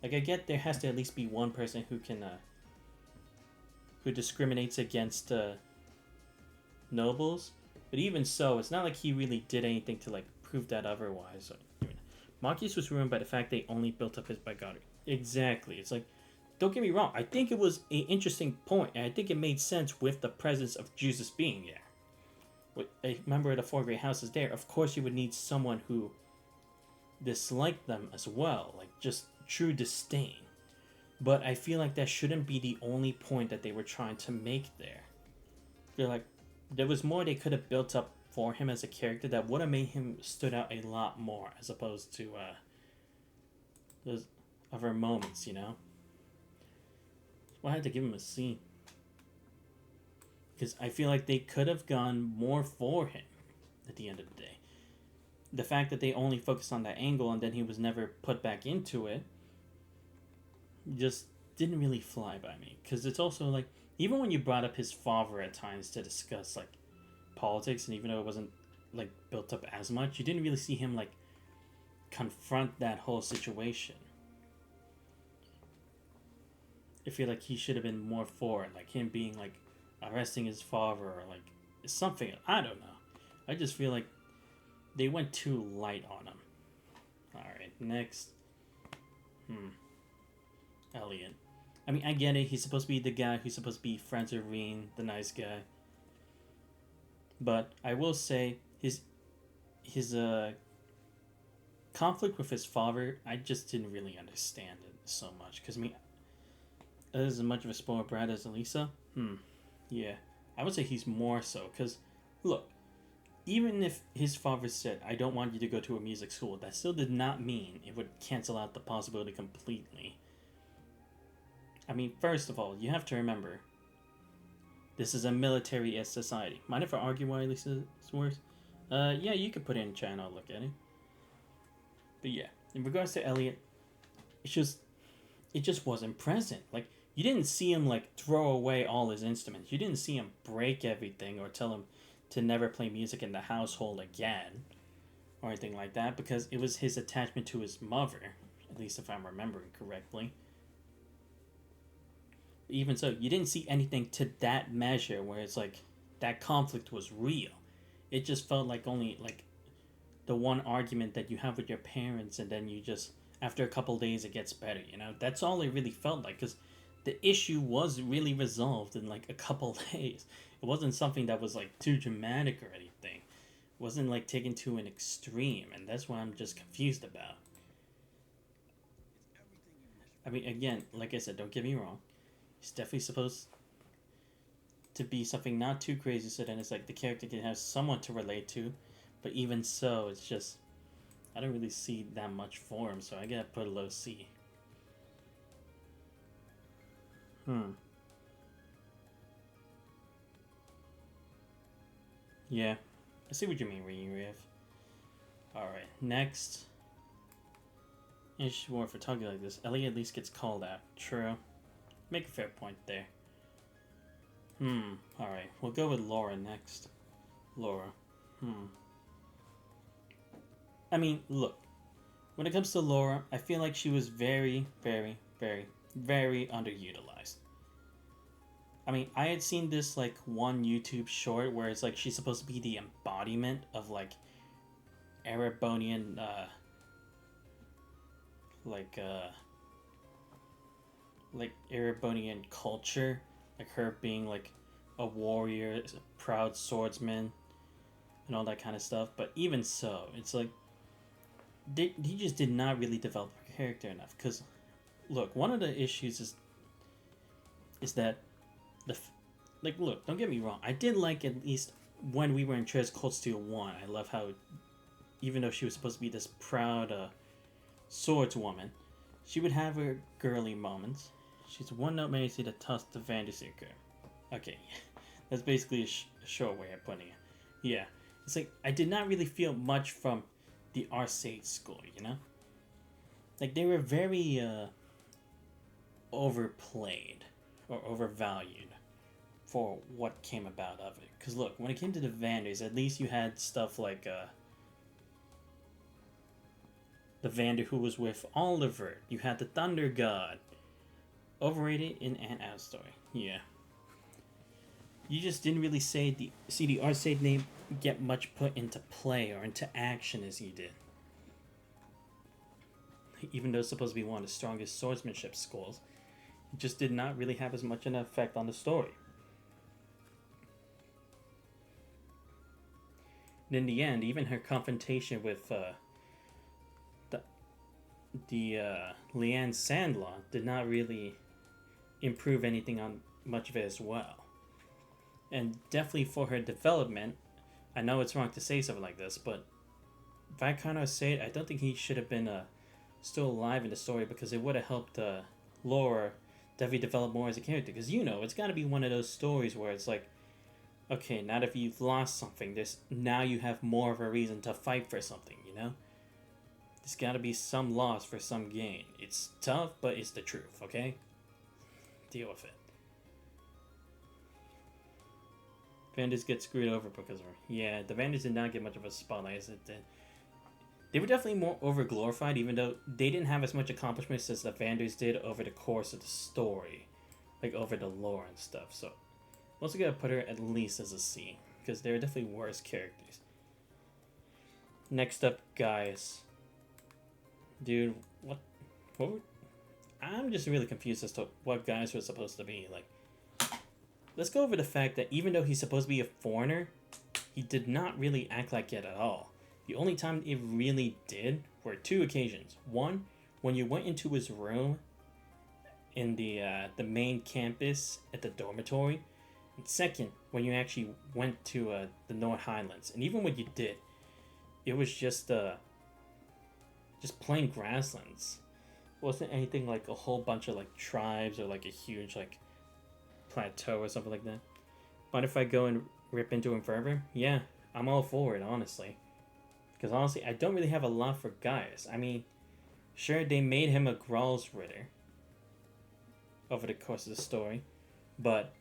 like, I get there has to at least be one person who can who discriminates against nobles. But even so, it's not like he really did anything to like prove that otherwise. I mean, Machias was ruined by the fact they only built up his bigotry. Exactly. It's like, don't get me wrong. I think it was an interesting point, and I think it made sense with the presence of Jesus being there. With a member of the Four Great Houses there, of course you would need someone who disliked them as well, like just true disdain. But I feel like that shouldn't be the only point that they were trying to make there. They're like, there was more they could have built up for him as a character that would have made him stood out a lot more, as opposed to those other moments, you know? Well, I had to give him a C. Because I feel like they could have gone more for him at the end of the day. The fact that they only focused on that angle and then he was never put back into it just didn't really fly by me. Because it's also like, even when you brought up his father at times to discuss like politics, and even though it wasn't like built up as much, you didn't really see him like confront that whole situation. I feel like he should have been more for it, like him being like arresting his father or like something. I don't know. I just feel like they went too light on him. Alright, next. Elliot. I mean, I get it. He's supposed to be the guy who's supposed to be friends with Reen, the nice guy. But I will say his conflict with his father, I just didn't really understand it so much. Because I mean, as much of a spoiled brat as Elisa, yeah, I would say he's more so. Because, look, even if his father said, I don't want you to go to a music school, that still did not mean it would cancel out the possibility completely. I mean, first of all, you have to remember, this is a military-esque society. Mind if I argue why Elisa is worse? Yeah, you could put it in chat and I'll look at it. But yeah, in regards to Elliot, it just wasn't present. Like, you didn't see him like throw away all his instruments. You didn't see him break everything or tell him to never play music in the household again or anything like that, because it was his attachment to his mother, at least if I'm remembering correctly. Even so, you didn't see anything to that measure where it's like that conflict was real. It just felt like only like the one argument that you have with your parents, and then you just, after a couple days it gets better, you know? That's all it really felt like, because the issue was really resolved in like a couple days. It wasn't something that was like too dramatic or anything. It wasn't like taken to an extreme, and that's what I'm just confused about. I mean, again, like I said, don't get me wrong. It's definitely supposed to be something not too crazy, so then it's like the character can have someone to relate to. But even so, it's just, I don't really see that much for him, so I gotta put a low C. Yeah, I see what you mean, Rev. Alright, next. Issue more for talking like this. Ellie at least gets called out. True. Make a fair point there. Alright, we'll go with Laura next. Laura. I mean, look. When it comes to Laura, I feel like she was very, very, very, very underutilized. I mean, I had seen this, like, one YouTube short where it's like she's supposed to be the embodiment of, like, Erebonian, like Erebonian culture, like her being like a warrior, a proud swordsman, and all that kind of stuff. But even so, it's like he just did not really develop her character enough. Because look, one of the issues is that like, look, don't get me wrong. I did like, at least when we were in Treasure Cold Steel 1, I love how, even though she was supposed to be this proud swordswoman, she would have her girly moments. She's one note married to the tough the Vanderseeker. Okay, that's basically a short way of putting it. Yeah, it's like, I did not really feel much from the Arcade school, you know? Like, they were very overplayed or overvalued for what came about of it. Because look, when it came to the Vanders, at least you had stuff like the Vander who was with Oliver. You had the Thunder God. Overrated in and out story. Yeah. You just didn't really see the Arcade name get much put into play or into action as he did. Even though it's supposed to be one of the strongest swordsmanship schools, it just did not really have as much an effect on the story. And in the end, even her confrontation with the Leanne Sandlaw did not really improve anything on much of it as well. And definitely for her development, I know it's wrong to say something like this, but Viscount Arcade, I don't think he should have been still alive in the story, because it would have helped Laura definitely develop more as a character. Because, you know, it's got to be one of those stories where it's like, okay, now that you've lost something, now you have more of a reason to fight for something, you know? There's got to be some loss for some gain. It's tough, but it's the truth, okay? Deal with it. Vanders get screwed over because of her. Yeah, the Vanders did not get much of a spotlight as it did. They were definitely more over-glorified, even though they didn't have as much accomplishments as the Vanders did over the course of the story. Like, over the lore and stuff, so... I'm also gonna put her at least as a C, because they're definitely worse characters. Next up, Gaius. Dude, what were... I'm just really confused as to what Gaius was supposed to be, like... Let's go over the fact that even though he's supposed to be a foreigner, he did not really act like it at all. The only time it really did were two occasions. One, when you went into his room in the main campus at the dormitory. And second, when you actually went to the North Highlands. And even when you did, it was just plain grasslands. It wasn't anything like a whole bunch of like tribes or like a huge like plateau or something like that. Mind if I go and rip into him forever? Yeah, I'm all for it, honestly. Because honestly, I don't really have a lot for Gaius. I mean, sure, they made him a Gralls Ritter over the course of the story, but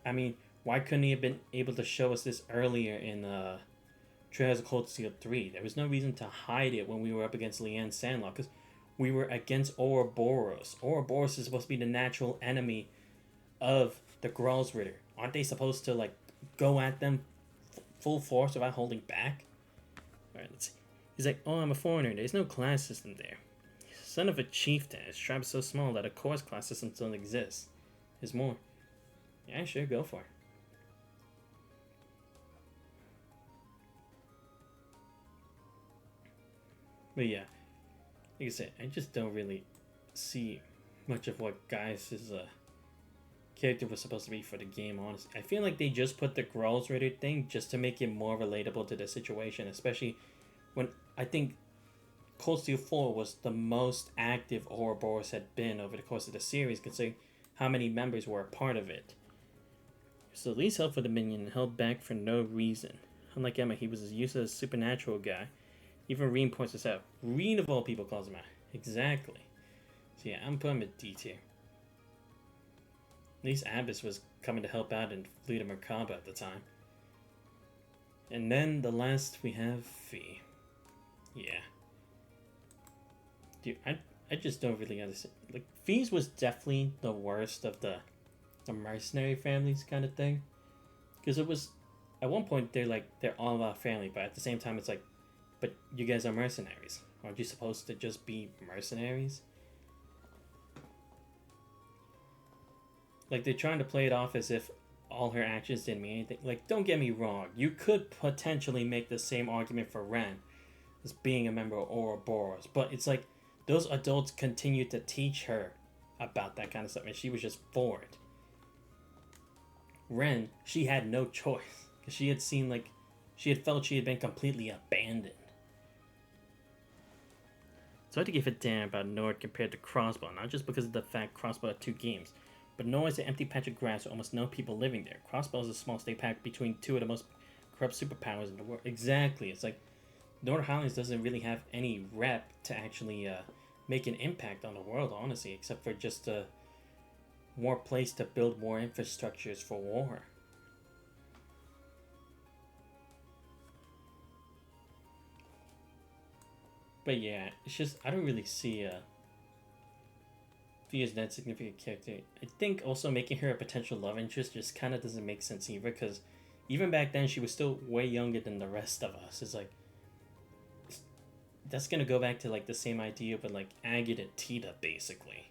I mean, why couldn't he have been able to show us this earlier in Trails of Cold Steel 3? There was no reason to hide it when we were up against Leanne Sandlaw, because we were against Ouroboros. Ouroboros is supposed to be the natural enemy of the Gralls Ritter. Aren't they supposed to like go at them full force without holding back? Alright, let's see. He's like, oh, I'm a foreigner. There's no class system there. Son of a chieftain. His tribe is so small that of course class systems don't exist. There's more. Yeah, sure, go for it. But yeah, like I said, I just don't really see much of what Gaius' character was supposed to be for the game, honestly. I feel like they just put the Gralls Ritter thing just to make it more relatable to the situation, especially when I think Cold Steel 4 was the most active Ouroboros had been over the course of the series, considering how many members were a part of it. So the least helpful Dominion and held back for no reason. Unlike Emma, he was as useless as a supernatural guy. Even Reen points this out. Reen of all people calls him out. Exactly. So yeah, I'm putting him at D tier. At least Abbas was coming to help out in Fleet of Merkaba at the time. And then the last we have Fee. Yeah. Dude, I just don't really understand. Like, Fee's was definitely the worst of the mercenary families kind of thing. Because it was, at one point, they're all about family, but at the same time, it's like, but you guys are mercenaries. Aren't you supposed to just be mercenaries? Like, they're trying to play it off as if all her actions didn't mean anything. Like, don't get me wrong. You could potentially make the same argument for Ren as being a member of Ouroboros. But it's like, those adults continued to teach her about that kind of stuff, and she was just for it. Ren, she had no choice because she had seen like she had felt she had been completely abandoned. So I had to give a damn about Nord compared to Crossbow, not just because of the fact Crossbow had 2 games, but Nord is an empty patch of grass with almost no people living there. Crossbow is a small state pack between 2 of the most corrupt superpowers in the world. Exactly, it's like Nord Highlands doesn't really have any rep to actually make an impact on the world, honestly, except for just more place to build more infrastructures for war. But yeah, it's just I don't really see Via's that significant character. I think also making her a potential love interest just kind of doesn't make sense either, because even back then she was still way younger than the rest of us. It's like that's gonna go back to like the same idea, but like Agate and Tita basically.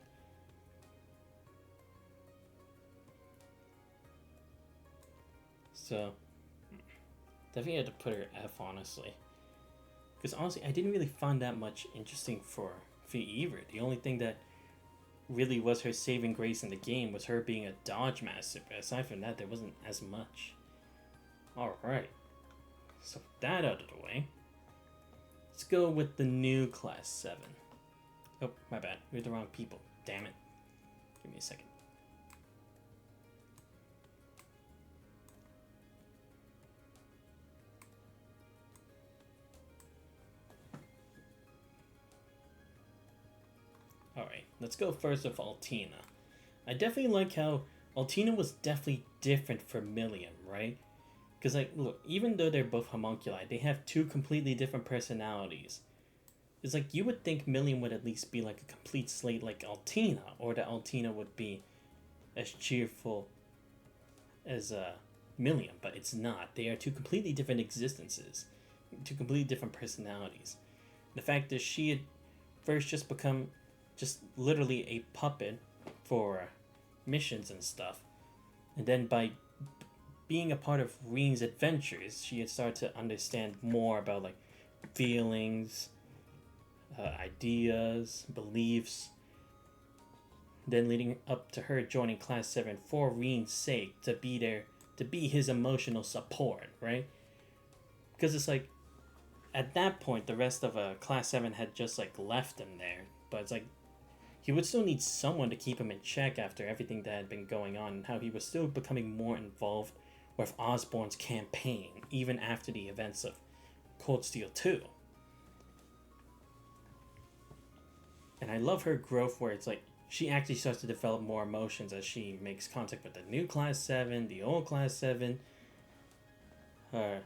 So definitely had to put her F, honestly. Because honestly, I didn't really find that much interesting for Fee either. The only thing that really was her saving grace in the game was her being a dodge master. But aside from that, there wasn't as much. Alright. So that out of the way. Let's go with the new Class 7. Oh, my bad. We're the wrong people. Damn it. Give me a second. Alright, let's go first with Altina. I definitely like how Altina was definitely different from Milliam, right? Because, like, look, even though they're both homunculi, they have 2 completely different personalities. It's like, you would think Milliam would at least be like a complete slate like Altina, or that Altina would be as cheerful as Milliam, but it's not. They are 2 completely different existences, 2 completely different personalities. The fact that she had first just become just literally a puppet for missions and stuff, and then by being a part of Reen's adventures, she had started to understand more about like feelings, ideas, beliefs, then leading up to her joining Class 7 for Reen's sake, to be there, to be his emotional support, right? Because it's like, at that point, the rest of Class 7 had just like left him there, but it's like, he would still need someone to keep him in check after everything that had been going on, and how he was still becoming more involved with Osborn's campaign, even after the events of Cold Steel 2. And I love her growth where it's like, she actually starts to develop more emotions as she makes contact with the new Class 7, the old Class 7, her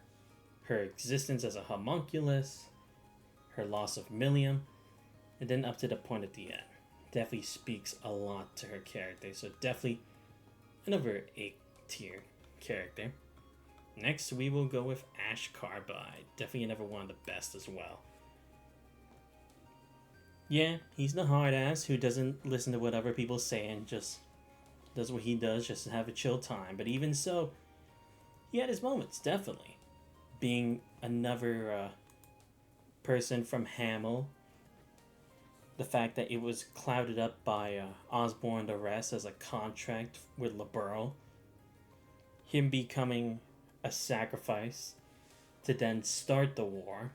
existence as a homunculus, her loss of Milliam, and then up to the point at the end. Definitely speaks a lot to her character, so definitely another A tier character. Next, we will go with Ash Carbide. Definitely another one of the best as well. Yeah, he's the hard ass who doesn't listen to what other people say and just does what he does just to have a chill time. But even so, he had his moments, definitely. Being another person from Hamel, the fact that it was clouded up by Osborn's arrest as a contract with Liberl, him becoming a sacrifice to then start the war.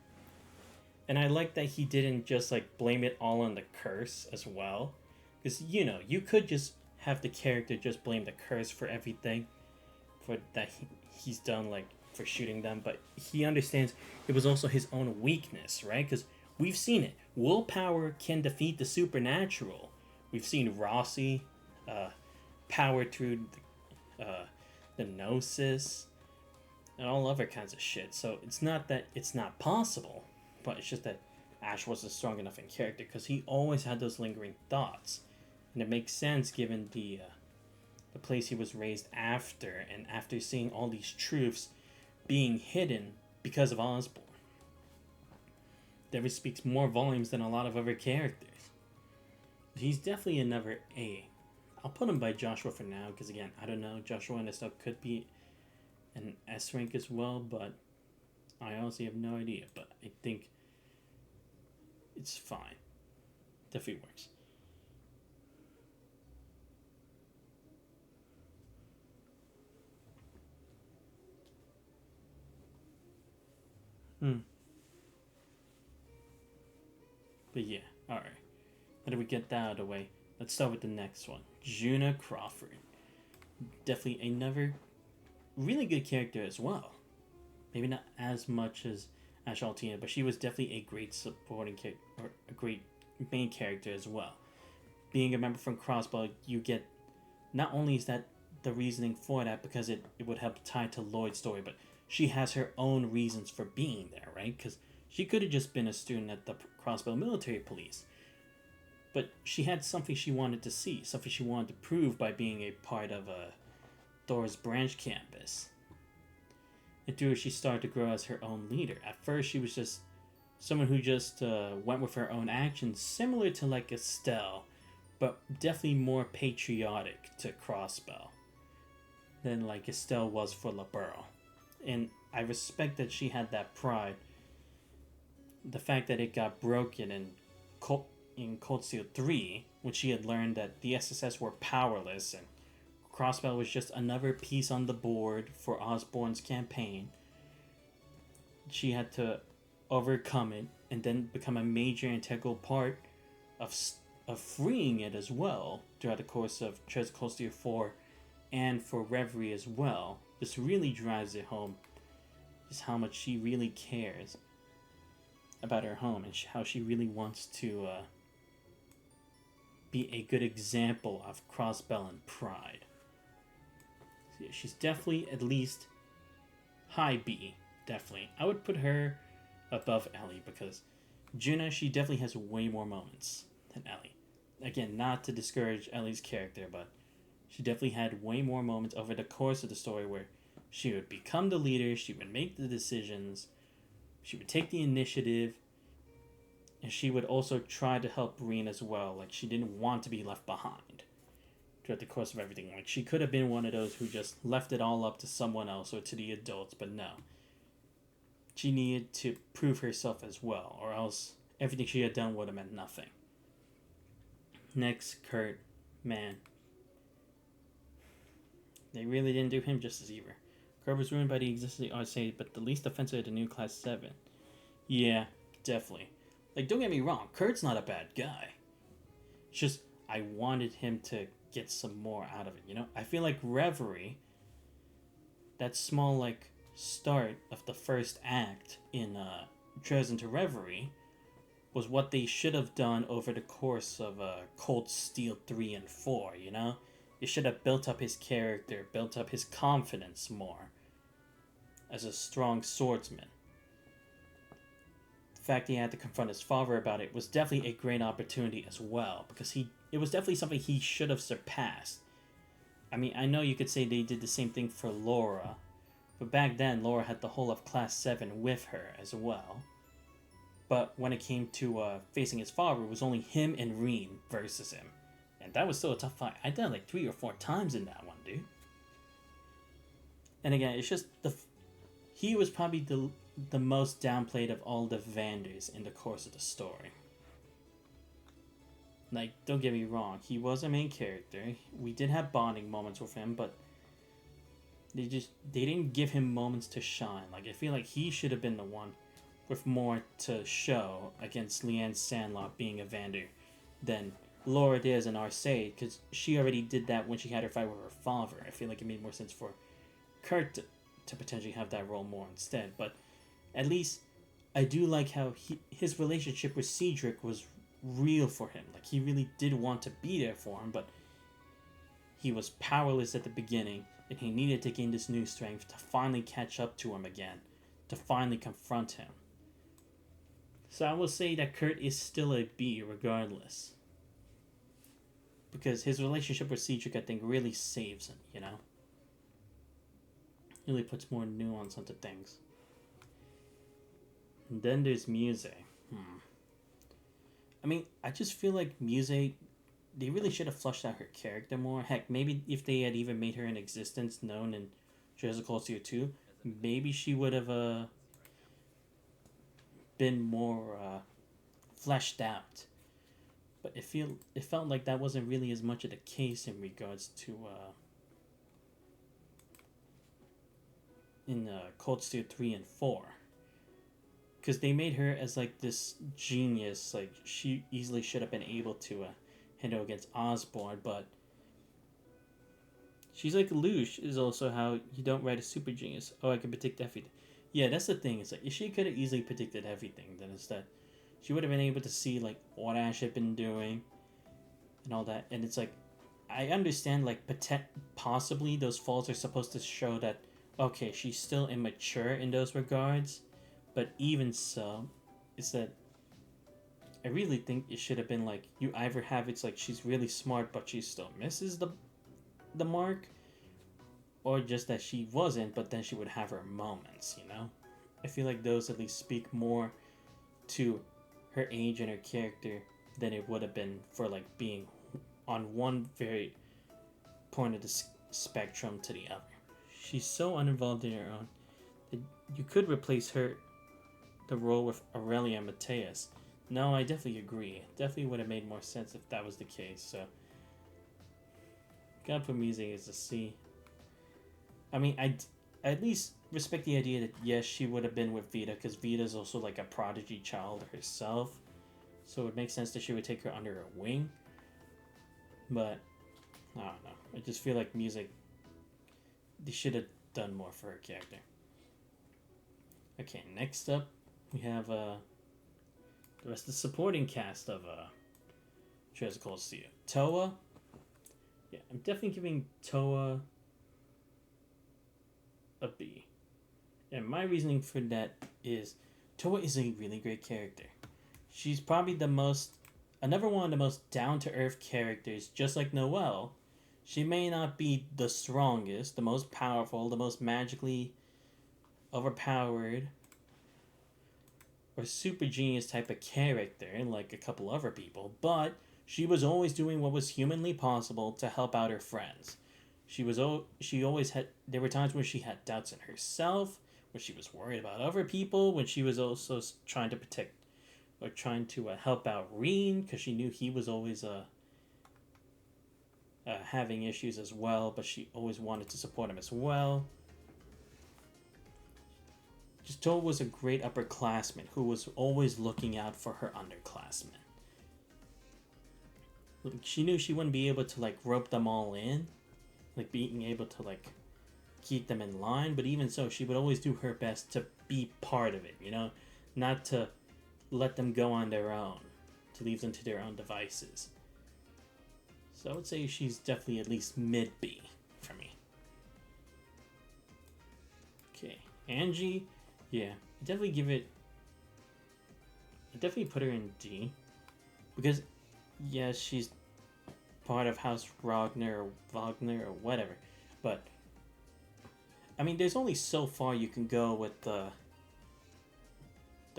And I like that he didn't just like blame it all on the curse as well, because you could just have the character just blame the curse for everything for that he's done, like for shooting them, but he understands it was also his own weakness, right? Because we've seen it. Willpower can defeat the supernatural. We've seen Rossi power through the Gnosis and all other kinds of shit. So it's not that it's not possible, but it's just that Ash wasn't strong enough in character because he always had those lingering thoughts. And it makes sense given the place he was raised after, and after seeing all these truths being hidden because of Osborn. Definitely speaks more volumes than a lot of other characters. He's definitely another A. I'll put him by Joshua for now, because again, I don't know, Joshua and stuff could be an S rank as well, but I honestly have no idea, but I think it's fine. definitely works. But yeah, alright. Now that we get that out of the way, let's start with the next one. Juna Crawford. Definitely another really good character as well. Maybe not as much as Ash Altina, but she was definitely a great supporting character, or a great main character as well. Being a member from Crossbow, you get, not only is that the reasoning for that because it would help tie to Lloyd's story, but she has her own reasons for being there, right? Because she could have just been a student at the Crossbow Military Police, but she had something she wanted to see, something she wanted to prove by being a part of Thor's branch campus. And through it, she started to grow as her own leader. At first, she was just someone who just went with her own actions, similar to like Estelle, but definitely more patriotic to Crossbow than like Estelle was for LaBeouf. And I respect that she had that pride. The fact that it got broken in Cold Steel 3, when she had learned that the SSS were powerless and Crossbow was just another piece on the board for Osborn's campaign. She had to overcome it and then become a major integral part of freeing it as well throughout the course of Treasure Cold Steel 4 and for Reverie as well. This really drives it home just how much she really cares about her home and how she really wants to be a good example of Crossbow and pride. So yeah, she's definitely at least high B. Definitely, I would put her above Ellie because Juna, she definitely has way more moments than Ellie. Again, not to discourage Ellie's character, but she definitely had way more moments over the course of the story where she would become the leader, she would make the decisions, she would take the initiative, and she would also try to help Breen as well. Like, she didn't want to be left behind throughout the course of everything. Like, she could have been one of those who just left it all up to someone else or to the adults, but no. She needed to prove herself as well, or else everything she had done would have meant nothing. Next, Kurt. Man. They really didn't do him justice either. Kurt was ruined by the existing RSA, but the least offensive of the new Class 7. Yeah, definitely. Like, don't get me wrong, Kurt's not a bad guy. It's just, I wanted him to get some more out of it, you know? I feel like Reverie, that small, like, start of the first act in Trails into Reverie, was what they should have done over the course of Cold Steel 3 and 4, you know? It should have built up his character, built up his confidence more as a strong swordsman. The fact he had to confront his father about it was definitely a great opportunity as well, because it was definitely something he should have surpassed. I mean, I know you could say they did the same thing for Laura, but back then Laura had the whole of Class 7 with her as well. But when it came to facing his father, it was only him and Reen versus him. And that was still a tough fight. I did it like 3 or 4 times in that one, dude. And again, it's just he was probably the most downplayed of all the Vanders in the course of the story. Like, don't get me wrong, he was a main character. We did have bonding moments with him, but they didn't give him moments to shine. Like, I feel like he should have been the one with more to show against Leanne Sandlot being a Vander than Laura Diaz and Arcee, because she already did that when she had her fight with her father. I feel like it made more sense for Kurt to potentially have that role more instead. But at least I do like how his relationship with Cedric was real for him. Like, he really did want to be there for him, but he was powerless at the beginning, and he needed to gain this new strength to finally catch up to him again, to finally confront him. So I will say that Kurt is still a B regardless. Because his relationship with Cedric, I think, really saves him, you know? Really puts more nuance onto things. And then there's Muse. I mean, I just feel like Muse, they really should have fleshed out her character more. Heck, maybe if they had even made her in existence known in Treasure Cold Steel 2, maybe she would have been more fleshed out. But it felt like that wasn't really as much of the case in regards to in Cold Steel 3 and 4. Because they made her as like this genius, like she easily should have been able to handle against Osborn, but she's like Luge is also how you don't write a super genius. Oh, I can predict everything. Yeah, that's the thing. It's like if she could have easily predicted everything, then it's that she would have been able to see like what Ash had been doing and all that. And it's like I understand like possibly those faults are supposed to show that okay, she's still immature in those regards, but even so, it's that I really think it should have been like you either have it's like she's really smart but she still misses the mark, or just that she wasn't, but then she would have her moments, you know? I feel like those at least speak more to her age and her character than it would have been for like being on one very point of the spectrum to the other. She's so uninvolved in her own that you could replace her the role with Aurelia Mateus. No, I definitely agree. Definitely would have made more sense if that was the case. So, gotta put music as a C. I mean, I at least respect the idea that yes, she would have been with Vita because Vita's also like a prodigy child herself, so it would make sense that she would take her under her wing. But I don't know. I just feel like music. They should have done more for her character. Okay, next up we have the rest of the supporting cast of Treasure Cold Steel. Toa. Yeah, I'm definitely giving Toa a B. And my reasoning for that is Toa is a really great character. She's probably another one of the most down-to-earth characters, just like Noelle. She may not be the strongest, the most powerful, the most magically overpowered, or super genius type of character, like a couple other people, but she was always doing what was humanly possible to help out her friends. She always had. There were times where she had doubts in herself, when she was worried about other people, when she was also trying to protect or trying to help out Reen because she knew he was always having issues as well, but she always wanted to support him as well. Just Toa was a great upperclassman who was always looking out for her underclassmen. She knew she wouldn't be able to like rope them all in, like being able to like keep them in line, but even so, she would always do her best to be part of it, you know, not to let them go on their own, to leave them to their own devices. So I would say she's definitely at least mid B for me. Okay, Angie, yeah, I definitely put her in D, because yes, she's part of House Wagner or whatever, but I mean, there's only so far you can go with the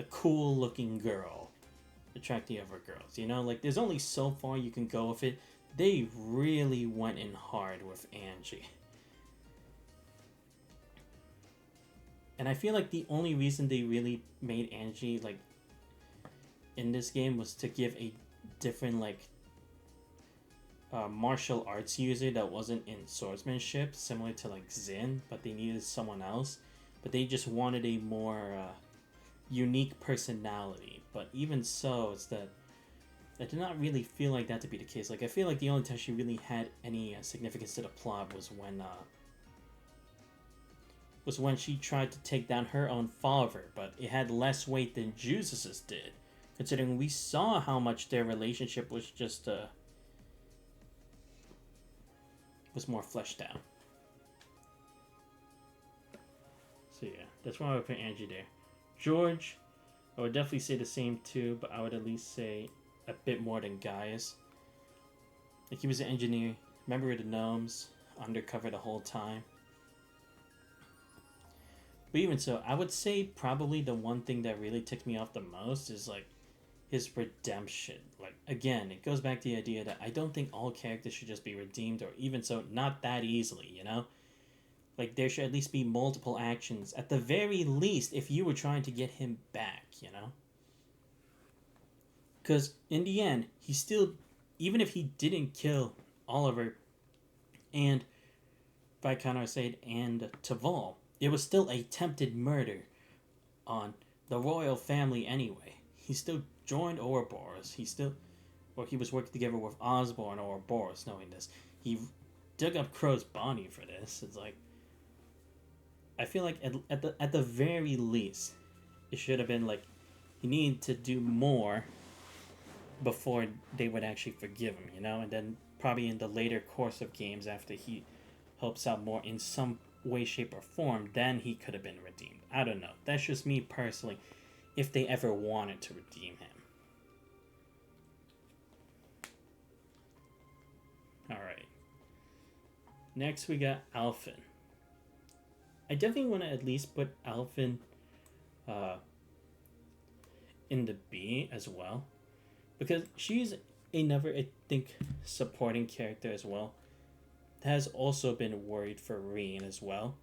cool looking girl attracting other girls, you know? Like, there's only so far you can go with it. They really went in hard with Angie. And I feel like the only reason they really made Angie, like, in this game was to give a different, like, martial arts user that wasn't in swordsmanship, similar to, like, Xin, but they needed someone else. But they just wanted a more unique personality. But even so, it's that I did not really feel like that to be the case. Like, I feel like the only time she really had any significance to the plot was when she tried to take down her own father, but it had less weight than Jesus's did, considering we saw how much their relationship was just was more fleshed out. So yeah, that's why I would put Angie there. George, I would definitely say the same too, but I would at least say a bit more than Gaius. Like, he was an engineer, member of the Gnomes, undercover the whole time. But even so, I would say probably the one thing that really ticked me off the most is like his redemption. Like, again, it goes back to the idea that I don't think all characters should just be redeemed, or even so, not that easily, you know? Like, there should at least be multiple actions, at the very least, if you were trying to get him back, you know? Because in the end, he still, even if he didn't kill Oliver and Viscount Said and Taval, it was still a attempted murder on the royal family anyway. He still joined Ouroboros. He was working together with Osborne or Ouroboros, knowing this. He dug up Crow's body for this. It's like, I feel like at the very least, it should have been like, he needed to do more before they would actually forgive him, and then probably in the later course of games, after he helps out more in some way, shape, or form, then he could have been redeemed. I don't know. That's just me personally, if they ever wanted to redeem him. Alright. Next we got Alphen. I definitely want to at least put Alphen in the B as well. Because she's another, I think, supporting character as well. Has also been worried for Reen as well.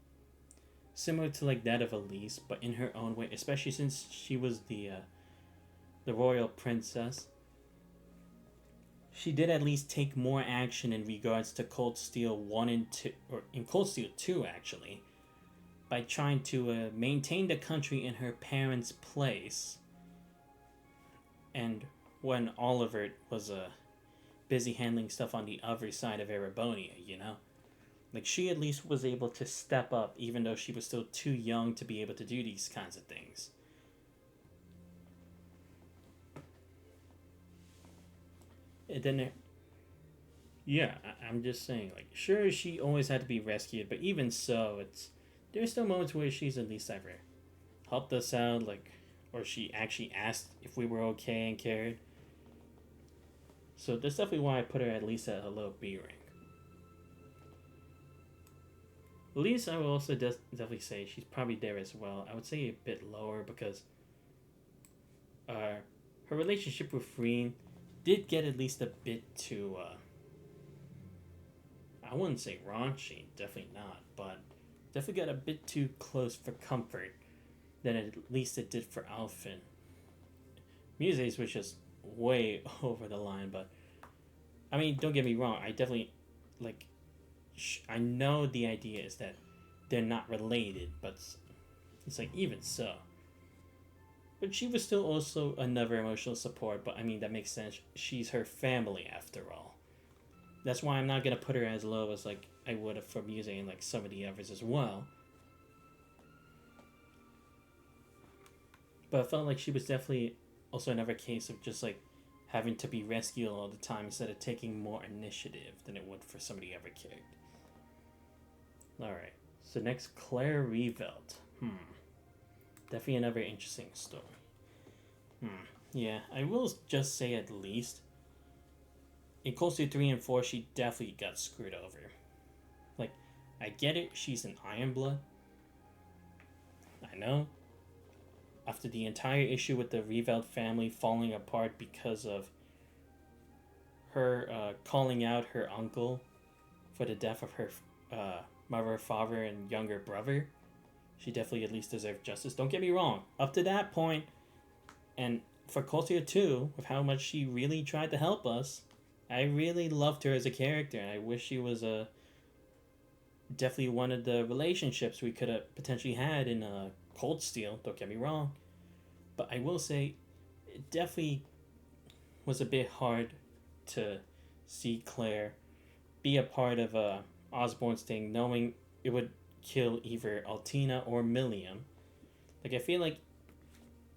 Similar to like that of Elise, but in her own way, especially since she was the royal princess. She did at least take more action in regards to Cold Steel 1 and 2, or in Cold Steel 2 actually, by trying to maintain the country in her parents' place. And when Oliver was busy handling stuff on the other side of Erebonia, Like, she at least was able to step up, even though she was still too young to be able to do these kinds of things. And then, I'm just saying, like, sure, she always had to be rescued, but even so, there's still moments where she's at least ever helped us out, like, or she actually asked if we were okay and cared. So that's definitely why I put her at least at a low B rank. Elise, I will also definitely say she's probably there as well. I would say a bit lower because her relationship with Reen did get at least a bit too, I wouldn't say raunchy, definitely not, but definitely got a bit too close for comfort than at least it did for Alphen. Muses was just way over the line, but I mean, don't get me wrong, I definitely, like, I know the idea is that they're not related, but it's like, even so. But she was still also another emotional support, but I mean, that makes sense. She's her family, after all. That's why I'm not going to put her as low as, like, I would have for Muse and, like, some of the others as well. But I felt like she was definitely also another case of just, like, having to be rescued all the time instead of taking more initiative than it would for some of the other characters. Alright, so next, Claire Revelt. Definitely another interesting story. Yeah, I will just say at least, in Cold Steel 3 and 4, she definitely got screwed over. Like, I get it, she's an Ironblood. I know. After the entire issue with the Revelt family falling apart because of her calling out her uncle for the death of her mother, father, and younger brother, she definitely at least deserved justice. Don't get me wrong. Up to that point, and for Cold Steel 2, with how much she really tried to help us, I really loved her as a character, and I wish she was definitely one of the relationships we could have potentially had in Cold Steel. Don't get me wrong. But I will say, it definitely was a bit hard to see Claire be a part of Osborn's thing, knowing it would kill either Altina or Milliam. Like, I feel like,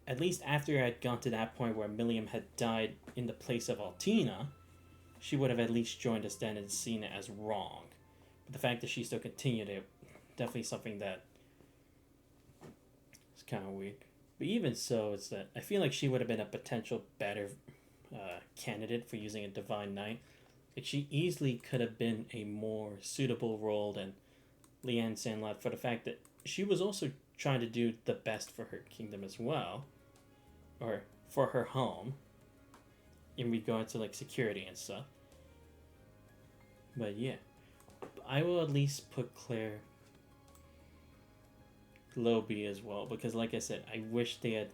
at least after I'd gone to that point where Milliam had died in the place of Altina, she would have at least joined us then and seen it as wrong. But the fact that she still continued it, definitely something that is kind of weird. But even so, it's that I feel like she would have been a potential better candidate for using a Divine Knight. Like, she easily could have been a more suitable role than Leanne Sandlot, for the fact that she was also trying to do the best for her kingdom as well, or for her home, in regard to, like, security and stuff. But yeah, I will at least put Claire low B as well, because like I said, I wish they had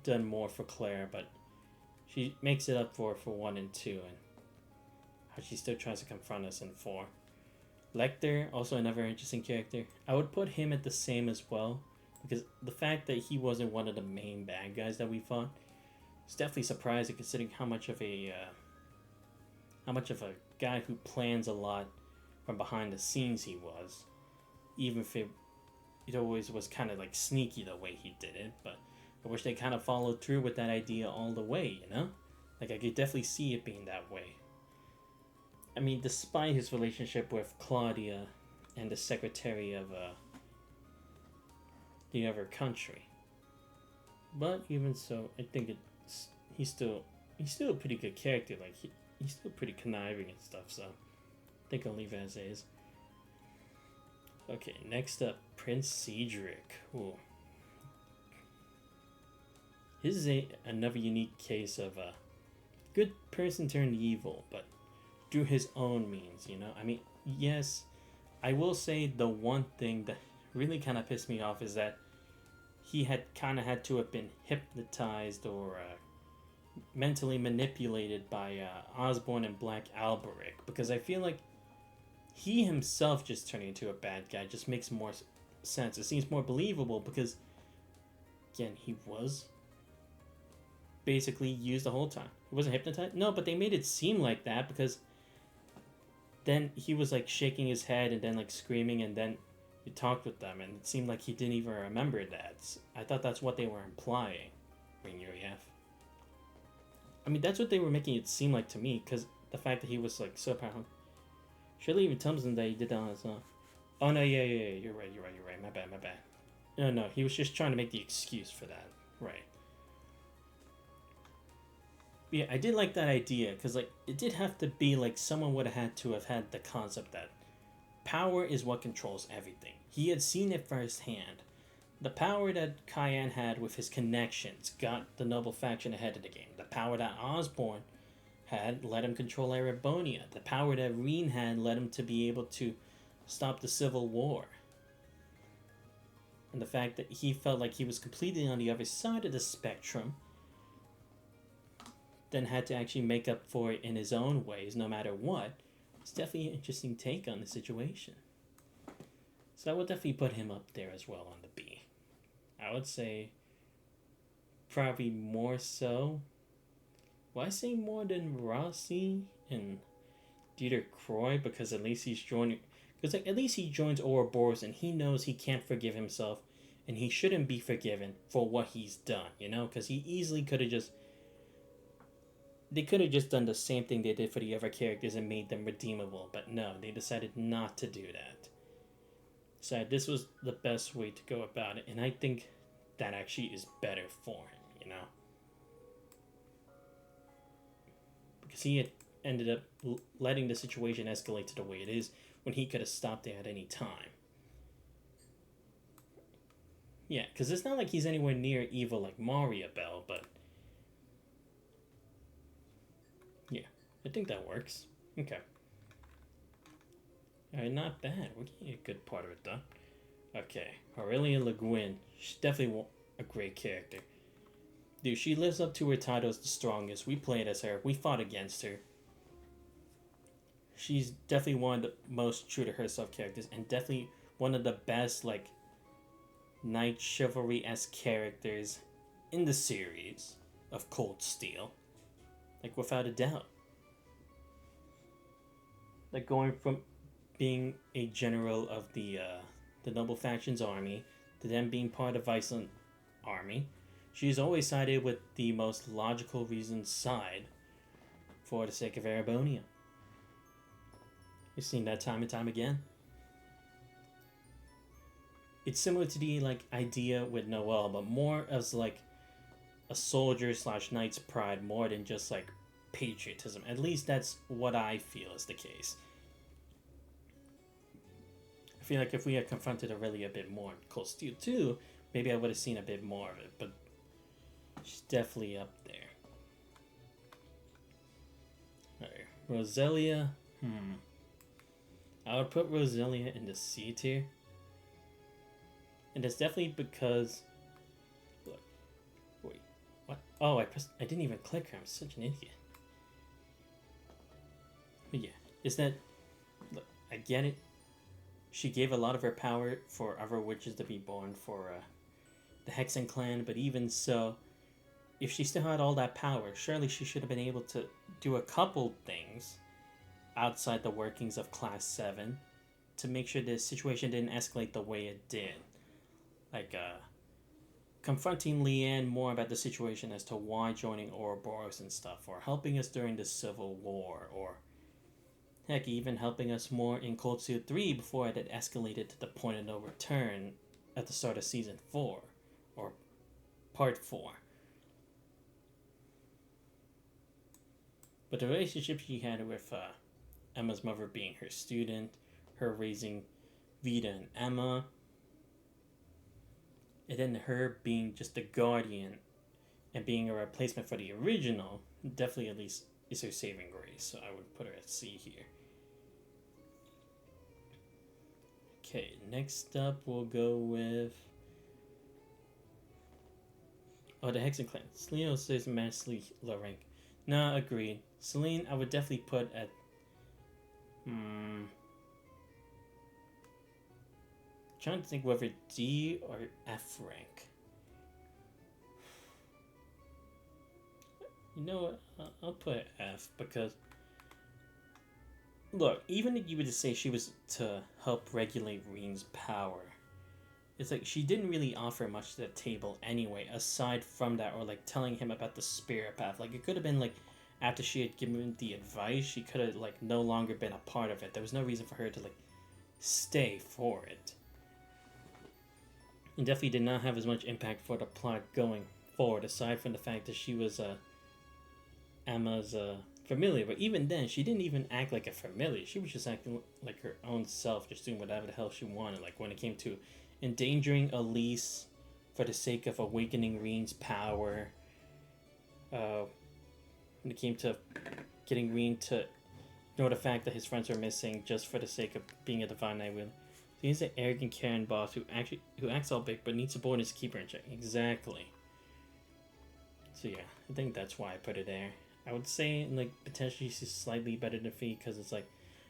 done more for Claire, but she makes it up for 1 and 2, and how she still tries to confront us in 4. Lecter, also another interesting character. I would put him at the same as well, because the fact that he wasn't one of the main bad guys that we fought is definitely surprising, considering how much of a guy who plans a lot from behind the scenes he was. Even if it always was kind of like sneaky the way he did it, but I wish they kind of followed through with that idea all the way, you know? Like, I could definitely see it being that way. I mean, despite his relationship with Claudia and the secretary of the other country. But even so, I think he's still a pretty good character. Like, he's still pretty conniving and stuff, so I think I'll leave it as is. Okay, next up, Prince Cedric. Ooh. This is another unique case of a good person turned evil, but through his own means, you know? I mean, yes, I will say the one thing that really kind of pissed me off is that he had kind of had to have been hypnotized or mentally manipulated by Osborn and Black Alberic, because I feel like he himself just turning into a bad guy just makes more sense. It seems more believable because, again, he was basically used the whole time. He wasn't hypnotized? No, but they made it seem like that because then he was like shaking his head and then like screaming, and then you talked with them and it seemed like he didn't even remember that. I thought that's what they were implying. I mean, that's what they were making it seem like to me, because the fact that he was like so powerful. Shirley even tells him that he did that on his own. Oh no, yeah, you're right. My bad. No, he was just trying to make the excuse for that. Right. Yeah, I did like that idea, because like it did have to be like someone would have had to have had the concept that power is what controls everything. He had seen it firsthand. The power that Cayenne had with his connections got the noble faction ahead of the game. The power that Osborn had let him control Erebonia. The power that Reen had led him to be able to stop the Civil War. And the fact that he felt like he was completely on the other side of the spectrum, then had to actually make up for it in his own ways, no matter what. It's definitely an interesting take on the situation. So I would definitely put him up there as well on the B. I would say probably more so. Will I say more than Rossi and Dieter Croy? Because at least he's joining. Because like, at least he joins Ouroboros and he knows he can't forgive himself, and he shouldn't be forgiven for what he's done. You know, because he easily could have just. They could have just done the same thing they did for the other characters and made them redeemable, but no, they decided not to do that. So this was the best way to go about it, and I think that actually is better for him, you know? Because he had ended up letting the situation escalate to the way it is when he could have stopped it at any time. Yeah, because it's not like he's anywhere near evil like Maria Bell, but yeah, I think that works. Okay. Alright, not bad. We're getting a good part of it done. Okay, Aurelia Le Guin. She's definitely a great character. Dude, she lives up to her title as the strongest. We played as her. We fought against her. She's definitely one of the most true to herself characters, and definitely one of the best, like, knight chivalry-esque characters in the series of Cold Steel. Like, without a doubt. Like, going from being a general of the noble faction's army to them being part of Viceland army, she's always sided with the most logical reasoned side for the sake of Erebonia. We've seen that time and time again. It's similar to the like idea with Noel, but more as like a soldier / knight's pride more than just like patriotism. At least that's what I feel is the case. I feel like if we had confronted Aurelia a bit more in Cold Steel 2, maybe I would have seen a bit more of it, but she's definitely up there. Alright, Roselia. I would put Roselia in the C tier. And it's definitely because... Look, wait. What? Oh, I didn't even click her. I'm such an idiot. But yeah, is that... Look, I get it. She gave a lot of her power for other witches to be born for the Hexen clan, but even so, if she still had all that power, surely she should have been able to do a couple things outside the workings of Class 7 to make sure the situation didn't escalate the way it did. Like, confronting Leanne more about the situation as to why joining Ouroboros and stuff, or helping us during the Civil War, or heck, even helping us more in Cold Steel 3 before it had escalated to the point of no return at the start of Season 4, or Part 4. But the relationship she had with Emma's mother being her student, her raising Vita and Emma, and then her being just the guardian and being a replacement for the original, definitely at least is her saving grace. So I would put her at C here. Okay, next up we'll go with... Oh, the Hexen Clan. Celine says massively low rank. Nah, agreed. Celine, I would definitely put at... Trying to think whether D or F rank. You know what? I'll put F because... Look, even if you were to say she was to help regulate Reen's power, it's like she didn't really offer much to the table anyway, aside from that, or like telling him about the spirit path. Like, it could have been like, after she had given the advice, she could have like no longer been a part of it. There was no reason for her to like stay for it. And definitely did not have as much impact for the plot going forward, aside from the fact that she was Emma's familiar. But even then, she didn't even act like a familiar. She was just acting like her own self, just doing whatever the hell she wanted. Like when it came to endangering Elise for the sake of awakening Reen's power. When it came to getting Reen to ignore the fact that his friends were missing just for the sake of being a divine Nightwing. He's an arrogant Karen boss who acts all big but needs subordinates to keep her in check. Exactly. So yeah, I think that's why I put it there. I would say like potentially she's slightly better than Fee because it's like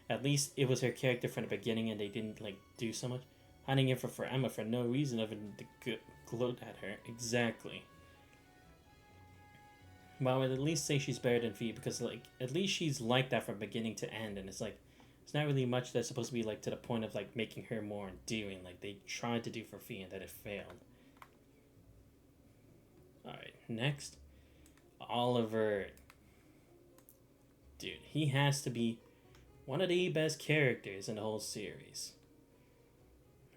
at least it was her character from the beginning and they didn't like do so much. Hiding it for Emma for no reason other than to gloat at her. Exactly. But I would at least say she's better than Fee because like at least she's like that from beginning to end, and it's like it's not really much that's supposed to be like to the point of like making her more endearing like they tried to do for Fee and that it failed. Alright, next. Oliver. Dude, he has to be one of the best characters in the whole series.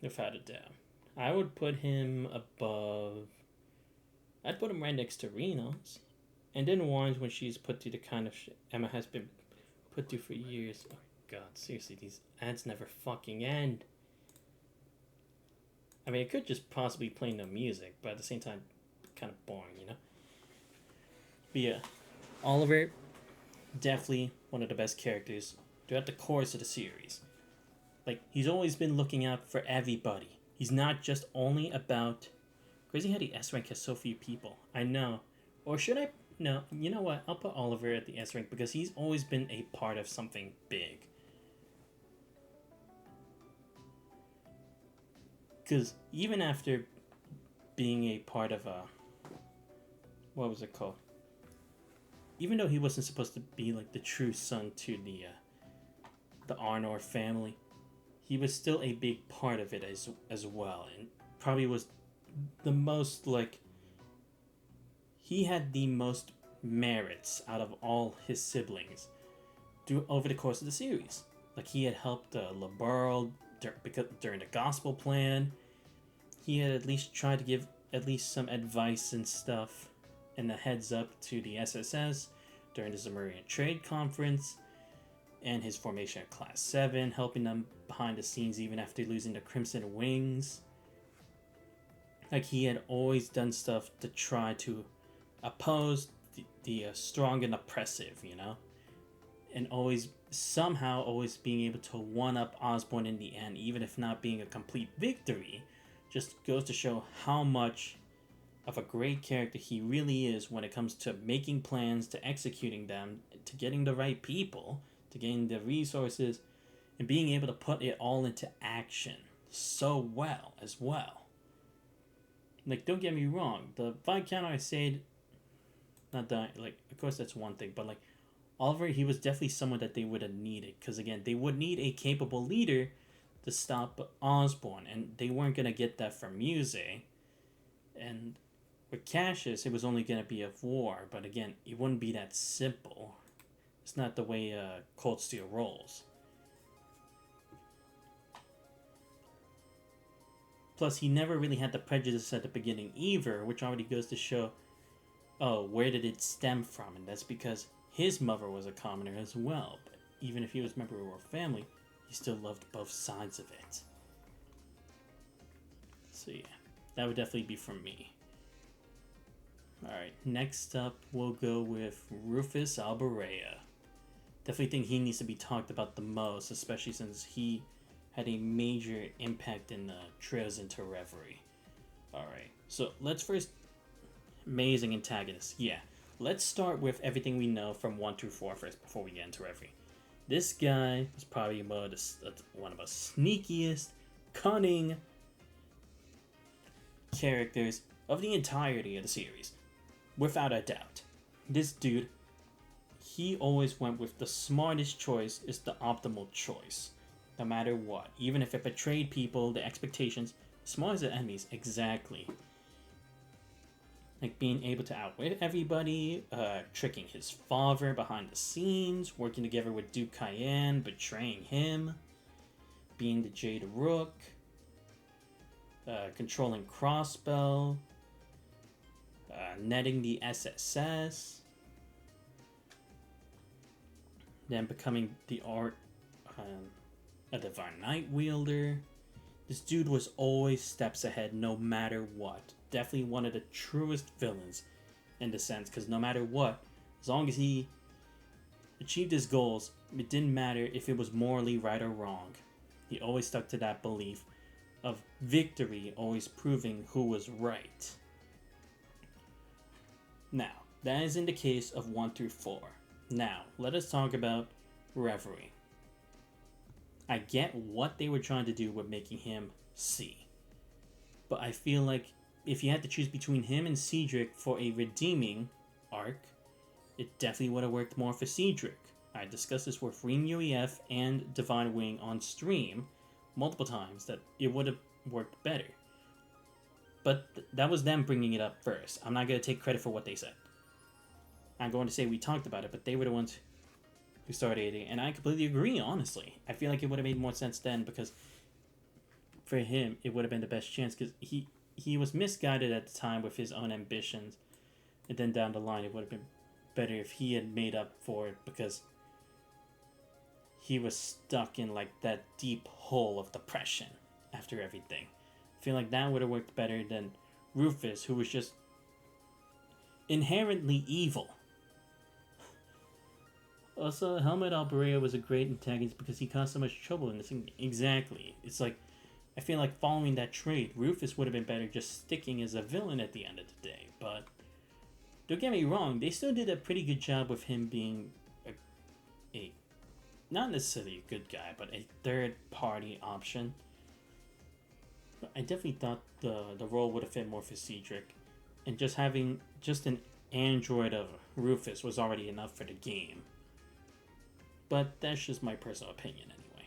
Without a doubt. I would put him above... I'd put him right next to Reno's. And then Wands when she's put through the kind of shit Emma has been put through for years. Oh god, seriously, these ads never fucking end. I mean, it could just possibly play no music, but at the same time, kind of boring, you know? But yeah, Oliver, definitely one of the best characters throughout the course of the series. Like, he's always been looking out for everybody. He's not just only about... Crazy how the S rank has so few people. I know. Or should I... No, you know what? I'll put Oliver at the S rank because he's always been a part of something big. Because even after being a part of a... What was it called? Even though he wasn't supposed to be like the true son to the Arnor family, he was still a big part of it as well, and probably was the most like he had the most merits out of all his siblings over the course of the series. Like he had helped LeBurl during the gospel plan. He had at least tried to give at least some advice and stuff and a heads up to the SSS during the Zemurian Trade Conference and his formation of Class 7, helping them behind the scenes even after losing the Crimson Wings. Like, he had always done stuff to try to oppose the strong and oppressive, you know? And always being able to one-up Osborn in the end, even if not being a complete victory, just goes to show how much of a great character he really is when it comes to making plans, to executing them, to getting the right people, to getting the resources, and being able to put it all into action so well as well. Like, don't get me wrong, the Viscount I said, not that, like, of course that's one thing, but like, Oliver, he was definitely someone that they would have needed, because again, they would need a capable leader to stop Osborn, and they weren't going to get that from Muse. And with Cassius, it was only going to be a war, but again, it wouldn't be that simple. It's not the way Cold Steel rolls. Plus, he never really had the prejudice at the beginning either, which already goes to show, oh, where did it stem from? And that's because his mother was a commoner as well. But even if he was a member of a royal family, he still loved both sides of it. So yeah, that would definitely be from me. Alright, next up we'll go with Rufus Albarella. Definitely think he needs to be talked about the most, especially since he had a major impact in the Trails into Reverie. Alright, so let's first... Amazing antagonists, yeah. Let's start with everything we know from 1 through 4 first before we get into Reverie. This guy is probably one of the sneakiest, cunning characters of the entirety of the series. Without a doubt. This dude, he always went with the smartest choice is the optimal choice. No matter what. Even if it betrayed people, the expectations, smart as the enemies, exactly. Like being able to outwit everybody, tricking his father behind the scenes, working together with Duke Cayenne, betraying him, being the Jade Rook, controlling Crossbell, netting the SSS, then becoming a Divine Night Wielder. This dude was always steps ahead no matter what. Definitely one of the truest villains in the sense, because no matter what, as long as he achieved his goals, it didn't matter if it was morally right or wrong. He always stuck to that belief of victory, always proving who was right. Now, that is in the case of 1 through 4. Now, let us talk about Reverie. I get what they were trying to do with making him C. But I feel like if you had to choose between him and Cedric for a redeeming arc, it definitely would have worked more for Cedric. I discussed this with Ream UEF and Divine Wing on stream multiple times that it would have worked better. But that was them bringing it up first. I'm not going to take credit for what they said. I'm going to say we talked about it, but they were the ones who started it, and I completely agree, honestly. I feel like it would have made more sense then, because for him, it would have been the best chance, because he was misguided at the time with his own ambitions, and then down the line, it would have been better if he had made up for it, because he was stuck in, like, that deep hole of depression after everything. I feel like that would have worked better than Rufus, who was just inherently evil. Also, Helmut Albarella was a great antagonist because he caused so much trouble in this thing. Exactly. It's like, I feel like following that trait, Rufus would have been better just sticking as a villain at the end of the day. But, don't get me wrong, they still did a pretty good job with him being a not necessarily a good guy, but a third-party option. But I definitely thought the role would have fit more for Cedric. And just having just an android of Rufus was already enough for the game. But that's just my personal opinion anyway.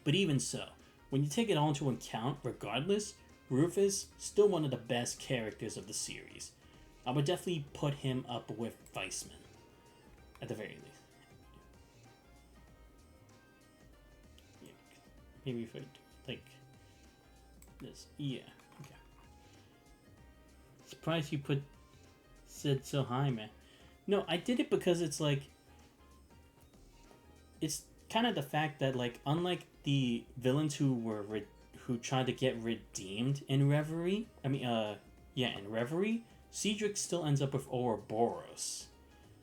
But even so, when you take it all into account, regardless, Rufus still one of the best characters of the series. I would definitely put him up with Weissman, at the very least. Yeah, maybe if I like this, yeah, okay. Surprised you said so high, man. No, I did it because it's like, it's kind of the fact that, like, unlike the villains who tried to get redeemed in Reverie, in Reverie, Cedric still ends up with Ouroboros.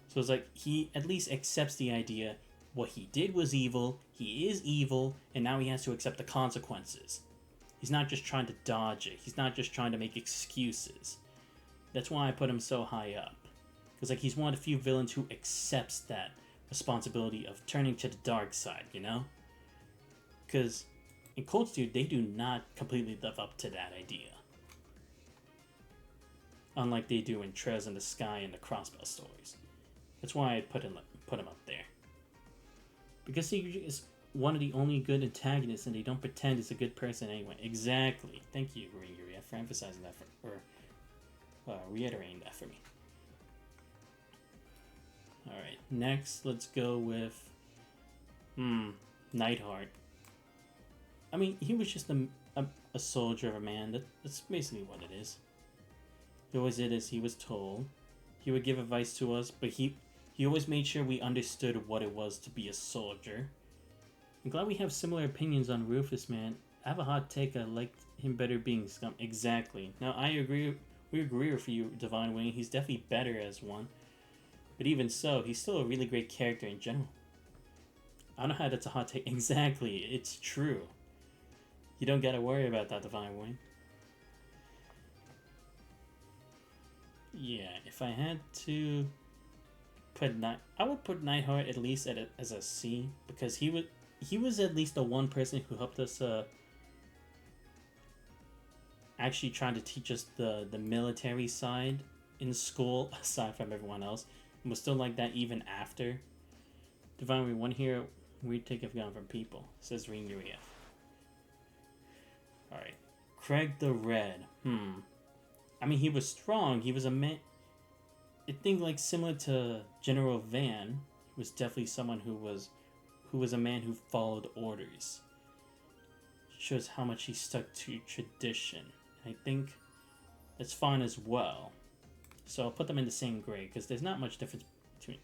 So it's like, he at least accepts the idea, what he did was evil, he is evil, and now he has to accept the consequences. He's not just trying to dodge it. He's not just trying to make excuses. That's why I put him so high up. Because like he's one of the few villains who accepts that responsibility of turning to the dark side, you know? Because in Cold Steel, they do not completely live up to that idea. Unlike they do in Trails in the Sky and the Crossbell stories. That's why I put him up there. Because he is one of the only good antagonists and they don't pretend he's a good person anyway. Exactly. Thank you, Reverie, for emphasizing that, or reiterating that for me. Alright, next let's go with Nightheart. I mean, he was just a soldier of a man. That's basically what it is. He always did as he was told. He would give advice to us, but he always made sure we understood what it was to be a soldier. I'm glad we have similar opinions on Rufus, man. I have a hot take. I liked him better being Scum. Exactly. Now, I agree. We agree with you, Divine Wing. He's definitely better as one. But even so, he's still a really great character in general. I don't know how that's a hot take. Exactly. It's true. You don't gotta worry about that, Divine Wing. Yeah, if I had to put I would put Nightheart at least as a C, because he was at least the one person who helped us actually trying to teach us the military side in school aside from everyone else, and was still like that even after. Divine, we want to hear weird take I've gotten from people, says Ring Urief. Alright, Craig the Red. I mean, he was strong. He was a man. I think, like, similar to General Van, he was definitely someone who was a man who followed orders. Shows how much he stuck to tradition. And I think that's fine as well. So I'll put them in the same grade, because there's not much difference between.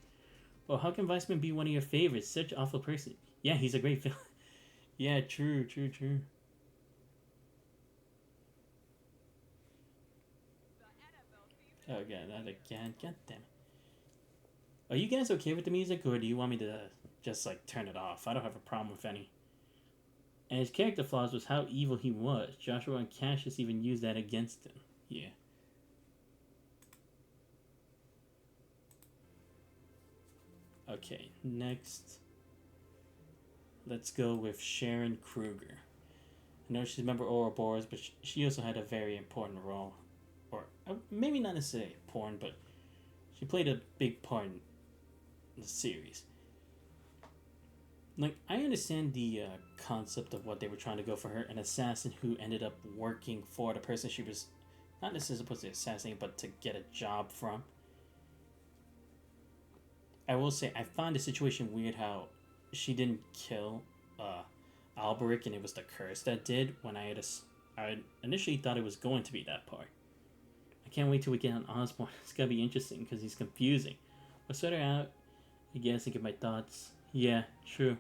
Well, how can Weissman be one of your favorites? Such an awful person. Yeah, he's a great villain. Yeah, true. Oh, god, that again. God damn it. Are you guys okay with the music, or do you want me to just, like, turn it off? I don't have a problem with any. And his character flaws was how evil he was. Joshua and Cassius even used that against him. Yeah. Okay, next. Let's go with Sharon Kruger. I know she's a member of Ouroboros, but she also had a very important role. Or maybe not necessarily important, but she played a big part in the series. Like, I understand the concept of what they were trying to go for her, an assassin who ended up working for the person she was not necessarily supposed to assassinate, but to get a job from. I will say, I found the situation weird how she didn't kill Alberic and it was the curse that did, when I initially thought it was going to be that part. I can't wait till we get on Osborn. It's gonna be interesting because he's confusing. I'll start her out, I guess, and get my thoughts. Yeah, true.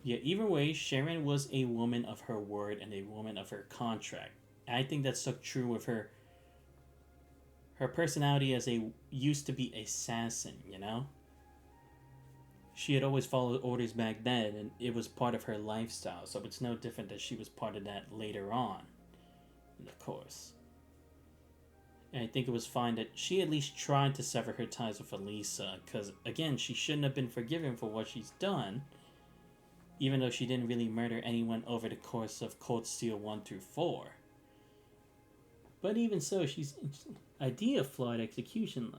Yeah, either way, Sharon was a woman of her word and a woman of her contract. And I think that stuck true with her personality as a used to be assassin, you know? She had always followed orders back then, and it was part of her lifestyle, so it's no different that she was part of that later on. Of course. And I think it was fine that she at least tried to sever her ties with Elisa, because, again, she shouldn't have been forgiven for what she's done, even though she didn't really murder anyone over the course of Cold Steel 1 through 4. But even so, she's idea flawed execution,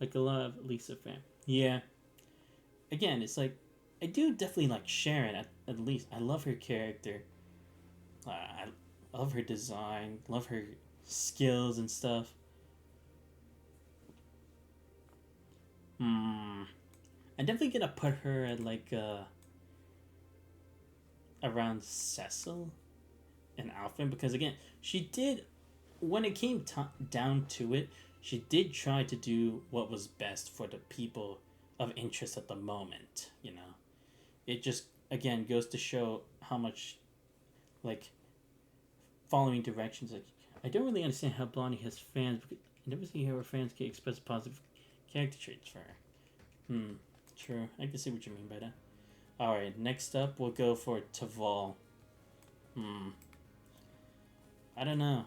like a lot of Elisa fan. Yeah. Again, it's like, I do definitely like Sharon, at least. I love her character. I love her design, love her skills and stuff. I'm definitely gonna put her at like around Cecil and Alfred, because again, she did, when it came down to it, she did try to do what was best for the people of interest at the moment, you know. It just, again, goes to show how much, like, following directions. Like, I don't really understand how Blondie has fans, because I never see how her fans can express positive character traits for her. True. I can see what you mean by that. Alright, next up we'll go for Taval. I don't know.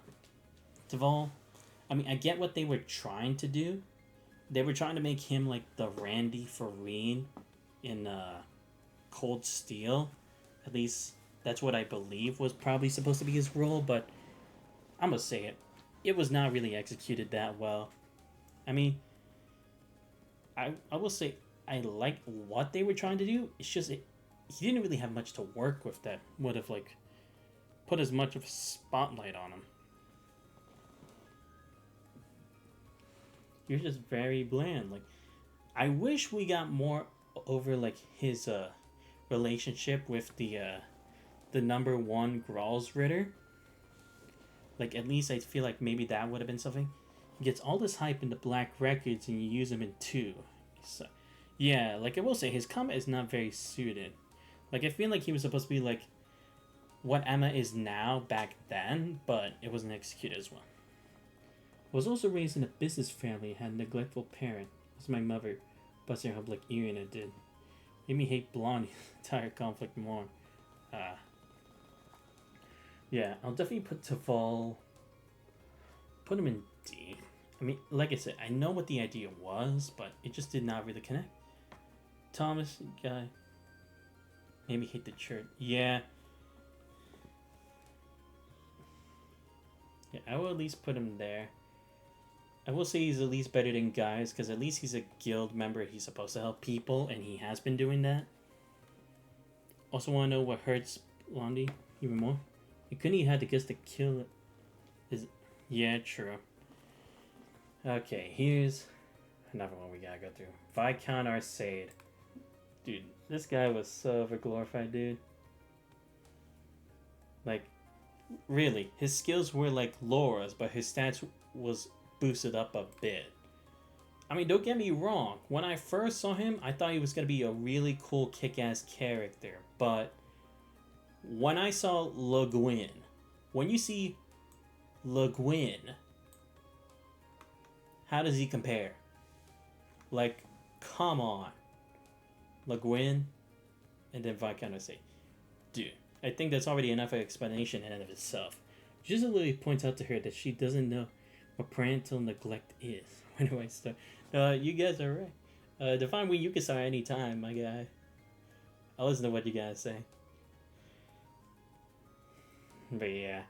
Taval, I mean, I get what they were trying to do. They were trying to make him like the Randy Farine in Cold Steel. At least that's what I believe was probably supposed to be his role, but I'm gonna say it. It was not really executed that well. I mean, I will say I like what they were trying to do. It's just he didn't really have much to work with that would have like put as much of a spotlight on him. You're just very bland. Like, I wish we got more over like his relationship with the number one Gralls Ritter. Like, at least I feel like maybe that would have been something. He gets all this hype into Black Records and you use him in 2. So, yeah, like I will say, his combat is not very suited. Like, I feel like he was supposed to be like what Emma is now back then, but it wasn't executed as well. I was also raised in a business family, had a neglectful parent. It was my mother, busting her up like Irina did. Made me hate Blondie entire conflict more. Yeah, I'll definitely put Taval. Put him in D. I mean, like I said, I know what the idea was, but it just did not really connect. Thomas, guy. Made me hate the church. Yeah. Yeah, I will at least put him there. I will say he's at least better than Guys, because at least he's a guild member. He's supposed to help people, and he has been doing that. Also want to know what hurts Blondie even more? You couldn't even have the guts to kill it. Yeah, true. Okay, here's another one we gotta go through. Viscount Arcade. Dude, this guy was so overglorified, dude. Like, really, his skills were like Laura's, but his stats was boosted up a bit. I mean, don't get me wrong. When I first saw him, I thought he was going to be a really cool kick-ass character. But when I saw Le Guin, when you see Le Guin, how does he compare? Like, come on. Le Guin and then Viscount Arcade. Dude, I think that's already enough explanation in and of itself. Just literally points out to her that she doesn't know what parental neglect is. Where do I start? You guys are right. Define when you can start anytime, my guy. I'll listen to what you guys say. But yeah,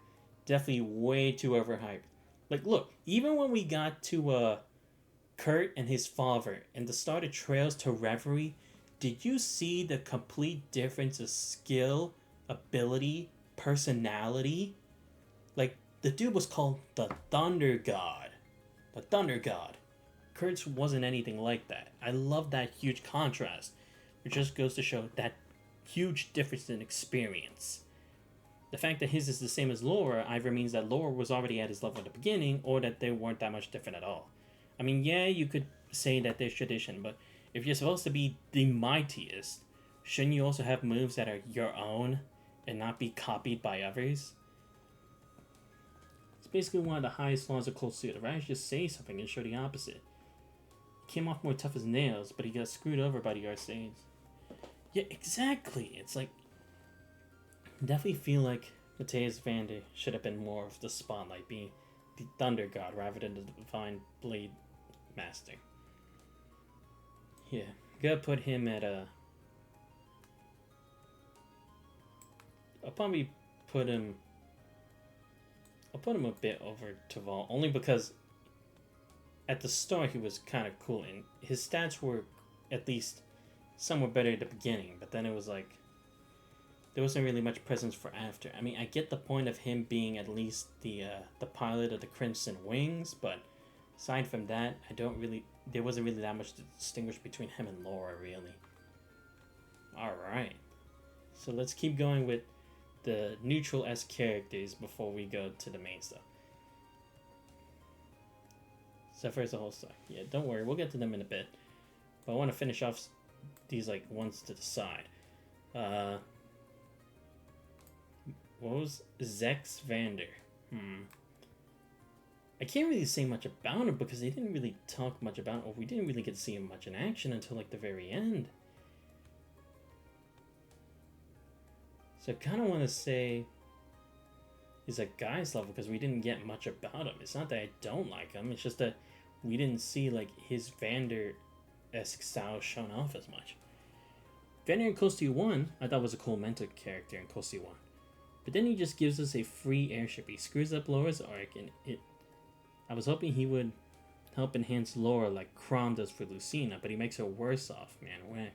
definitely way too overhyped. Like, look, even when we got to Kurt and his father and the start of Trails to Reverie, did you see the complete difference of skill, ability, personality? Like, the dude was called the Thunder God. The Thunder God. Kurt's wasn't anything like that. I love that huge contrast. It just goes to show that huge difference in experience. The fact that his is the same as Laura either means that Laura was already at his level at the beginning, or that they weren't that much different at all. I mean, yeah, you could say that there's tradition, but if you're supposed to be the mightiest, shouldn't you also have moves that are your own and not be copied by others? It's basically one of the highest flaws of Cold Steel. Rather just say something and show the opposite. He came off more tough as nails, but he got screwed over by the Arcades. Yeah, exactly. It's like, I definitely feel like Mateus Vander should have been more of the spotlight, being the Thunder God rather than the Divine Blade Master. Yeah, gotta put him at a. I'll probably put him. I'll put him a bit over Taval, only because at the start he was kind of cool and his stats were at least somewhat better at the beginning, but then it was like there wasn't really much presence for after. I mean, I get the point of him being at least the pilot of the Crimson Wings, but aside from that, there wasn't really that much to distinguish between him and Laura, really. Alright. So let's keep going with the neutral S characters before we go to the main stuff. So first the whole stuff. Yeah, don't worry, we'll get to them in a bit. But I want to finish off these like ones to the side. What was Zex Vander? I can't really say much about him because they didn't really talk much about him, or we didn't really get to see him much in action until like the very end. So I kind of want to say he's a guy's level because we didn't get much about him. It's not that I don't like him. It's just that we didn't see like his Vander-esque style shown off as much. Vander in Coastal 1, I thought was a cool mentor character in Coastal 1. But then he just gives us a free airship. He screws up Laura's arc, and I was hoping he would help enhance Laura like Chrom does for Lucina, but he makes her worse off, man. Whack.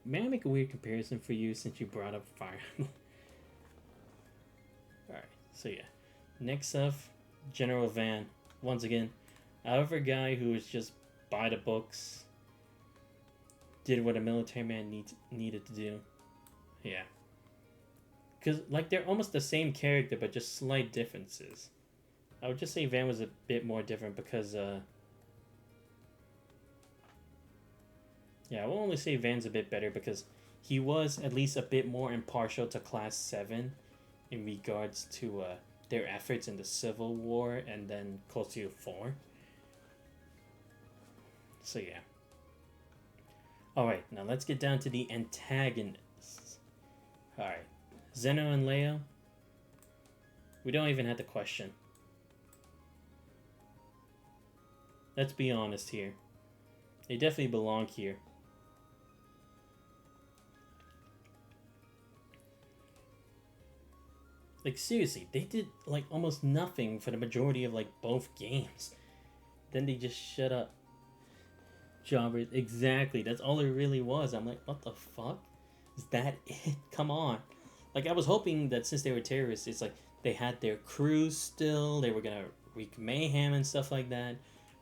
May I make a weird comparison for you since you brought up Fire Emblem? Alright, so yeah. Next up, General Van. Once again, another guy who was just by the books, did what a military man needed to do. Yeah. Because, like, they're almost the same character, but just slight differences. I would just say Van was a bit more different because, yeah, I will only say Van's a bit better because he was at least a bit more impartial to Class 7 in regards to their efforts in the Civil War and then Coastal 4. So, yeah. Alright, now let's get down to the antagonists. Alright, Zeno and Leo. We don't even have to question. Let's be honest here. They definitely belong here. Like, seriously, they did, like, almost nothing for the majority of, like, both games. Then they just shut up. Jobbers, exactly, that's all it really was. I'm like, what the fuck? Is that it? Come on. Like, I was hoping that since they were terrorists, it's like, they had their crews still, they were gonna wreak mayhem and stuff like that.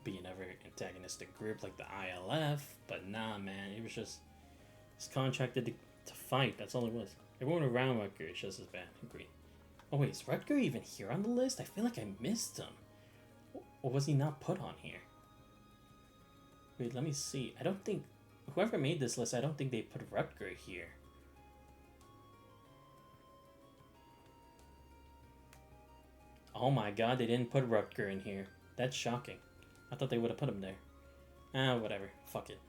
Be another antagonistic group like the ILF, but nah, man, it was just contracted to fight, that's all it was. Everyone around Rutger is just as bad, agreed. Oh wait, is Rutger even here on the list? I feel like I missed him. Or was he not put on here? Wait, let me see. I don't think... Whoever made this list, I don't think they put Rutger here. Oh my god, they didn't put Rutger in here. That's shocking. I thought they would have put him there. Ah, whatever. Fuck it.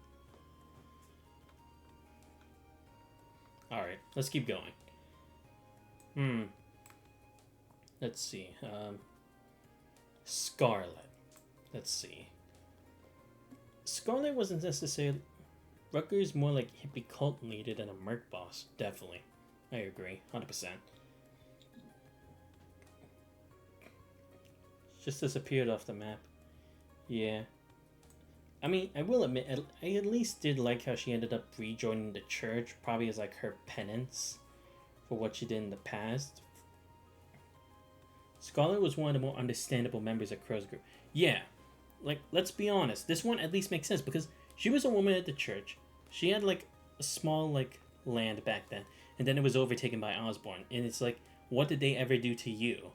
Alright, let's keep going. Let's see. Scarlet. Let's see. Scarlet wasn't necessarily... Rutger's more like hippie cult leader than a merc boss. Definitely. I agree. 100%. Just disappeared off the map. Yeah. I mean, I will admit, I at least did like how she ended up rejoining the church. Probably as like her penance for what she did in the past. Scarlet was one of the more understandable members of Crow's group. Yeah. Like, let's be honest. This one at least makes sense because she was a woman at the church. She had, like, a small, like, land back then. And then it was overtaken by Osborne. And it's like, what did they ever do to you?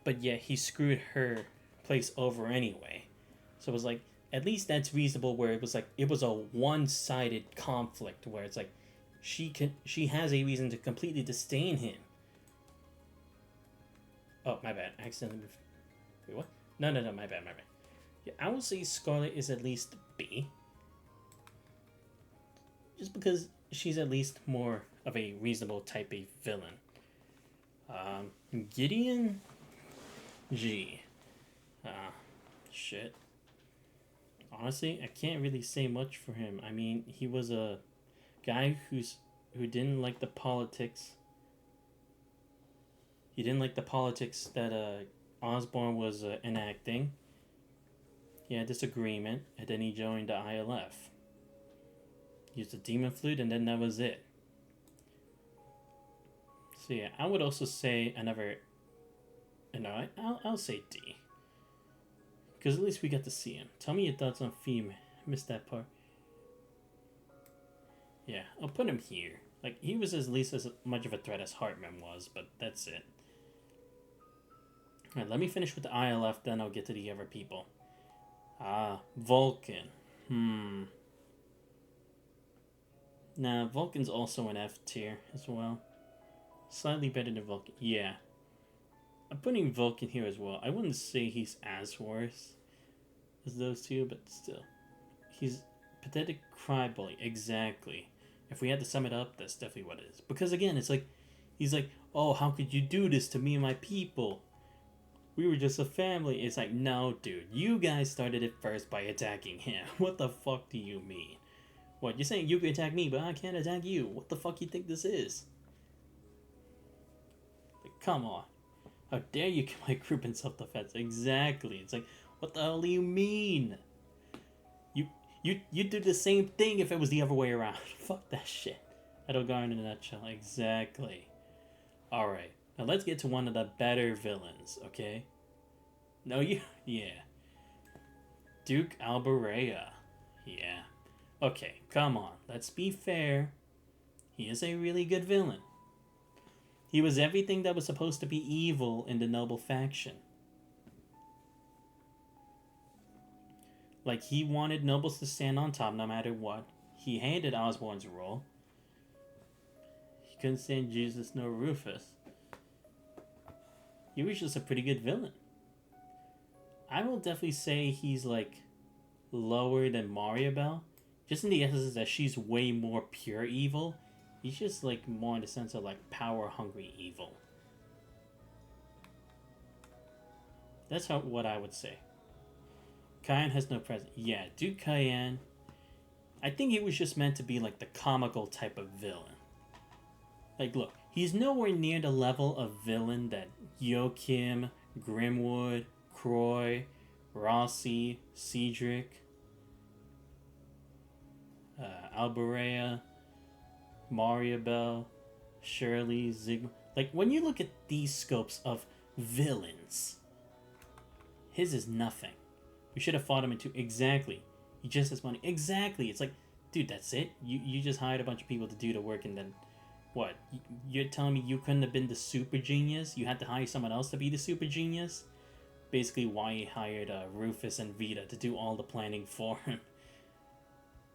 But yeah, he screwed her place over anyway. So it was like, at least that's reasonable where it was like, it was a one-sided conflict where it's like, she has a reason to completely disdain him. Oh, my bad. I accidentally moved. Wait, what? No, my bad. Yeah, I will say Scarlet is at least B. Just because she's at least more of a reasonable type A villain. Gideon? G. Shit. Honestly, I can't really say much for him. I mean, he was a guy who didn't like the politics. He didn't like the politics that Osborne was enacting. He had disagreement, and then he joined the ILF. He used the demon flute, and then that was it. So yeah, I would also say another... No, I'll say D. Because at least we got to see him. Tell me your thoughts on female. I missed that part. Yeah, I'll put him here. Like, he was at least as much of a threat as Hartman was, but that's it. Alright, let me finish with the ILF, then I'll get to the other people. Vulcan. Nah, Vulcan's also an F tier as well. Slightly better than Vulcan. Yeah. I'm putting Vulcan here as well. I wouldn't say he's as worse as those two, but still. He's pathetic crybully. Exactly. If we had to sum it up, that's definitely what it is. Because again, it's like, he's like, oh, how could you do this to me and my people? We were just a family. It's like, no, dude, you guys started it first by attacking him. What the fuck do you mean? What, you're saying you can attack me, but I can't attack you? What the fuck you think this is? Like, come on. How dare you kill my group in self-defense? Exactly. It's like, what the hell do you mean? You do the same thing if it was the other way around. Fuck that shit. Edelgard in a nutshell. Exactly. Alright. Now let's get to one of the better villains, okay? No, you... Yeah. Duke Alberea. Yeah. Okay, come on. Let's be fair. He is a really good villain. He was everything that was supposed to be evil in the noble faction. Like, he wanted nobles to stand on top no matter what. He hated Osborn's role. He couldn't stand Jesus nor Rufus. He was just a pretty good villain. I will definitely say he's, like, lower than Mariabelle. Just in the essence that she's way more pure evil. He's just, like, more in the sense of, like, power-hungry evil. That's what I would say. Cayenne has no presence. Yeah, Duke Cayenne. I think he was just meant to be, like, the comical type of villain. Like, look, he's nowhere near the level of villain that Joachim, Grimwood, Croy, Rossi, Cedric, Alberea, Mariabelle, Shirley, Zig. Like, when you look at these scopes of villains, his is nothing. We should have fought him into... Exactly. He just has money. Exactly. It's like, dude, that's it? You just hired a bunch of people to do the work and then... What? You're telling me you couldn't have been the super genius? You had to hire someone else to be the super genius? Basically why he hired Rufus and Vita to do all the planning for him.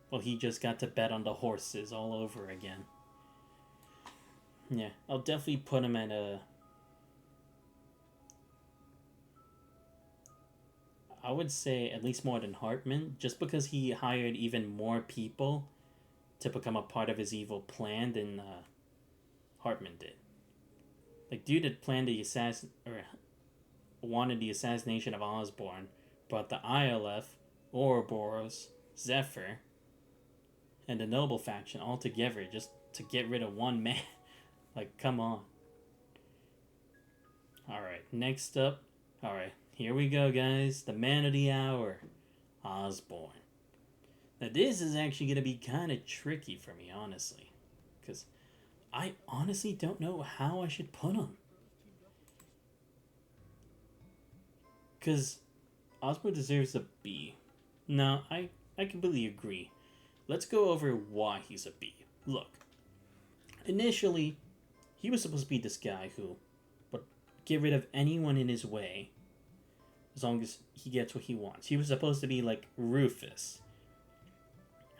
Well, he just got to bet on the horses all over again. Yeah, I'll definitely put him at a... I would say at least more than Hartman, just because he hired even more people to become a part of his evil plan than Hartman did. Like, dude had planned the wanted the assassination of Osborn, brought the ILF, Ouroboros, Zephyr, and the Noble faction all together just to get rid of one man. Like, come on. Alright, next up. Alright, here we go, guys. The man of the hour, Osborn. Now, this is actually going to be kind of tricky for me, honestly. Because I honestly don't know how I should put him. Because Osborn deserves a B. No, I completely agree. Let's go over why he's a B. Look, initially, he was supposed to be this guy who would get rid of anyone in his way as long as he gets what he wants. He was supposed to be like Rufus.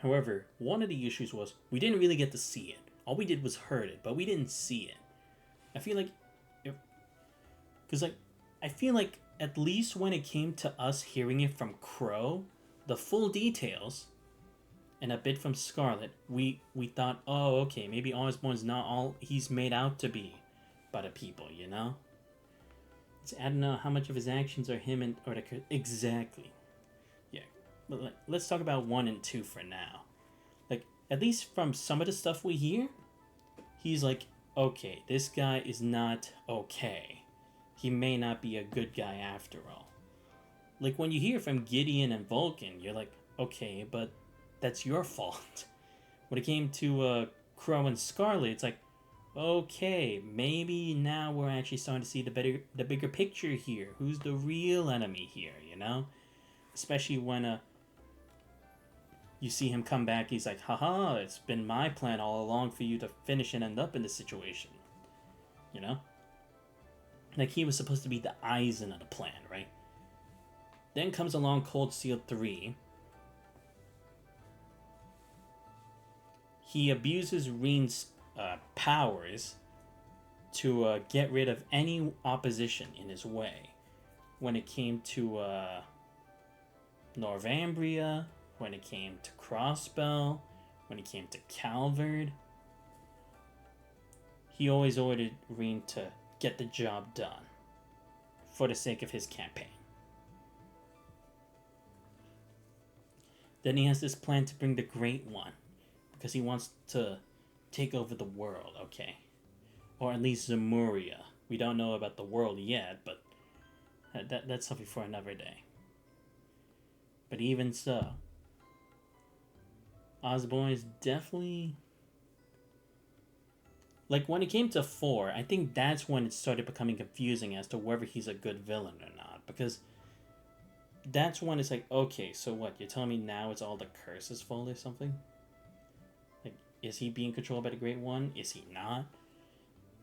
However, one of the issues was we didn't really get to see it. All we did was heard it, but we didn't see it. I feel like... Because, like, I feel like at least when it came to us hearing it from Crow, the full details... and a bit from Scarlet, we thought, oh, okay, maybe Osborn's not all he's made out to be by the people, you know? I don't know how much of his actions are him and... or the... Exactly. Yeah. But let's talk about 1 and 2 for now. Like, at least from some of the stuff we hear, he's like, okay, this guy is not okay. He may not be a good guy after all. Like, when you hear from Gideon and Vulcan, you're like, okay, but... that's your fault. When it came to Crow and Scarlet, it's like, okay, maybe now we're actually starting to see the bigger picture here. Who's the real enemy here, you know? Especially when you see him come back, he's like, haha, it's been my plan all along for you to finish and end up in this situation. You know? Like, he was supposed to be the Eisen of the plan, right? Then comes along Cold Steel 3. He abuses Reen's powers to get rid of any opposition in his way. When it came to Norvambria, when it came to Crossbell, When it came to Calvard, he always ordered Reen to get the job done for the sake of his campaign. Then he has this plan to bring the Great One because he wants to take over the world, okay? Or at least Zemuria. We don't know about the world yet, but that's something for another day. But even so, Osborn is definitely... Like, when it came to 4, I think that's when it started becoming confusing as to whether he's a good villain or not. Because that's when it's like, okay, so what? You're telling me now it's all the Curse's fault or something? Like, is he being controlled by the Great One? Is he not?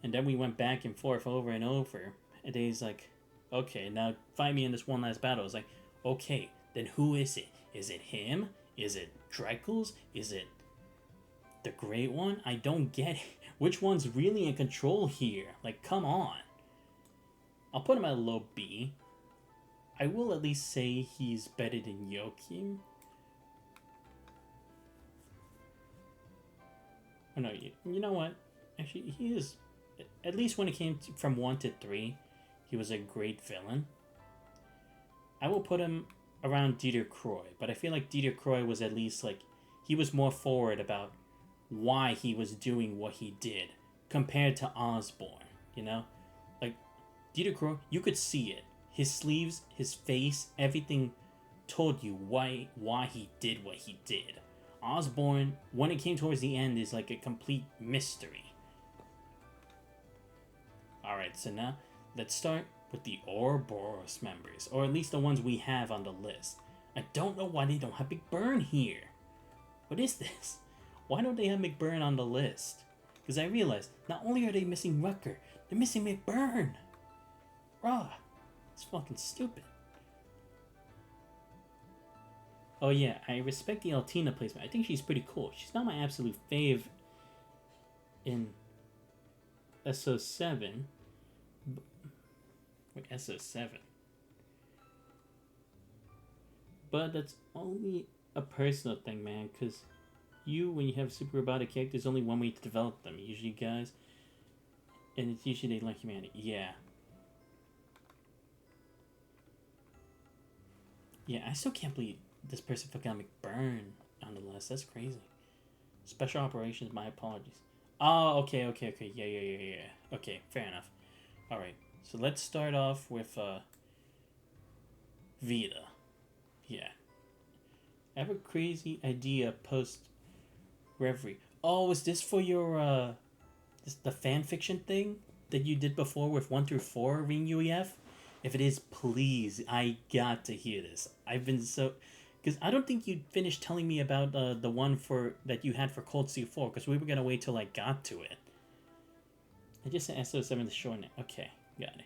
And then we went back and forth over and over. And then he's like, okay, now fight me in this one last battle. It's like, okay, then who is it? Is it him? Is it Dreckles? Is it the Great One? I don't get it. Which one's really in control here? Like, come on. I'll put him at a low B. I will at least say he's better than Joachim. Oh no, you know what? Actually, he is... At least when it came to, from 1 to 3, he was a great villain. I will put him around Dieter Croy, but I feel like Dieter Croy was at least like... He was more forward about why he was doing what he did compared to Osborn, you know? Like, Dieter Croy, you could see it. His sleeves, his face, everything told you why he did what he did. Osborn, when it came towards the end, is like a complete mystery. Alright, so now let's start with the Ouroboros members, or at least the ones we have on the list. I don't know why they don't have McBurn here. What is this? Why don't they have McBurn on the list? Because I realized, not only are they missing Rucker, they're missing McBurn. Rah, it's fucking stupid. Oh yeah, I respect the Altina placement. I think she's pretty cool. She's not my absolute fave in SO7. Wait, SO7. But that's only a personal thing, man, because when you have super robotic characters, there's only one way to develop them. Usually, guys. And it's usually they like humanity. Yeah. Yeah, I still can't believe this person forgot McBurn on the list. That's crazy. Special operations, my apologies. Oh, okay. Yeah. Okay, fair enough. Alright, so let's start off with Vita. Yeah. I have a crazy idea post Reverie. Oh, is this for your the fan fiction thing that you did before with 1 through 4 Ring UEF? If it is, please, I got to hear this. I've been so... Because I don't think you finished telling me about the one that you had for Cold Steel 4, because we were going to wait till I got to it. I just said SO7 to shorten it. Okay, got it.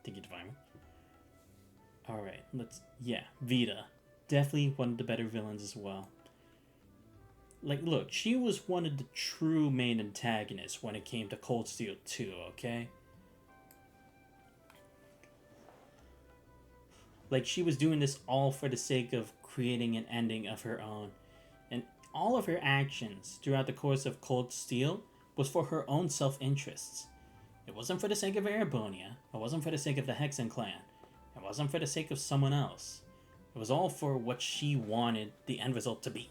Thank you, Divine. Alright, yeah, Vita. Definitely one of the better villains as well. Like, look, she was one of the true main antagonists when it came to Cold Steel 2, okay? Like, she was doing this all for the sake of creating an ending of her own. And all of her actions throughout the course of Cold Steel was for her own self-interests. It wasn't for the sake of Erebonia. It wasn't for the sake of the Hexen clan. It wasn't for the sake of someone else. It was all for what she wanted the end result to be.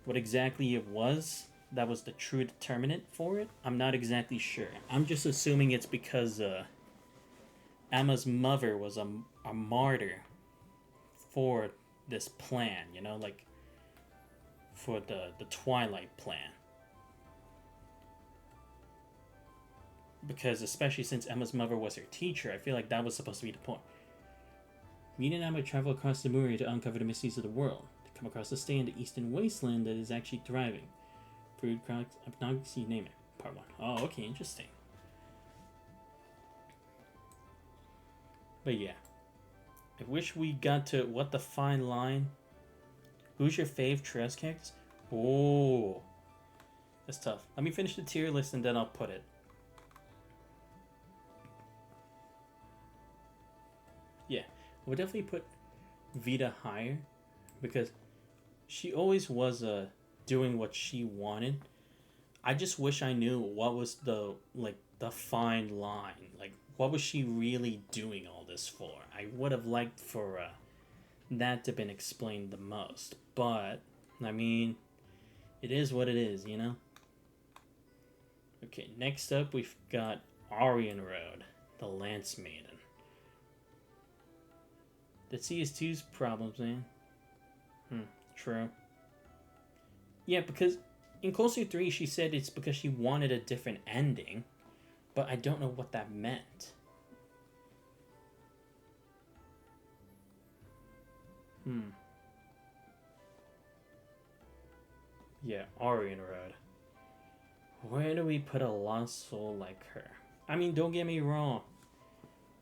What exactly it was that was the true determinant for it, I'm not exactly sure. I'm just assuming it's because Emma's mother was a martyr for this plan, you know, like for the Twilight plan. Because especially since Emma's mother was her teacher, I feel like that was supposed to be the point. Reed and Emma travel across the Muria to uncover the mysteries of the world. They come across a stay in the Eastern Wasteland that is actually thriving. Food, products, obnoxious, you name it. Part 1. Oh, okay, interesting. But yeah. I wish we got to what the fine line. Who's your fave Trios characters? Oh. That's tough. Let me finish the tier list and then I'll put it. Yeah. We'll definitely put Vita higher because she always was a doing what she wanted. I just wish I knew what was the fine line. Like, what was she really doing all this for? I would have liked for that to have been explained the most. But I mean, it is what it is, you know? Okay, next up we've got Aryan Road, the Lance Maiden. The CS2's problems, man. True. Yeah, because in Closer 3 she said it's because she wanted a different ending, but I don't know what that meant. Yeah, Aryan Road. Where do we put a lost soul like her? I mean, don't get me wrong.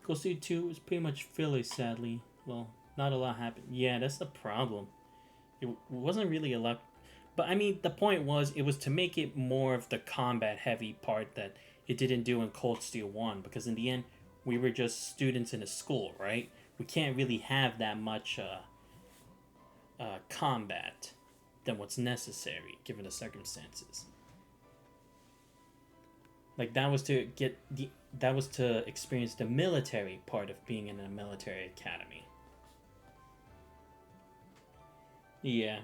Closer 2 was pretty much filler, sadly. Well, not a lot happened. Yeah, that's the problem. It wasn't really a lot. But I mean, the point was, it was to make it more of the combat heavy part that it didn't do in Cold Steel 1. Because in the end, we were just students in a school, right? We can't really have that much combat than what's necessary given the circumstances. Like that was to experience the military part of being in a military academy. Yeah,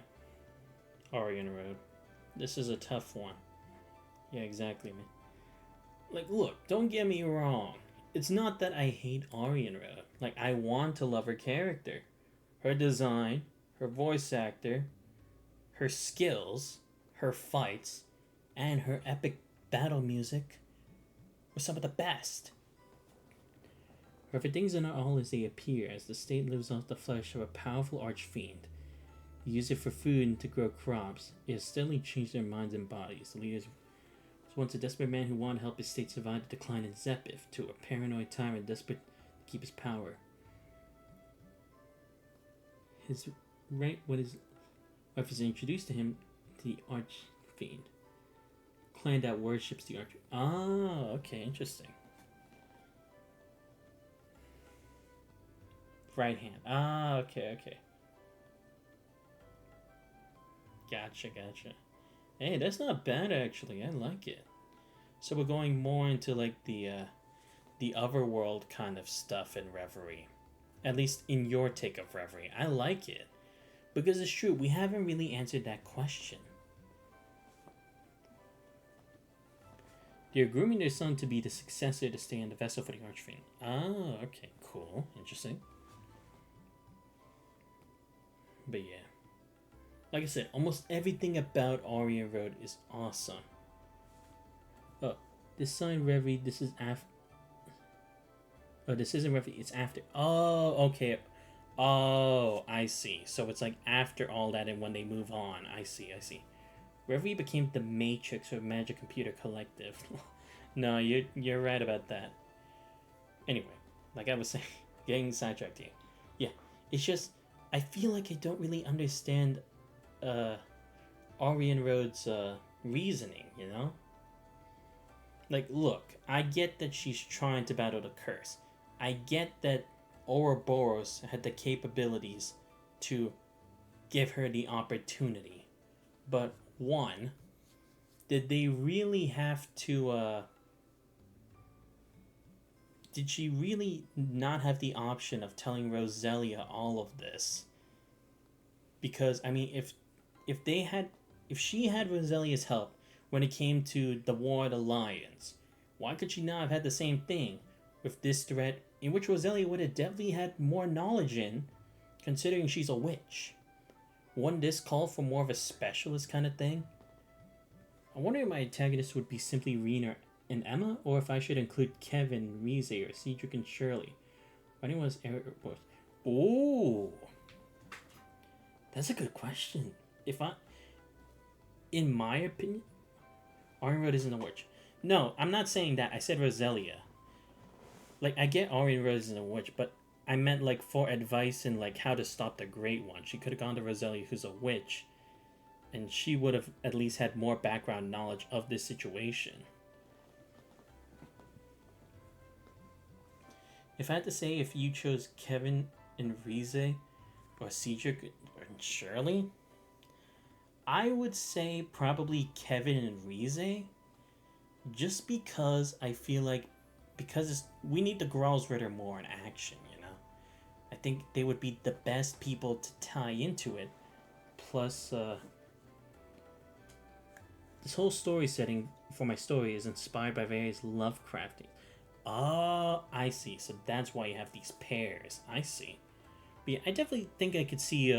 Aryan Road. This is a tough one. Yeah, exactly, man. Like, look, don't get me wrong. It's not that I hate Aryan Road. Like, I want to love her character, her design, her voice actor, her skills, her fights, and her epic battle music were some of the best. However, things are not all as they appear, as the state lives off the flesh of a powerful archfiend. They use it for food and to grow crops. It has steadily changed their minds and bodies. The leader was once a desperate man who wanted to help his state survive the decline in Zepith, to a paranoid tyrant desperate to keep his power. His right when his wife is introduced to him, the archfiend. Clan that worships the arch. Ah, okay, interesting. Right hand. Ah, okay. Gotcha. Hey, that's not bad actually. I like it. So we're going more into like the otherworld kind of stuff in Reverie. At least in your take of Reverie. I like it. Because it's true, we haven't really answered that question. They're grooming their son to be the successor to stay in the vessel for the Archfiend. Ah, okay, cool. Interesting. But yeah. Like I said, almost everything about Aryan Road is awesome. Oh, this sign Reverie, this is after. Oh, this isn't Reverie, it's after. Oh, okay. Oh, I see. So it's like after all that and when they move on. I see. Reverie became the Matrix or Magic Computer Collective. No, you're right about that. Anyway, like I was saying, getting sidetracked here. Yeah, it's just I feel like I don't really understand Aryan Road's reasoning, you know? Like, look, I get that she's trying to battle the curse. I get that Ouroboros had the capabilities to give her the opportunity. But one, did they really have to did she really not have the option of telling Roselia all of this? Because I mean, if she had Roselia's help when it came to the War of the Lions, why could she not have had the same thing with this threat, in which Roselia would have definitely had more knowledge in, considering she's a witch? Wouldn't this call for more of a specialist kind of thing? I wonder if my antagonists would be simply Rena and Emma, or if I should include Kevin, Rize, or Cedric and Shirley. Running was Eric. Oh, that's a good question. In my opinion, Aryan Road isn't a witch. No, I'm not saying that. I said Roselia. Like, I get Aryan Road isn't a witch, but I meant like for advice in like how to stop the Great One. She could have gone to Roselia, who's a witch, and she would have at least had more background knowledge of this situation. If I had to say, if you chose Kevin and Rize, or Cedric and Shirley, I would say probably Kevin and Rize, just because I feel like we need the Growls Ritter more in action, you know. I think they would be the best people to tie into it. Plus, this whole story setting for my story is inspired by various Lovecrafting. Oh, I see. So that's why you have these pairs. I see. But yeah, I definitely think I could see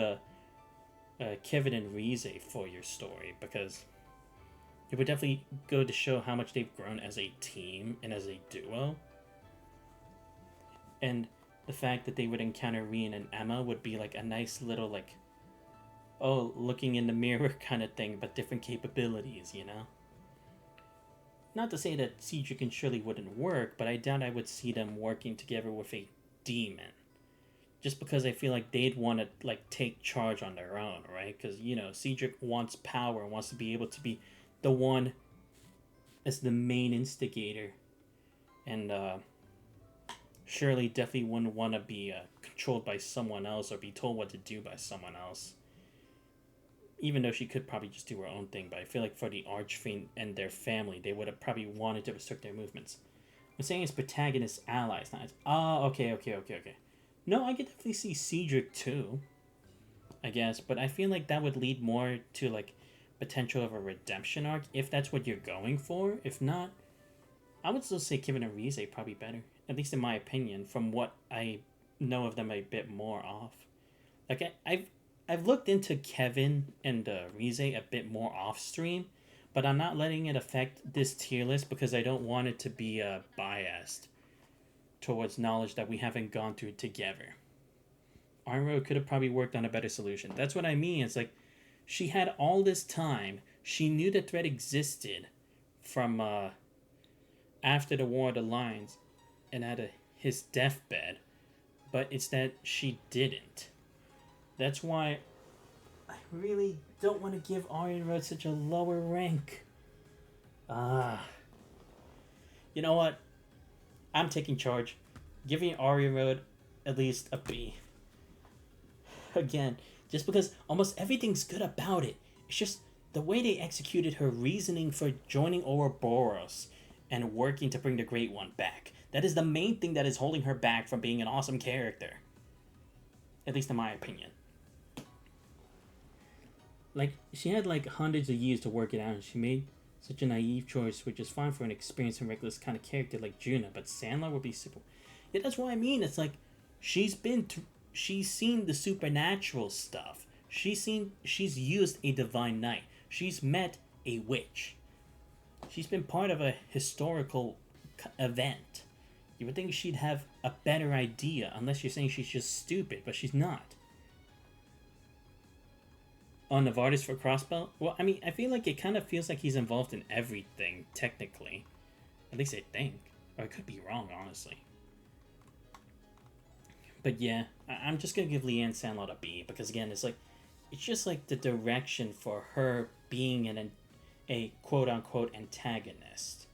Kevin and Rize for your story, because it would definitely go to show how much they've grown as a team and as a duo. And the fact that they would encounter Rian and Emma would be like a nice little, like, oh, looking in the mirror kind of thing, but different capabilities, you know? Not to say that Cedric and Shirley wouldn't work, but I doubt I would see them working together with a demon. Just because I feel like they'd want to, like, take charge on their own, right? Because, you know, Cedric wants power, wants to be able to be the one as the main instigator. And Shirley definitely wouldn't want to be controlled by someone else or be told what to do by someone else. Even though she could probably just do her own thing, but I feel like for the Archfiend and their family, they would have probably wanted to restrict their movements. I'm saying it's protagonist allies, not... Oh, okay. No, I could definitely see Cedric too, I guess, but I feel like that would lead more to, like, potential of a redemption arc, if that's what you're going for. If not, I would still say Kevin and Rize probably better, at least in my opinion, from what I know of them a bit more off. Like, I've looked into Kevin and Rize a bit more off stream, but I'm not letting it affect this tier list because I don't want it to be biased towards knowledge that we haven't gone through together. Armroad could have probably worked on a better solution. That's what I mean. It's like, she had all this time. She knew the threat existed from after the War of the Lions and at his deathbed, but it's that she didn't. That's why I really don't want to give Arya Road such a lower rank. You know what? I'm taking charge. Giving Arya Road at least a B. Again, just because almost everything's good about it. It's just the way they executed her reasoning for joining Ouroboros and working to bring the Great One back. That is the main thing that is holding her back from being an awesome character. At least in my opinion. Like, she had like hundreds of years to work it out, and she made such a naive choice, which is fine for an experienced and reckless kind of character like Juna, but Sandler would be super... Yeah, that's what I mean. It's like, she's seen the supernatural stuff. She's used a divine knight. She's met a witch. She's been part of a historical event. You would think she'd have a better idea, unless you're saying she's just stupid, but she's not. On Novartis for Crossbell? Well, I mean, I feel like it kind of feels like he's involved in everything, technically. At least I think. Or I could be wrong, honestly. But yeah, I'm just going to give Leanne Sandlot a B, because again, it's just like the direction for her being a quote-unquote antagonist.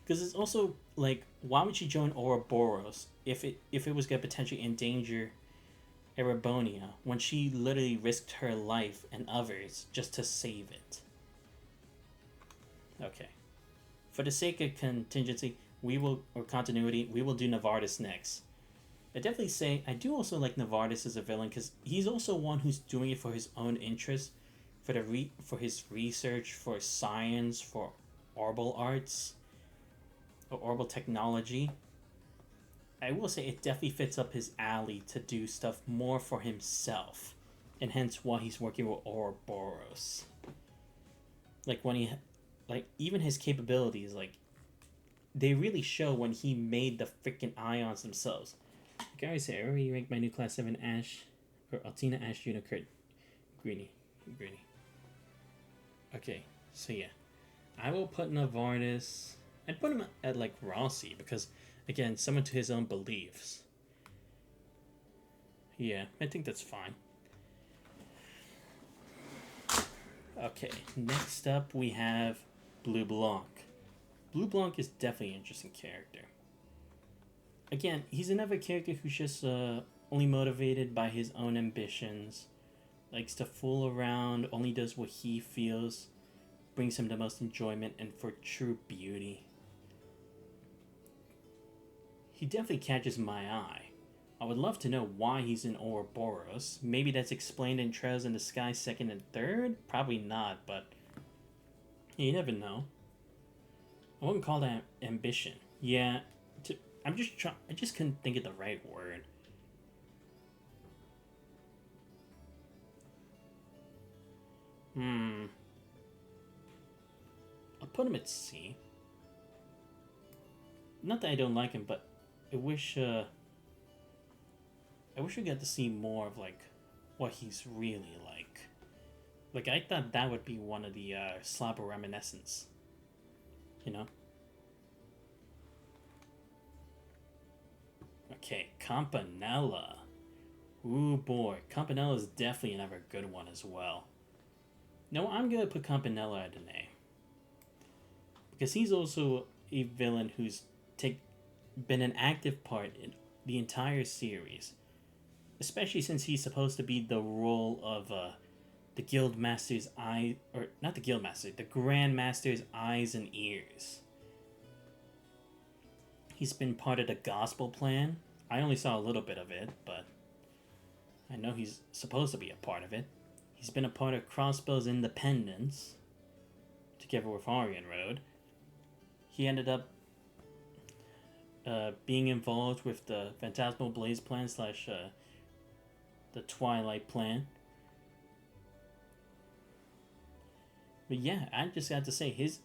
Because it's also, like, why would she join Ouroboros if it was going to potentially endanger Erebonia when she literally risked her life and others just to save it? Okay. For the sake of contingency, continuity, we will do Novartis next. I definitely say, I do also like Novartis as a villain, because he's also one who's doing it for his own interest, for his research, for science, for orbal arts, or orbal technology. I will say it definitely fits up his alley to do stuff more for himself, and hence why he's working with Ouroboros. Like, even his capabilities, like, they really show when he made the freaking ions themselves. Like I always say, I already ranked my new Class 7 Ash, or Altina, Ash, Juno, Kurt, Greeny. Okay, so yeah. I will put Novartis... I'd put him at, like, Rossi, because, again, someone to his own beliefs. Yeah, I think that's fine. Okay, next up we have Blue Blanc. Blue Blanc is definitely an interesting character. Again, he's another character who's just only motivated by his own ambitions, likes to fool around, only does what he feels brings him the most enjoyment and for true beauty. He definitely catches my eye. I would love to know why he's in Ouroboros. Maybe that's explained in Trails in the Sky 2nd and 3rd? Probably not, but you never know. I wouldn't call that ambition. Yeah, I just couldn't think of the right word. I'll put him at C. Not that I don't like him, but I wish we got to see more of like what he's really like. Like I thought that would be one of the slobber reminiscence. You know? Okay, Campanella. Ooh boy, Campanella is definitely another good one as well. No, I'm gonna put Campanella at an A. Because he's also a villain who's been an active part in the entire series. Especially since he's supposed to be the role of the Guildmaster's eye, or not the Guildmaster, the Grandmaster's eyes and ears. He's been part of the gospel plan. I only saw a little bit of it, but I know he's supposed to be a part of it. He's been a part of Crossbow's independence, together with Orion Road. He ended up being involved with the Phantasmal Blaze plan / the Twilight plan. But yeah, I just got to say his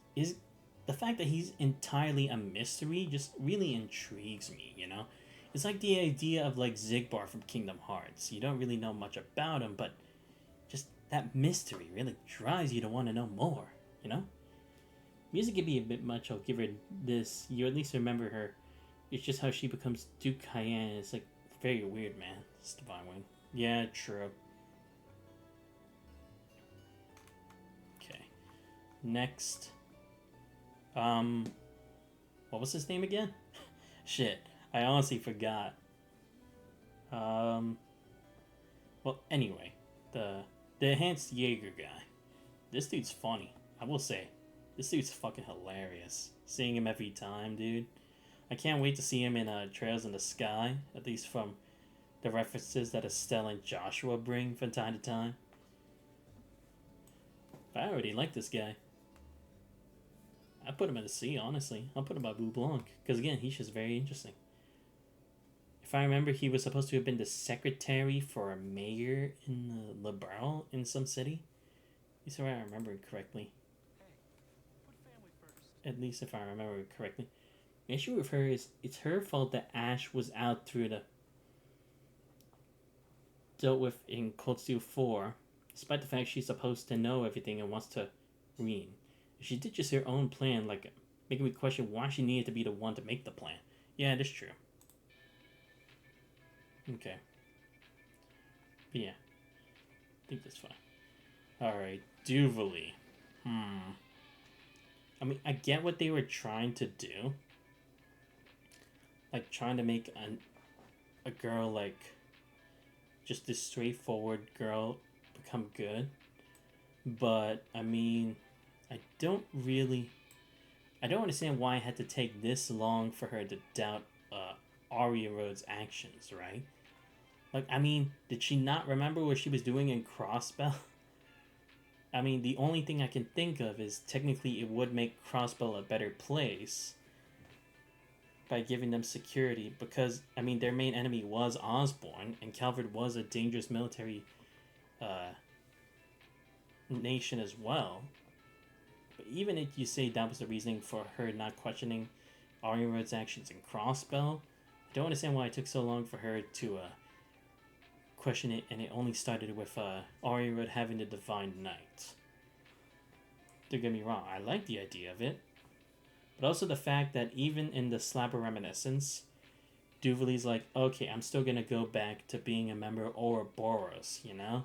the fact that he's entirely a mystery just really intrigues me, you know? It's like the idea of like Zigbar from Kingdom Hearts. You don't really know much about him, but just that mystery really drives you to want to know more, you know? Music could be a bit much, I'll give her this. You at least remember her. It's just how she becomes Duke Cayenne. It's like very weird, man. It's Divine Wing. Yeah, true. Okay. Next. What was his name again? Shit. I honestly forgot. Well, anyway. The enhanced Jaeger guy. This dude's funny. I will say. This dude's fucking hilarious. Seeing him every time, dude. I can't wait to see him in Trails in the Sky. At least from the references that Estelle and Joshua bring from time to time. But I already like this guy. I put him in a C, honestly. I'll put him by Blue Blanc. Because again, he's just very interesting. If I remember, he was supposed to have been the secretary for a mayor in the Liberal in some city. At least if I remember correctly. At least if I remember correctly. The issue with her is it's her fault that Ash was out through the dealt with in Cold Steel 4, despite the fact she's supposed to know everything and wants to read. If she did just her own plan, like making me question why she needed to be the one to make the plan. Yeah, that's true. Okay. But yeah. I think that's fine. Alright, Duvally. I mean, I get what they were trying to do. Like, trying to make a girl, like, just this straightforward girl become good. But, I mean, I don't understand why it had to take this long for her to doubt Aria Rhodes' actions, right? Like, I mean, did she not remember what she was doing in Crossbell? I mean, the only thing I can think of is technically it would make Crossbell a better place by giving them security because, I mean, their main enemy was Osborne and Calvert was a dangerous military nation as well. But even if you say that was the reasoning for her not questioning Aria Rhodes' actions in Crossbell, I don't understand why it took so long for her to question it, and it only started with Aria Rhodes having the Divine Knight. Don't get me wrong, I like the idea of it, but also the fact that even in the Slapper Reminiscence, Duvally's like, okay, I'm still gonna go back to being a member of Ouroboros, you know?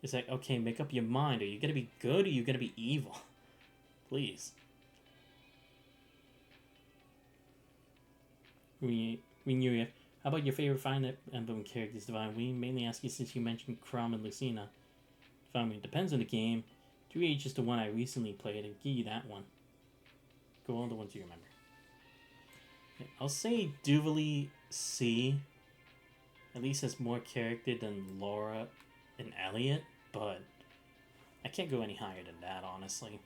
It's like, okay, make up your mind. Are you gonna be good or are you gonna be evil? Please. Renew. How about your favorite Fire Emblem characters, Divine? We mainly ask you since you mentioned Chrom and Lucina. Divine, it depends on the game. 3H is the one I recently played, and give you that one. Go on the ones you remember. Yeah, I'll say Duvalie C. At least has more character than Laura and Elliot, but I can't go any higher than that, honestly.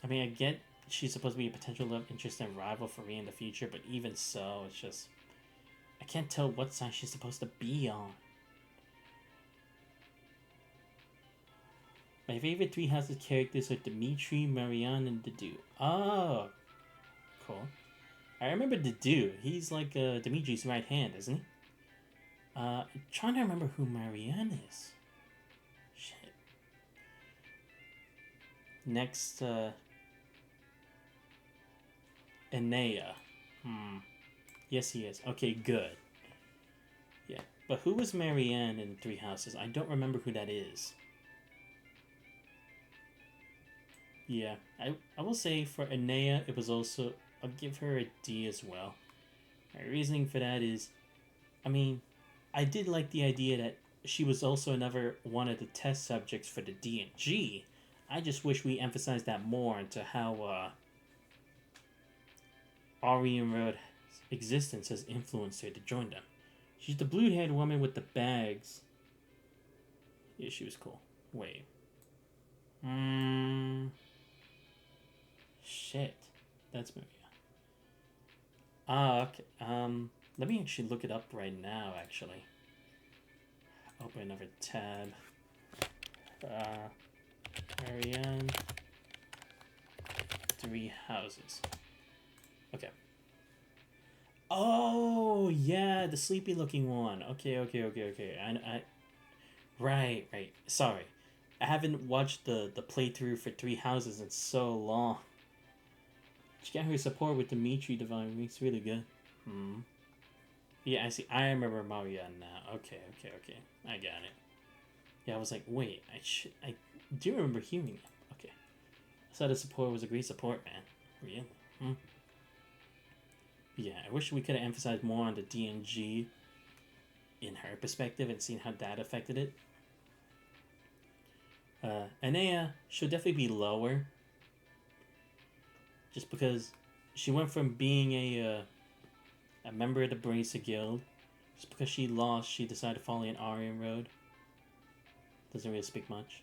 I mean, I get she's supposed to be a potential love interest and rival for me in the future, but even so, it's just... I can't tell what side she's supposed to be on. My favorite Three Houses characters are Dimitri, Marianne, and Dedu. Oh, cool. I remember Dedu. He's like Dimitri's right hand, isn't he? I'm trying to remember who Marianne is. Shit. Next, Enea. Yes, he is. Okay, good. Yeah. But who was Marianne in Three Houses? I don't remember who that is. Yeah. I will say for Enea, it was also... I'll give her a D as well. My reasoning for that is... I mean, I did like the idea that she was also another one of the test subjects for the D&G. I just wish we emphasized that more into how, Arian Road's existence has influenced her to join them. She's the blue-haired woman with the bags. Yeah, she was cool. Wait. Shit. That's Maria. Okay. Let me actually look it up right now, actually. Open another tab. Marianne. Three Houses. Okay. Oh, yeah, the sleepy looking one. Okay. I right. Sorry. I haven't watched the playthrough for Three Houses in so long. She got her support with Dimitri Divine. It's really good. Yeah, I see. I remember Marianne now. Okay. I got it. Yeah, I was like, wait, I do remember hearing it. Okay. I thought the support was a great support, man. Really? Yeah, I wish we could have emphasized more on the D&G in her perspective and seen how that affected it. Enea should definitely be lower. Just because she went from being a member of the Bracer Guild. Just because she lost, she decided to follow an Aryan road. Doesn't really speak much.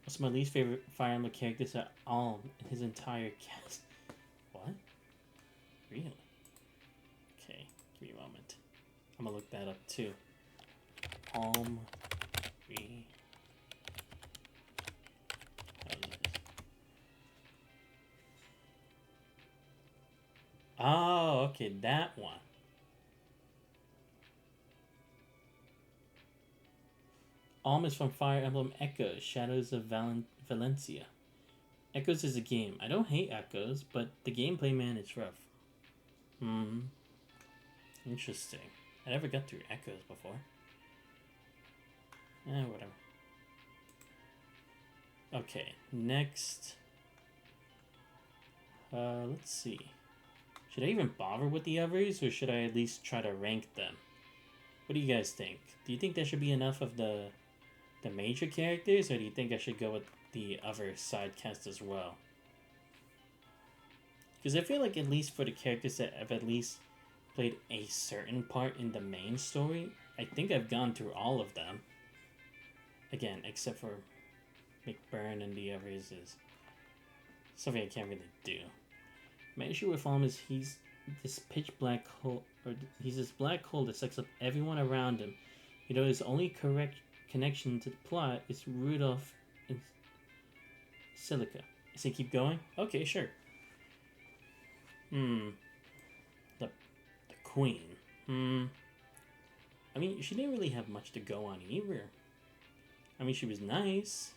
What's my least favorite Fire Emblem characters are Alm and his entire cast. What? Really? Okay, give me a moment. I'm gonna look that up too. Alm. Oh, okay, that one. Alm is from Fire Emblem Echoes, Shadows of Valencia. Echoes is a game. I don't hate Echoes, but the gameplay, man, it's rough. Interesting. I never got through Echoes before. Whatever. Okay, next. Let's see. Should I even bother with the others, or should I at least try to rank them? What do you guys think? Do you think there should be enough of the major characters, or do you think I should go with the other side cast as well? Because I feel like at least for the characters that have at least played a certain part in the main story, I think I've gone through all of them. Again, except for McBurn and the others is something I can't really do. My issue with him is he's this pitch black hole, or he's this black hole that sucks up everyone around him. You know, his only correct connection to the plot is Rudolph and Silica. I say keep going? Okay, sure. The queen. I mean, she didn't really have much to go on either. I mean, she was nice.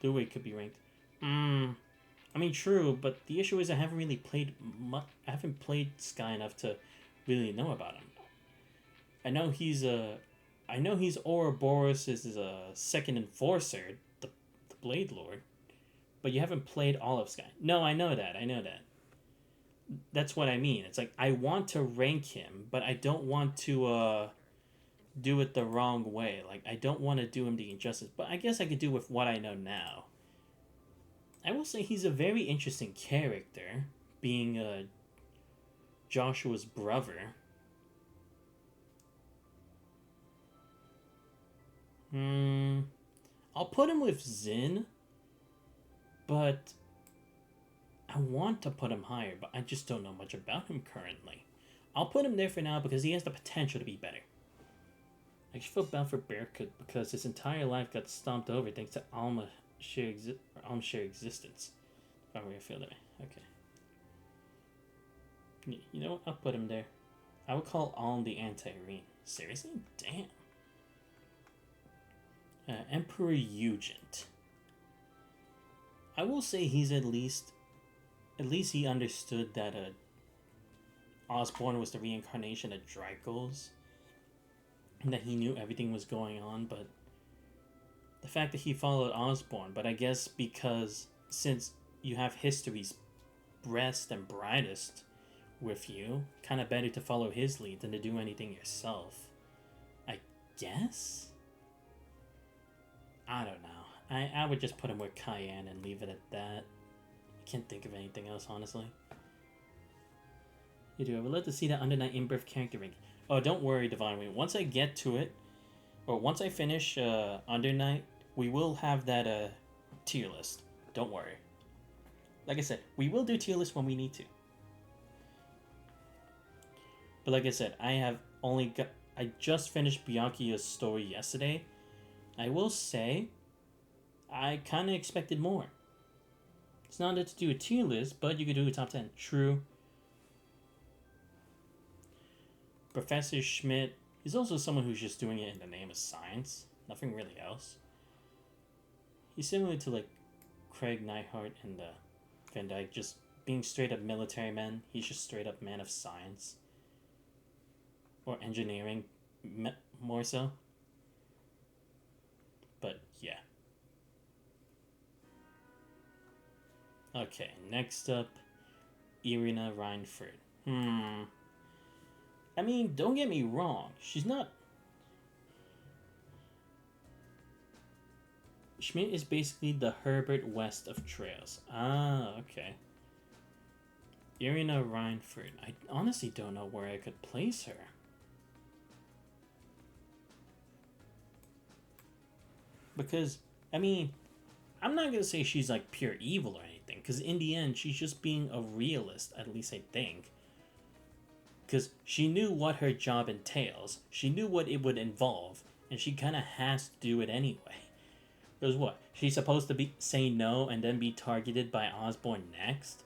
Dewey could be ranked. I mean, true, but the issue is I haven't really played I haven't played Sky enough to really know about him. I know he's Ouroboros is a second enforcer, the Blade Lord, but you haven't played all of Sky. No, I know that. That's what I mean. It's like I want to rank him, but I don't want to do it the wrong way. Like I don't want to do him the injustice, but I guess I could do with what I know now. I will say he's a very interesting character, being Joshua's brother. I'll put him with Zin, but I want to put him higher, but I just don't know much about him currently. I'll put him there for now because he has the potential to be better. I just feel bad for Bearcoot because his entire life got stomped over thanks to Alma's sheer existence. If I really feel that way. Okay. You know what? I'll put him there. I would call Alm the anti-Reen. Seriously? Damn. Emperor Eugent. I will say he's at least he understood that Osborne was the reincarnation of Dracos, and that he knew everything was going on, but the fact that he followed Osborne, but I guess because since you have history's best and brightest with you, kind of better to follow his lead than to do anything yourself. I guess? I don't know. I would just put him with Cayenne and leave it at that. I can't think of anything else, honestly. You do. I would love to see that Under Night in-birth character rank. Oh, don't worry, Divine Wing. Once I get to it, or once I finish Under Night, we will have that tier list. Don't worry. Like I said, we will do tier list when we need to. But like I said, I just finished Byakuya's story yesterday. I will say, I kind of expected more. It's not to do a tier list, but you could do a top 10. True. Professor Schmidt is also someone who's just doing it in the name of science. Nothing really else. He's similar to like Craig Neihart and Van Dyke, just being straight up military men. He's just straight up man of science. Or engineering, more so. But yeah. Okay, next up, Irina Reinford. I mean, don't get me wrong. She's not... Schmidt is basically the Herbert West of Trails. Ah, okay. Irina Reinford. I honestly don't know where I could place her. Because, I mean, I'm not going to say she's like pure evil or anything. Because in the end, she's just being a realist, at least I think. Because she knew what her job entails. She knew what it would involve. And she kind of has to do it anyway. Because what? She's supposed to say no and then be targeted by Osborne next?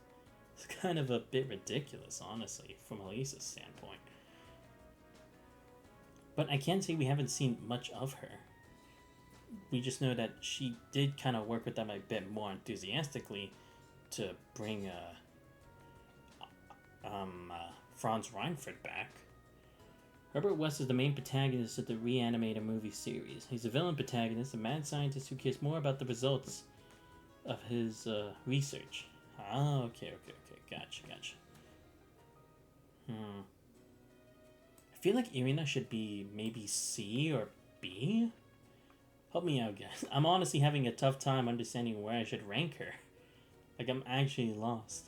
It's kind of a bit ridiculous, honestly, from Elisa's standpoint. But I can't say we haven't seen much of her. We just know that she did kind of work with them a bit more enthusiastically to bring Franz Reinfeld back. Herbert West is the main protagonist of the Reanimator movie series. He's a villain protagonist, a mad scientist who cares more about the results of his research. Ah, okay. Gotcha. I feel like Irina should be maybe C or B? Help me out, guys. I'm honestly having a tough time understanding where I should rank her. Like, I'm actually lost.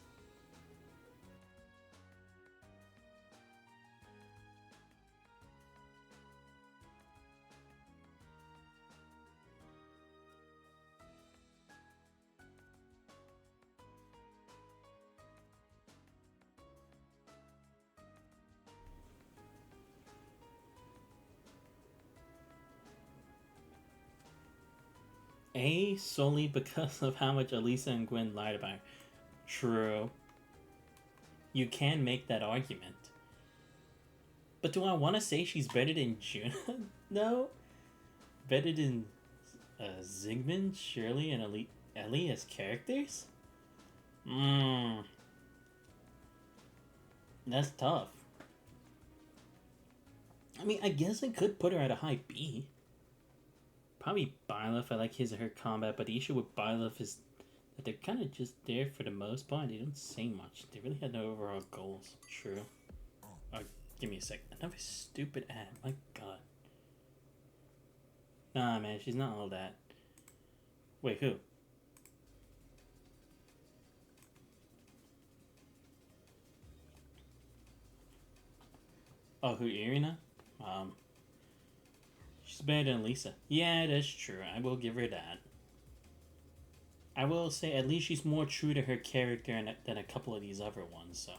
A, solely because of how much Elisa and Gwen lied about her. True. You can make that argument. But do I want to say she's better than Juna? No. Better than Zygmunt, Shirley, and Ellie as characters? That's tough. I mean, I guess I could put her at a high B. Probably Byleth. I like his or her combat, but the issue with Byleth is that they're kind of just there for the most part. They don't say much. They really had no overall goals. True. Oh, give me a sec. Another stupid ad. My god. Nah, man, she's not all that. Wait, who? Oh, who, Irina? She's better than Lisa. Yeah, that's true. I will give her that. I will say at least she's more true to her character than a couple of these other ones, so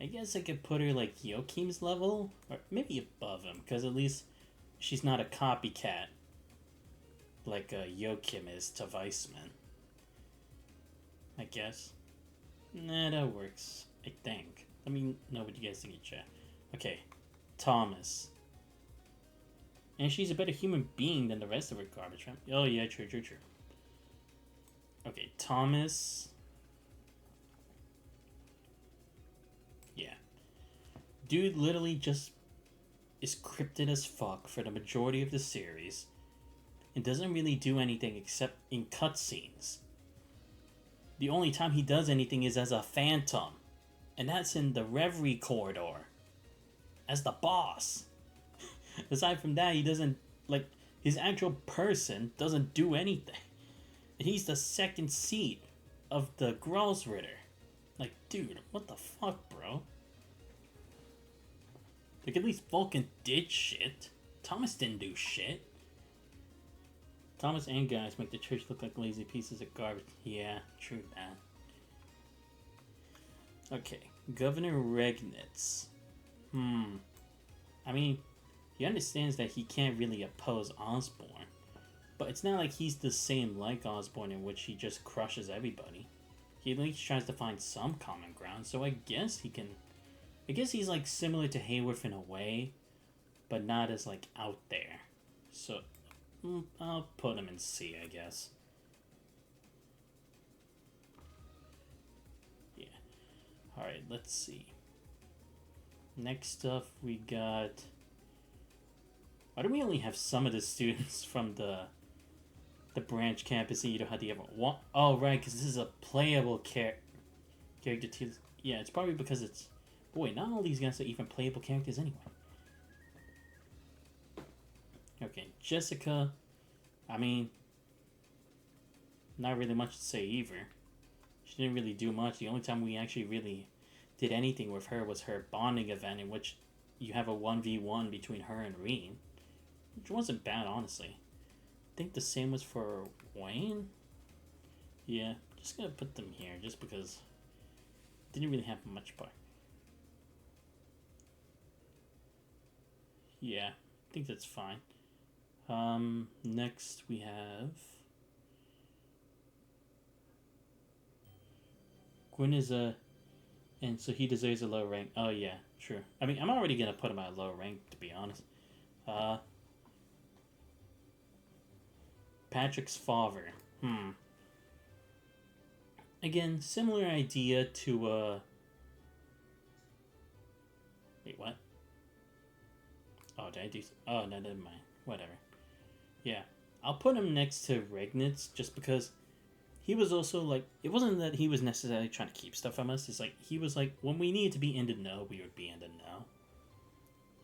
I guess I could put her like Joachim's level, or maybe above him, because at least she's not a copycat like Joachim is to Weissman. I guess. Nah, that works. I think. Let me know what you guys think in chat. Okay, Thomas. And she's a better human being than the rest of her garbage, right? Oh yeah, true. Okay, Thomas. Yeah. Dude literally just is cryptid as fuck for the majority of the series. And doesn't really do anything except in cutscenes. The only time he does anything is as a phantom. And that's in the Reverie corridor. As the boss. Aside from that, he doesn't, like, his actual person doesn't do anything. And he's the second seat of the Grossritter. Like, dude, what the fuck, bro? Like, at least Vulcan did shit. Thomas didn't do shit. Thomas and guys make the church look like lazy pieces of garbage. Yeah, true that. Okay, Governor Regnitz. I mean, he understands that he can't really oppose Osborn, but it's not like he's the same like Osborn in which he just crushes everybody. He at least tries to find some common ground, so I guess he can... I guess he's like similar to Hayworth in a way, but not as like out there. So, I'll put him in C, I guess. Yeah. Alright, let's see. Next up, we got... Why do we only have some of the students from the branch campus and you don't have the other one? Oh, right, because this is a playable character too. Yeah, it's probably because it's... Boy, not all these guys are even playable characters anyway. Okay, Jessica. I mean, not really much to say either. She didn't really do much. The only time we actually really did anything with her was her bonding event in which you have a 1v1 between her and Reen. Which wasn't bad, honestly. I think the same was for Wayne? Yeah, just gonna put them here just because didn't really have much part. Yeah, I think that's fine. Next we have Gwyn is and so he deserves a low rank. Oh yeah, true. I mean, I'm already gonna put him at a low rank to be honest. Patrick's father. Again, similar idea to wait, what? Oh, did I do? Oh no, never mind. Whatever. Yeah, I'll put him next to Regnitz just because he was also like, it wasn't that he was necessarily trying to keep stuff from us. It's like he was like, when we needed to be in the know, we would be in the know.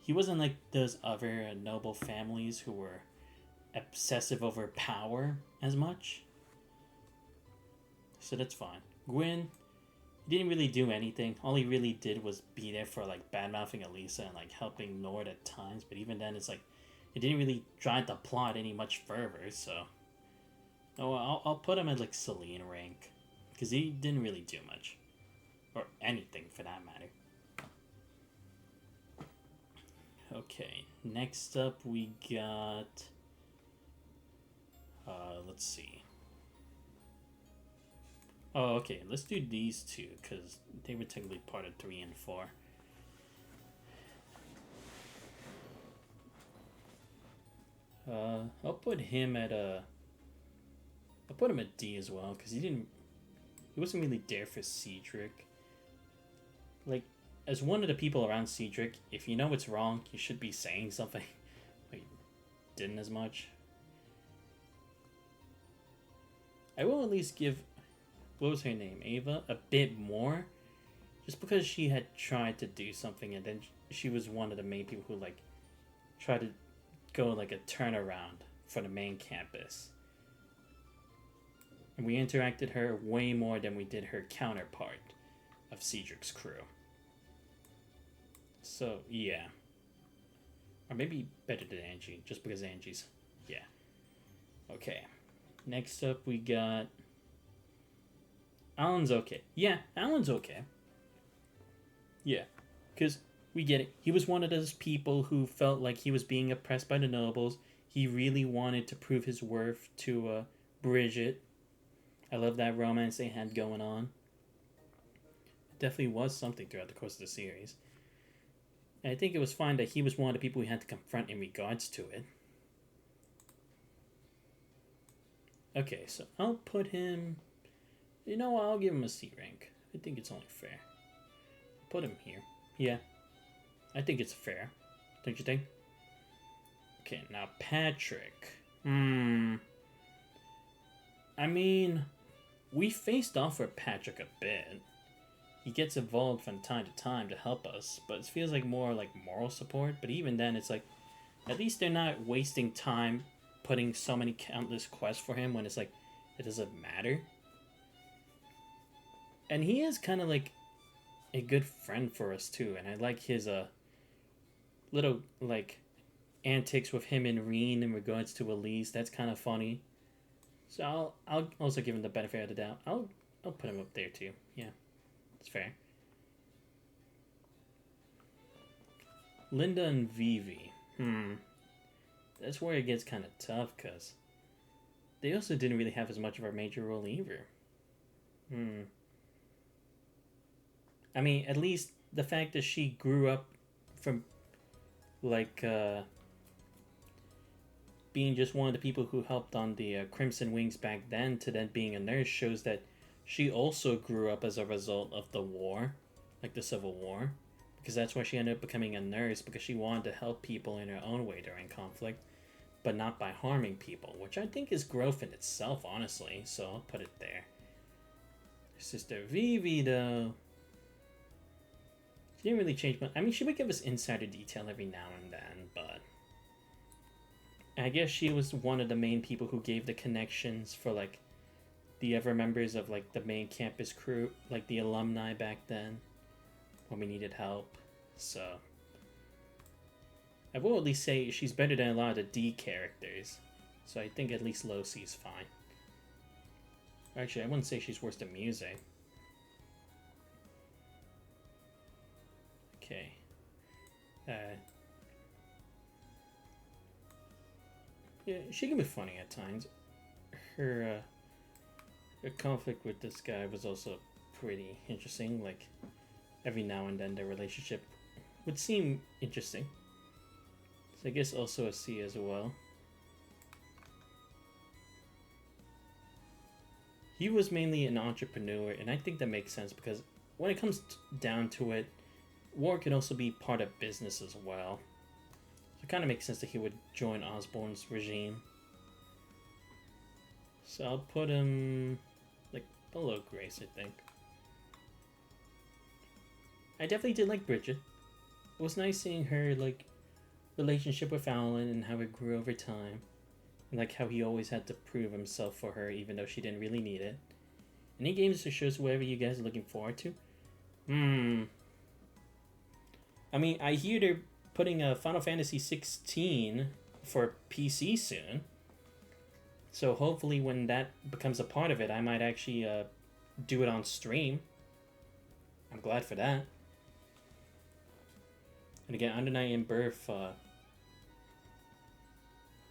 He wasn't like those other noble families who were obsessive over power as much. So that's fine. Gwyn, he didn't really do anything. All he really did was be there for like bad-mouthing Elisa and like helping Nord at times. But even then, it's like it didn't really drive the plot any much further. So, oh, I'll put him at like Celine rank because he didn't really do much or anything for that matter. Okay, next up we got. Let's see. Oh, okay. Let's do these two because they were technically part of 3 and 4. I'll put him at a. I'll put him at D as well because he wasn't really there for Cedric. Like, as one of the people around Cedric, if you know what's wrong, you should be saying something. Wait, didn't as much. I will at least give. what was her name, Ava, a bit more, just because she had tried to do something and then she was one of the main people who like tried to go like a turnaround for the main campus. And we interacted her way more than we did her counterpart of Cedric's crew. So, yeah. Or maybe better than Angie, just because Angie's... Yeah. Okay. Next up, we got... Alan's okay. Yeah, Alan's okay. Yeah. Because we get it. He was one of those people who felt like he was being oppressed by the nobles. He really wanted to prove his worth to Bridget. I love that romance they had going on. It definitely was something throughout the course of the series. And I think it was fine that he was one of the people we had to confront in regards to it. Okay, so I'll put him... You know what, I'll give him a C rank. I think it's only fair. Put him here. Yeah. I think it's fair. Don't you think? Okay, now Patrick. I mean... We faced off with Patrick a bit. He gets involved from time to time to help us, but it feels like more like moral support. But even then, it's like, at least they're not wasting time putting so many countless quests for him when it's like, it doesn't matter. And he is kind of like a good friend for us too, and I like his little like antics with him and Reen in regards to Elise. That's kind of funny. So I'll also give him the benefit of the doubt. I'll put him up there too. Yeah, it's fair. Linda and Vivi. That's where it gets kind of tough because they also didn't really have as much of a major role either. I mean, at least the fact that she grew up from like being just one of the people who helped on the Crimson Wings back then to then being a nurse shows that she also grew up as a result of the war, like the Civil War, because that's why she ended up becoming a nurse, because she wanted to help people in her own way during conflict, but not by harming people, which I think is growth in itself, honestly, so I'll put it there. Sister Vivi, though, she didn't really change much. I mean, she would give us insider detail every now and then, but I guess she was one of the main people who gave the connections for, like, the other members of, like, the main campus crew, like, the alumni back then, when we needed help, so I will at least say she's better than a lot of the D characters, so I think at least low C is fine. Actually, I wouldn't say she's worse than Muse. Okay. Yeah, she can be funny at times. Her conflict with this guy was also pretty interesting. Like, every now and then their relationship would seem interesting. So I guess also a C as well. He was mainly an entrepreneur, and I think that makes sense because when it comes down to it, war can also be part of business as well. So it kind of makes sense that he would join Osborne's regime. So I'll put him like below Grace, I think. I definitely did like Bridget. It was nice seeing her like relationship with Alan and how it grew over time. And like how he always had to prove himself for her even though she didn't really need it. Any games or shows whatever you guys are looking forward to? I mean, I hear they're putting a Final Fantasy 16 for PC soon. So hopefully when that becomes a part of it, I might actually do it on stream. I'm glad for that. And again, Under Night in Birth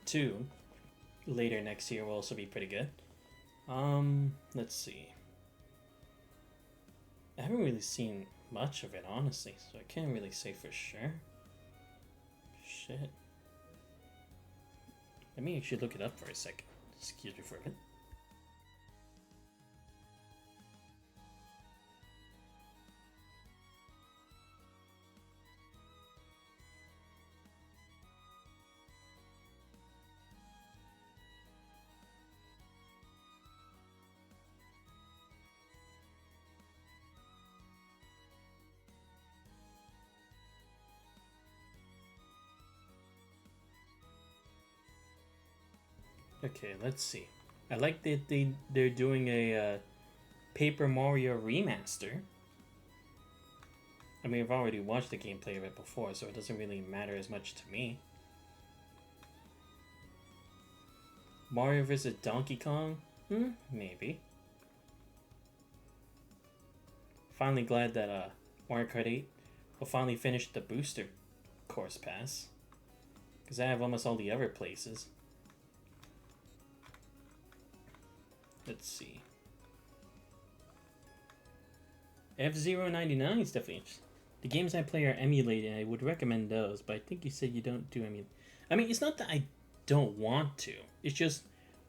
2 later next year will also be pretty good. Let's see. I haven't really seen much of it, honestly, so I can't really say for sure. Shit. Let me actually look it up for a second. Excuse me for a minute. Okay, let's see. I like that they're doing a Paper Mario remaster. I mean, I've already watched the gameplay of it before, so it doesn't really matter as much to me. Mario vs. Donkey Kong? Maybe. Finally glad that Mario Kart 8 will finally finish the booster course pass. Because I have almost all the other places. Let's see. F-Zero 99 is definitely interesting. The games I play are emulated, and I would recommend those, but I think you said you don't do emulate. I mean, it's not that I don't want to. It's just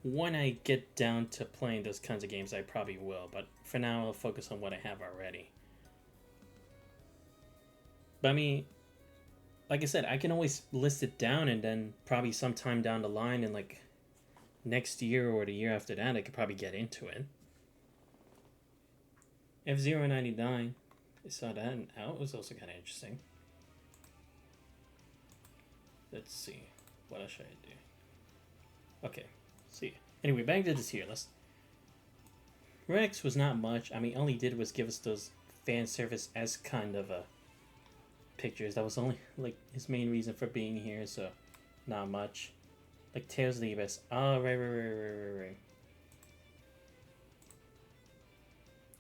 when I get down to playing those kinds of games, I probably will. But for now, I'll focus on what I have already. But I mean, like I said, I can always list it down, and then probably sometime down the line in like next year or the year after that, I could probably get into it. F-Zero 99. I saw that and out. Was also kind of interesting. Let's see. What else should I do? Okay. See. Anyway, back to this tier list. Rex was not much. I mean, all he did was give us those fan service-esque kind of pictures. That was only like his main reason for being here, so not much. Like Tails of the Abyss. Oh, right.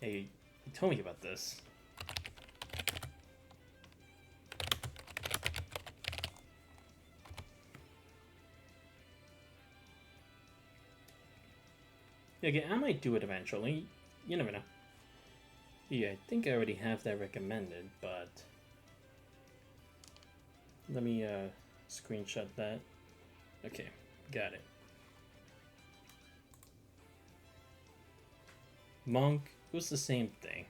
Hey, you told me about this. Okay, I might do it eventually. You never know. Yeah, I think I already have that recommended, but let me screenshot that. Okay, got it. Monk was the same thing.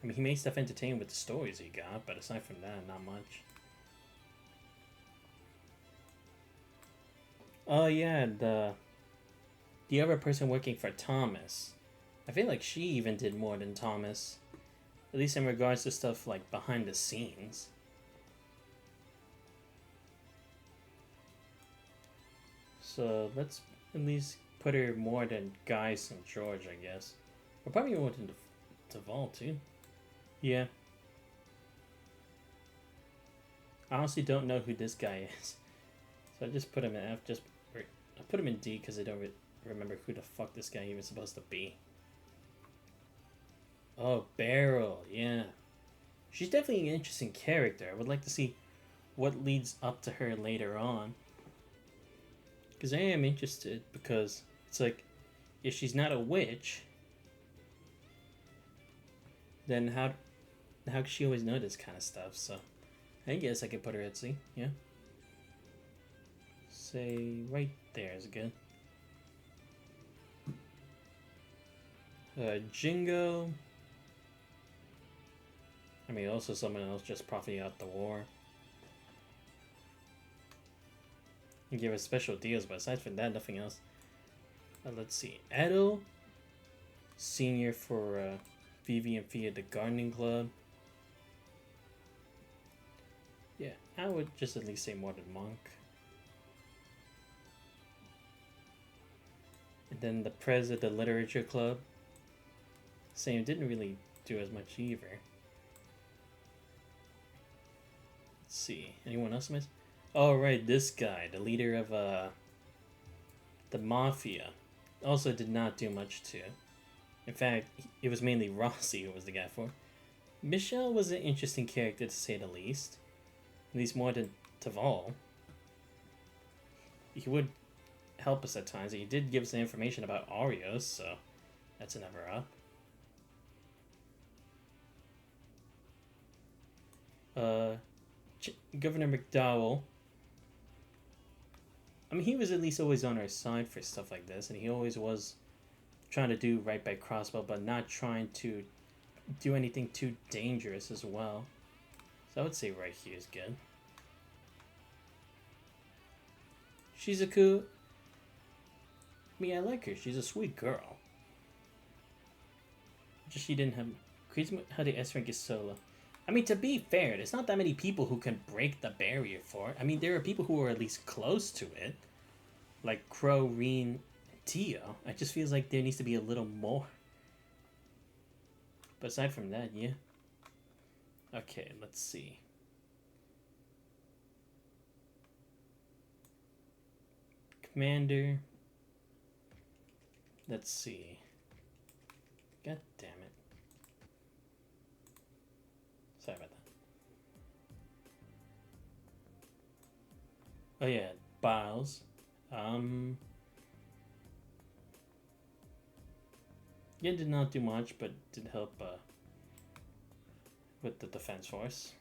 I mean, he made stuff entertaining with the stories he got, but aside from that, not much. Oh yeah, the other person working for Thomas. I feel like she even did more than Thomas. At least in regards to stuff like behind the scenes. So let's at least put her more than Gaius and George, I guess. Or probably more than Duvall too. Yeah. I honestly don't know who this guy is. So I just put him in F. I put him in D because I don't remember who the fuck this guy even supposed to be. Oh, Beryl, yeah. She's definitely an interesting character. I would like to see what leads up to her later on. Because I am interested, because it's like, if she's not a witch, then how could she always know this kind of stuff? So, I guess I could put her at C, yeah. Say, right there is good. Jingo. I mean, also someone else just profiting out the war. And give us special deals, but aside from that, nothing else. Let's see. Edo. Senior for Vivi and Fia, the Gardening Club. Yeah, I would just at least say more than Monk. And then the Prez of the Literature Club. Same, didn't really do as much either. Let's see, anyone else miss? Oh, right, this guy, the leader of the Mafia, also did not do much too. In fact, it was mainly Rossi who was the guy for. Michelle was an interesting character to say the least. At least more than Taval. He would help us at times. He did give us the information about Oreos, so that's another up. Governor McDowell. I mean, he was at least always on our side for stuff like this, and he always was trying to do right by Crossbow, but not trying to do anything too dangerous as well. So I would say right here is good. Shizuku. I mean, I like her. She's a sweet girl. Just she didn't have... How the S rank is solo. I mean, to be fair, there's not that many people who can break the barrier for it. I mean, there are people who are at least close to it. Like Crow, Reen, Dio. I just feels like there needs to be a little more. But aside from that, yeah. Okay, let's see. Commander. Let's see. God damn it. Sorry about that. Oh yeah, Biles. Yeah, did not do much, but did help with the defense force.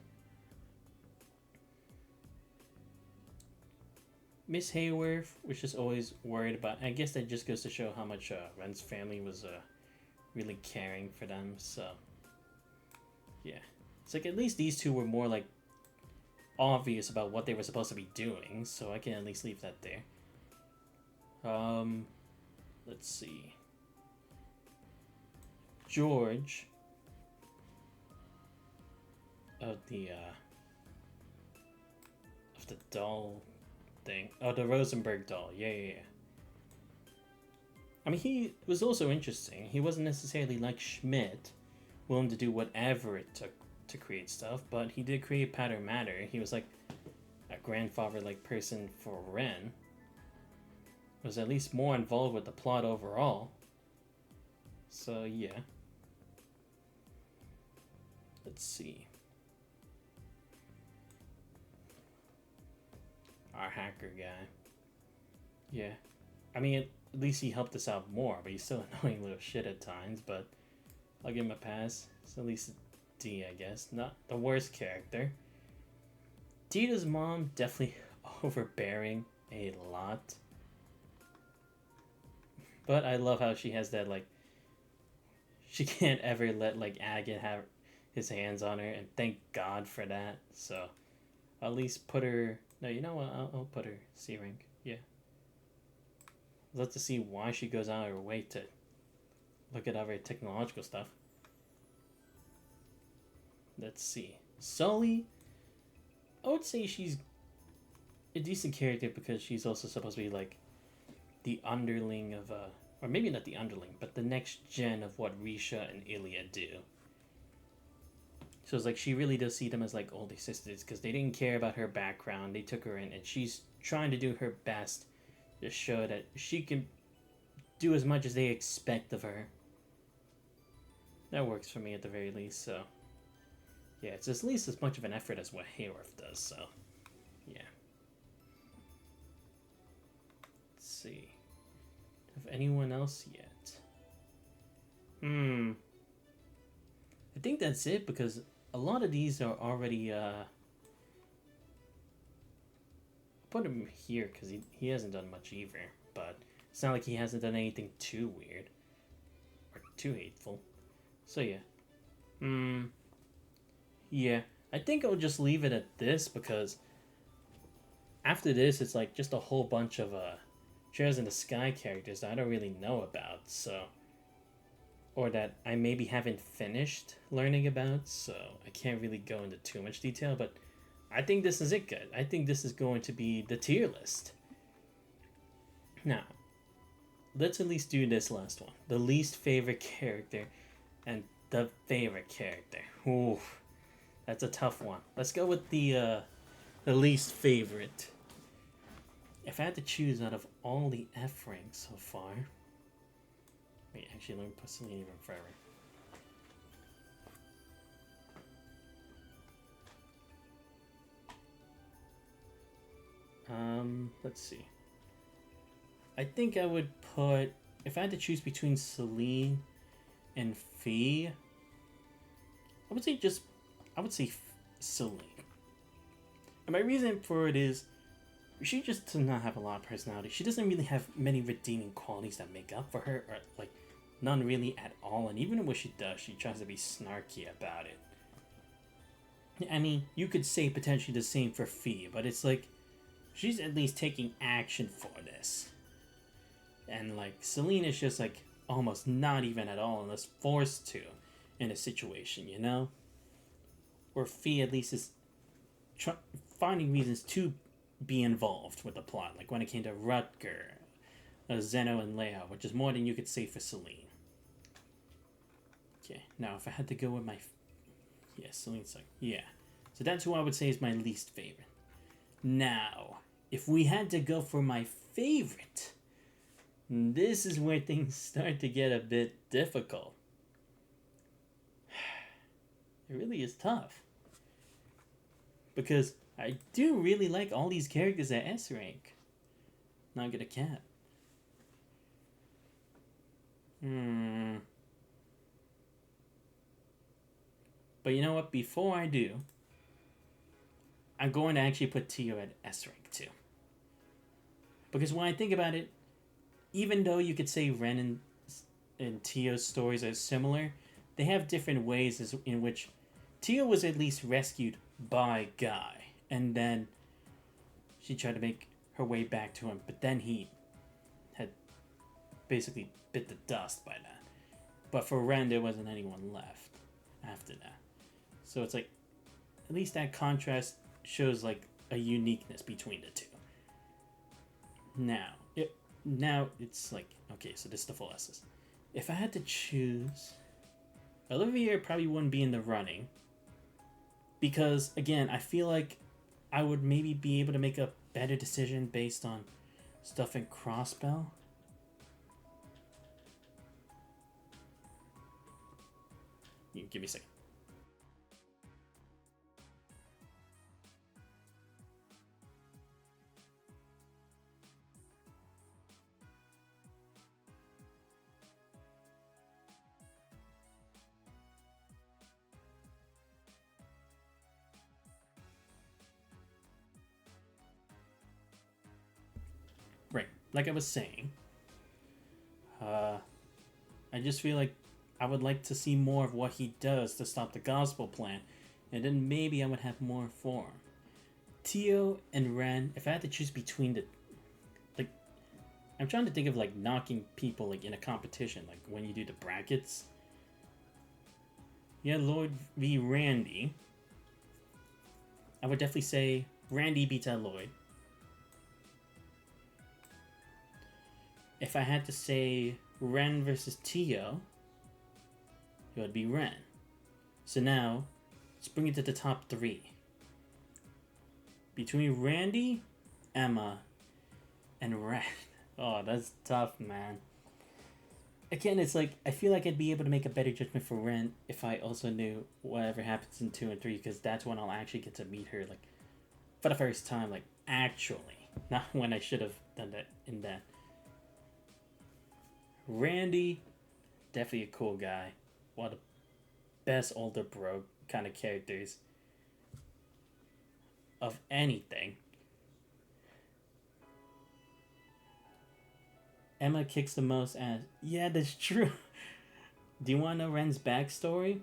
Miss Hayworth was just always worried about. I guess that just goes to show how much Ren's family was really caring for them. So yeah, it's like at least these two were more like obvious about what they were supposed to be doing. So I can at least leave that there. Let's see. George of the doll thing. Oh, the Rosenberg doll. Yeah. I mean, he was also interesting. He wasn't necessarily like Schmidt, willing to do whatever it took to create stuff, but he did create Pattern Matter. He was like a grandfather-like person for Ren. Was at least more involved with the plot overall. So yeah. Let's see. Our hacker guy. Yeah. I mean, at least he helped us out more, but he's still annoying little shit at times, but I'll give him a pass. It's at least a D, I guess. Not the worst character. Dita's mom, definitely overbearing a lot. But I love how she has that, like, she can't ever let, like, Agate have his hands on her, and thank God for that. So, I'll at least put her... No, you know what? I'll put her C rank. Yeah. I'd love to see why she goes out of her way to look at other technological stuff. Let's see. Sully, I would say she's a decent character because she's also supposed to be like the underling of or maybe not the underling, but the next gen of what Risha and Ilya do. So it's like she really does see them as like older sisters because they didn't care about her background. They took her in, and she's trying to do her best to show that she can do as much as they expect of her. That works for me at the very least. So yeah, it's at least as much of an effort as what Hayworth does. So yeah. Let's see. Have anyone else yet? I think that's it because a lot of these are already I'll put him here because he hasn't done much either, but it's not like he hasn't done anything too weird or too hateful. So yeah. Yeah, I think I'll just leave it at this because after this it's like just a whole bunch of Shares in the Sky characters that I don't really know about, so or that I maybe haven't finished learning about, so I can't really go into too much detail, but I think this is it good. I think this is going to be the tier list. Now, let's at least do this last one. The least favorite character and the favorite character. Ooh, that's a tough one. Let's go with the least favorite. If I had to choose out of all the F ranks so far... Wait, actually, let me put Celine even further. Let's see. I think I would put... If I had to choose between Celine and Fee, I would say Celine. And my reason for it is she just does not have a lot of personality. She doesn't really have many redeeming qualities that make up for her, or like none really at all. And even when she does, she tries to be snarky about it. I mean, you could say potentially the same for Fee, but it's like she's at least taking action for this. And like Celine is just like almost not even at all unless forced to in a situation, you know? Or Fee at least is finding reasons to be involved with the plot, like when it came to Rutger, Zeno and Leia, which is more than you could say for Celine. Okay, now if I had to go with my... Yeah, Celine's like... Yeah. So that's who I would say is my least favorite. Now, if we had to go for my favorite, this is where things start to get a bit difficult. It really is tough. Because I do really like all these characters at S rank. Not gonna cap. But you know what? Before I do, I'm going to actually put Tio at S rank too. Because when I think about it, even though you could say Ren and Tio's stories are similar, they have different ways in which Tio was at least rescued by Guy, and then she tried to make her way back to him, but then he had basically bit the dust by that. But for Ren, there wasn't anyone left after that. So it's like, at least that contrast shows like a uniqueness between the two. Now it's like, okay, so this is the full S's. If I had to choose, Olivia probably wouldn't be in the running. Because, again, I feel like I would maybe be able to make a better decision based on stuff in Crossbell. Give me a second. Right, like I was saying, I just feel like I would like to see more of what he does to stop the gospel plan, and then maybe I would have more for him. Tio and Ren, if I had to choose between the... Like, I'm trying to think of, like, knocking people, like, in a competition, like, when you do the brackets. Yeah, Lloyd v. Randy. I would definitely say Randy beats out Lloyd. If I had to say Ren versus Tio, it would be Ren. So now, let's bring it to the top three. Between Randy, Emma, and Ren. Oh, that's tough, man. Again, it's like, I feel like I'd be able to make a better judgment for Ren if I also knew whatever happens in 2 and 3, because that's when I'll actually get to meet her, like, for the first time, like, actually. Not when I should have done that in that. Randy, definitely a cool guy. One of the best older bro kind of characters of anything. Emma kicks the most ass. Yeah, that's true. Do you want to know Ren's backstory?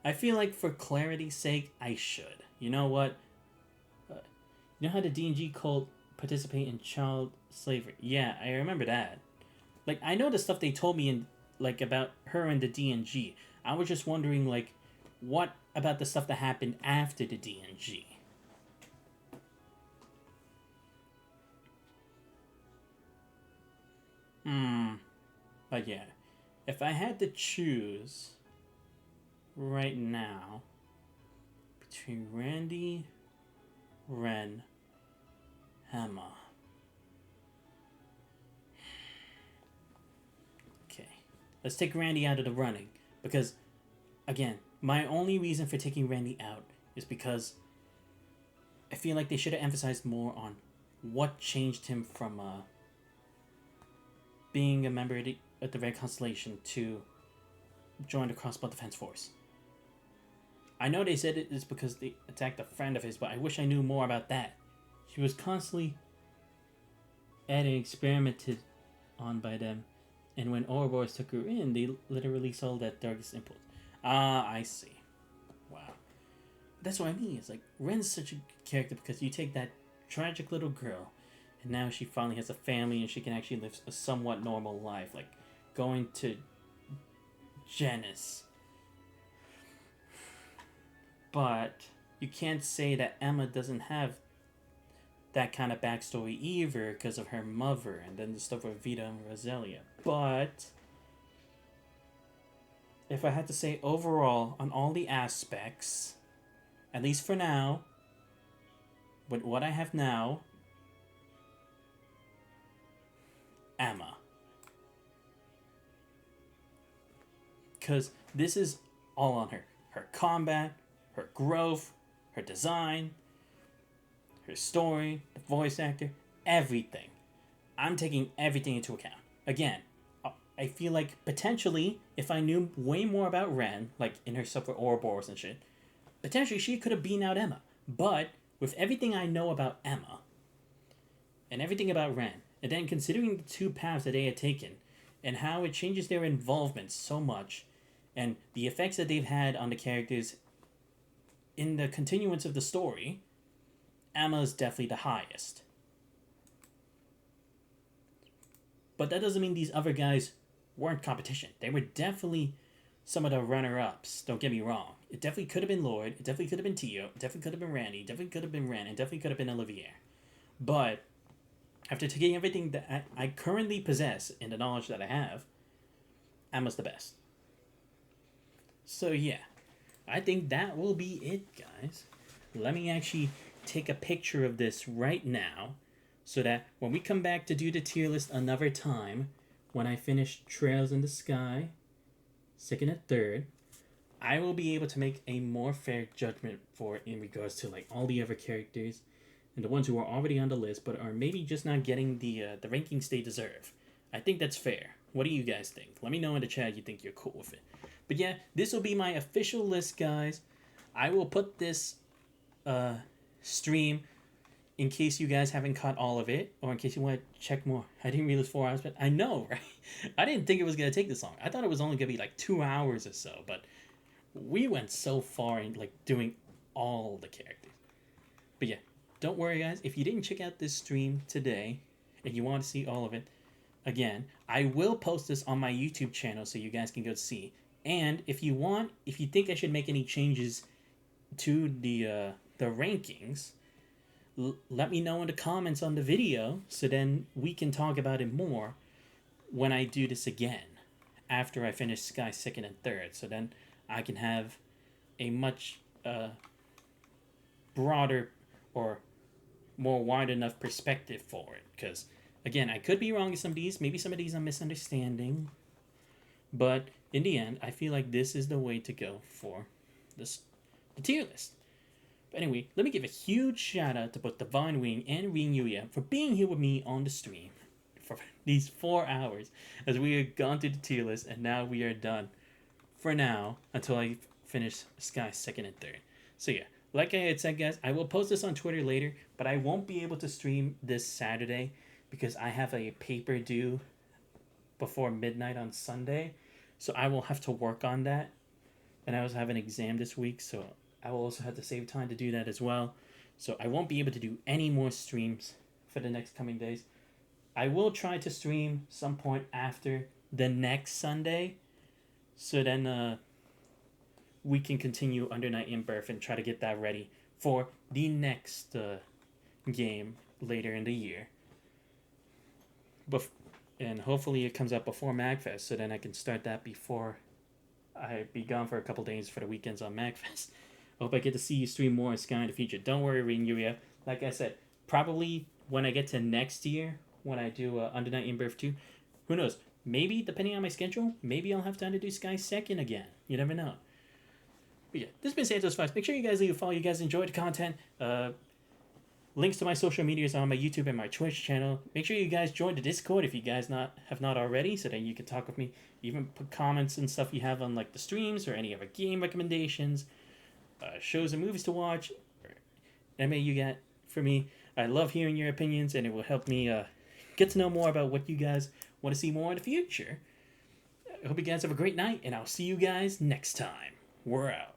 I feel like for clarity's sake, I should. You know what? You know how the D&G cult participate in child slavery? Yeah, I remember that. Like, I know the stuff they told me in, like, about her and the D&G. I was just wondering, like, what about the stuff that happened after the D&G? But yeah, if I had to choose right now between Randy, Ren, Emma. Okay, let's take Randy out of the running, because, again, my only reason for taking Randy out is because I feel like they should have emphasized more on what changed him from being a member of the Red Constellation to join the Crossbow Defense Force. I know they said it is because they attacked a friend of his, but I wish I knew more about that. She was constantly experimented on by them, and when Ouroboros took her in, they literally saw that darkest impulse. I see. Wow. That's what I mean. It's like, Ren's such a character because you take that tragic little girl, and now she finally has a family and she can actually live a somewhat normal life, like going to Genis. But you can't say that Emma doesn't have that kind of backstory either because of her mother and then the stuff with Vita and Roselia. But if I had to say overall on all the aspects, at least for now, with what I have now, Emma. Because this is all on her. Her combat, her growth, her design, her story, the voice actor, everything. I'm taking everything into account. Again, I feel like potentially, if I knew way more about Ren, like in her stuff with Ouroboros and shit, potentially she could have beaten out Emma. But with everything I know about Emma, and everything about Ren, and then considering the two paths that they had taken, and how it changes their involvement so much, and the effects that they've had on the characters in the continuance of the story, Emma's definitely the highest. But that doesn't mean these other guys weren't competition. They were definitely some of the runner-ups, don't get me wrong. It definitely could have been Lord, it definitely could have been Tio, it definitely could have been Randy, it definitely could have been Ren, it definitely could have been Olivier. But after taking everything that I currently possess in the knowledge that I have, Emma's the best. So yeah, I think that will be it, guys. Let me actually take a picture of this right now so that when we come back to do the tier list another time, when I finish Trails in the Sky, second and third, I will be able to make a more fair judgment for it in regards to like all the other characters and the ones who are already on the list but are maybe just not getting the rankings they deserve. I think that's fair. What do you guys think? Let me know in the chat you think you're cool with it. But yeah, this will be my official list, guys. I will put this stream in case you guys haven't caught all of it, or in case you want to check more. I didn't realize 4 hours, but I know, right? I didn't think it was going to take this long. I thought it was only going to be like 2 hours or so, but we went so far in like doing all the characters. But yeah, don't worry, guys. If you didn't check out this stream today and you want to see all of it, again, I will post this on my YouTube channel so you guys can go see. And if you want, if you think I should make any changes to the rankings, let me know in the comments on the video so then we can talk about it more when I do this again after I finish Sky second and third. So then I can have a much broader or more wide enough perspective for it. Because again, I could be wrong in some of these. Maybe some of these I'm misunderstanding. But in the end, I feel like this is the way to go for the tier list. But anyway, let me give a huge shout out to both Divine Wing and Ring Yuya for being here with me on the stream for these 4 hours as we have gone through the tier list, and now we are done for now until I finish Sky second and third. So yeah, like I had said, guys, I will post this on Twitter later, but I won't be able to stream this Saturday because I have a paper due before midnight on Sunday. So I will have to work on that. And I also have an exam this week, so I will also have to save time to do that as well. So I won't be able to do any more streams for the next coming days. I will try to stream some point after the next Sunday. So then we can continue Under Night in Birth and try to get that ready for the next game later in the year. And hopefully it comes out before MagFest, so then I can start that before I be gone for a couple days for the weekends on MagFest. I hope I get to see you stream more in Sky in the future. Don't worry, Ring Yuya. Like I said, probably when I get to next year, when I do Under Night in Birth 2, who knows? Maybe, depending on my schedule, maybe I'll have time to do Sky second again. You never know. But yeah, this has been Santos Fives. Make sure you guys leave a follow. You guys enjoyed the content. Links to my social medias on my YouTube and my Twitch channel. Make sure you guys join the Discord if you guys have not already, so that you can talk with me. Even put comments and stuff you have on like the streams or any other game recommendations, shows and movies to watch, or anime you got for me. I love hearing your opinions, and it will help me get to know more about what you guys want to see more in the future. I hope you guys have a great night, and I'll see you guys next time. We're out.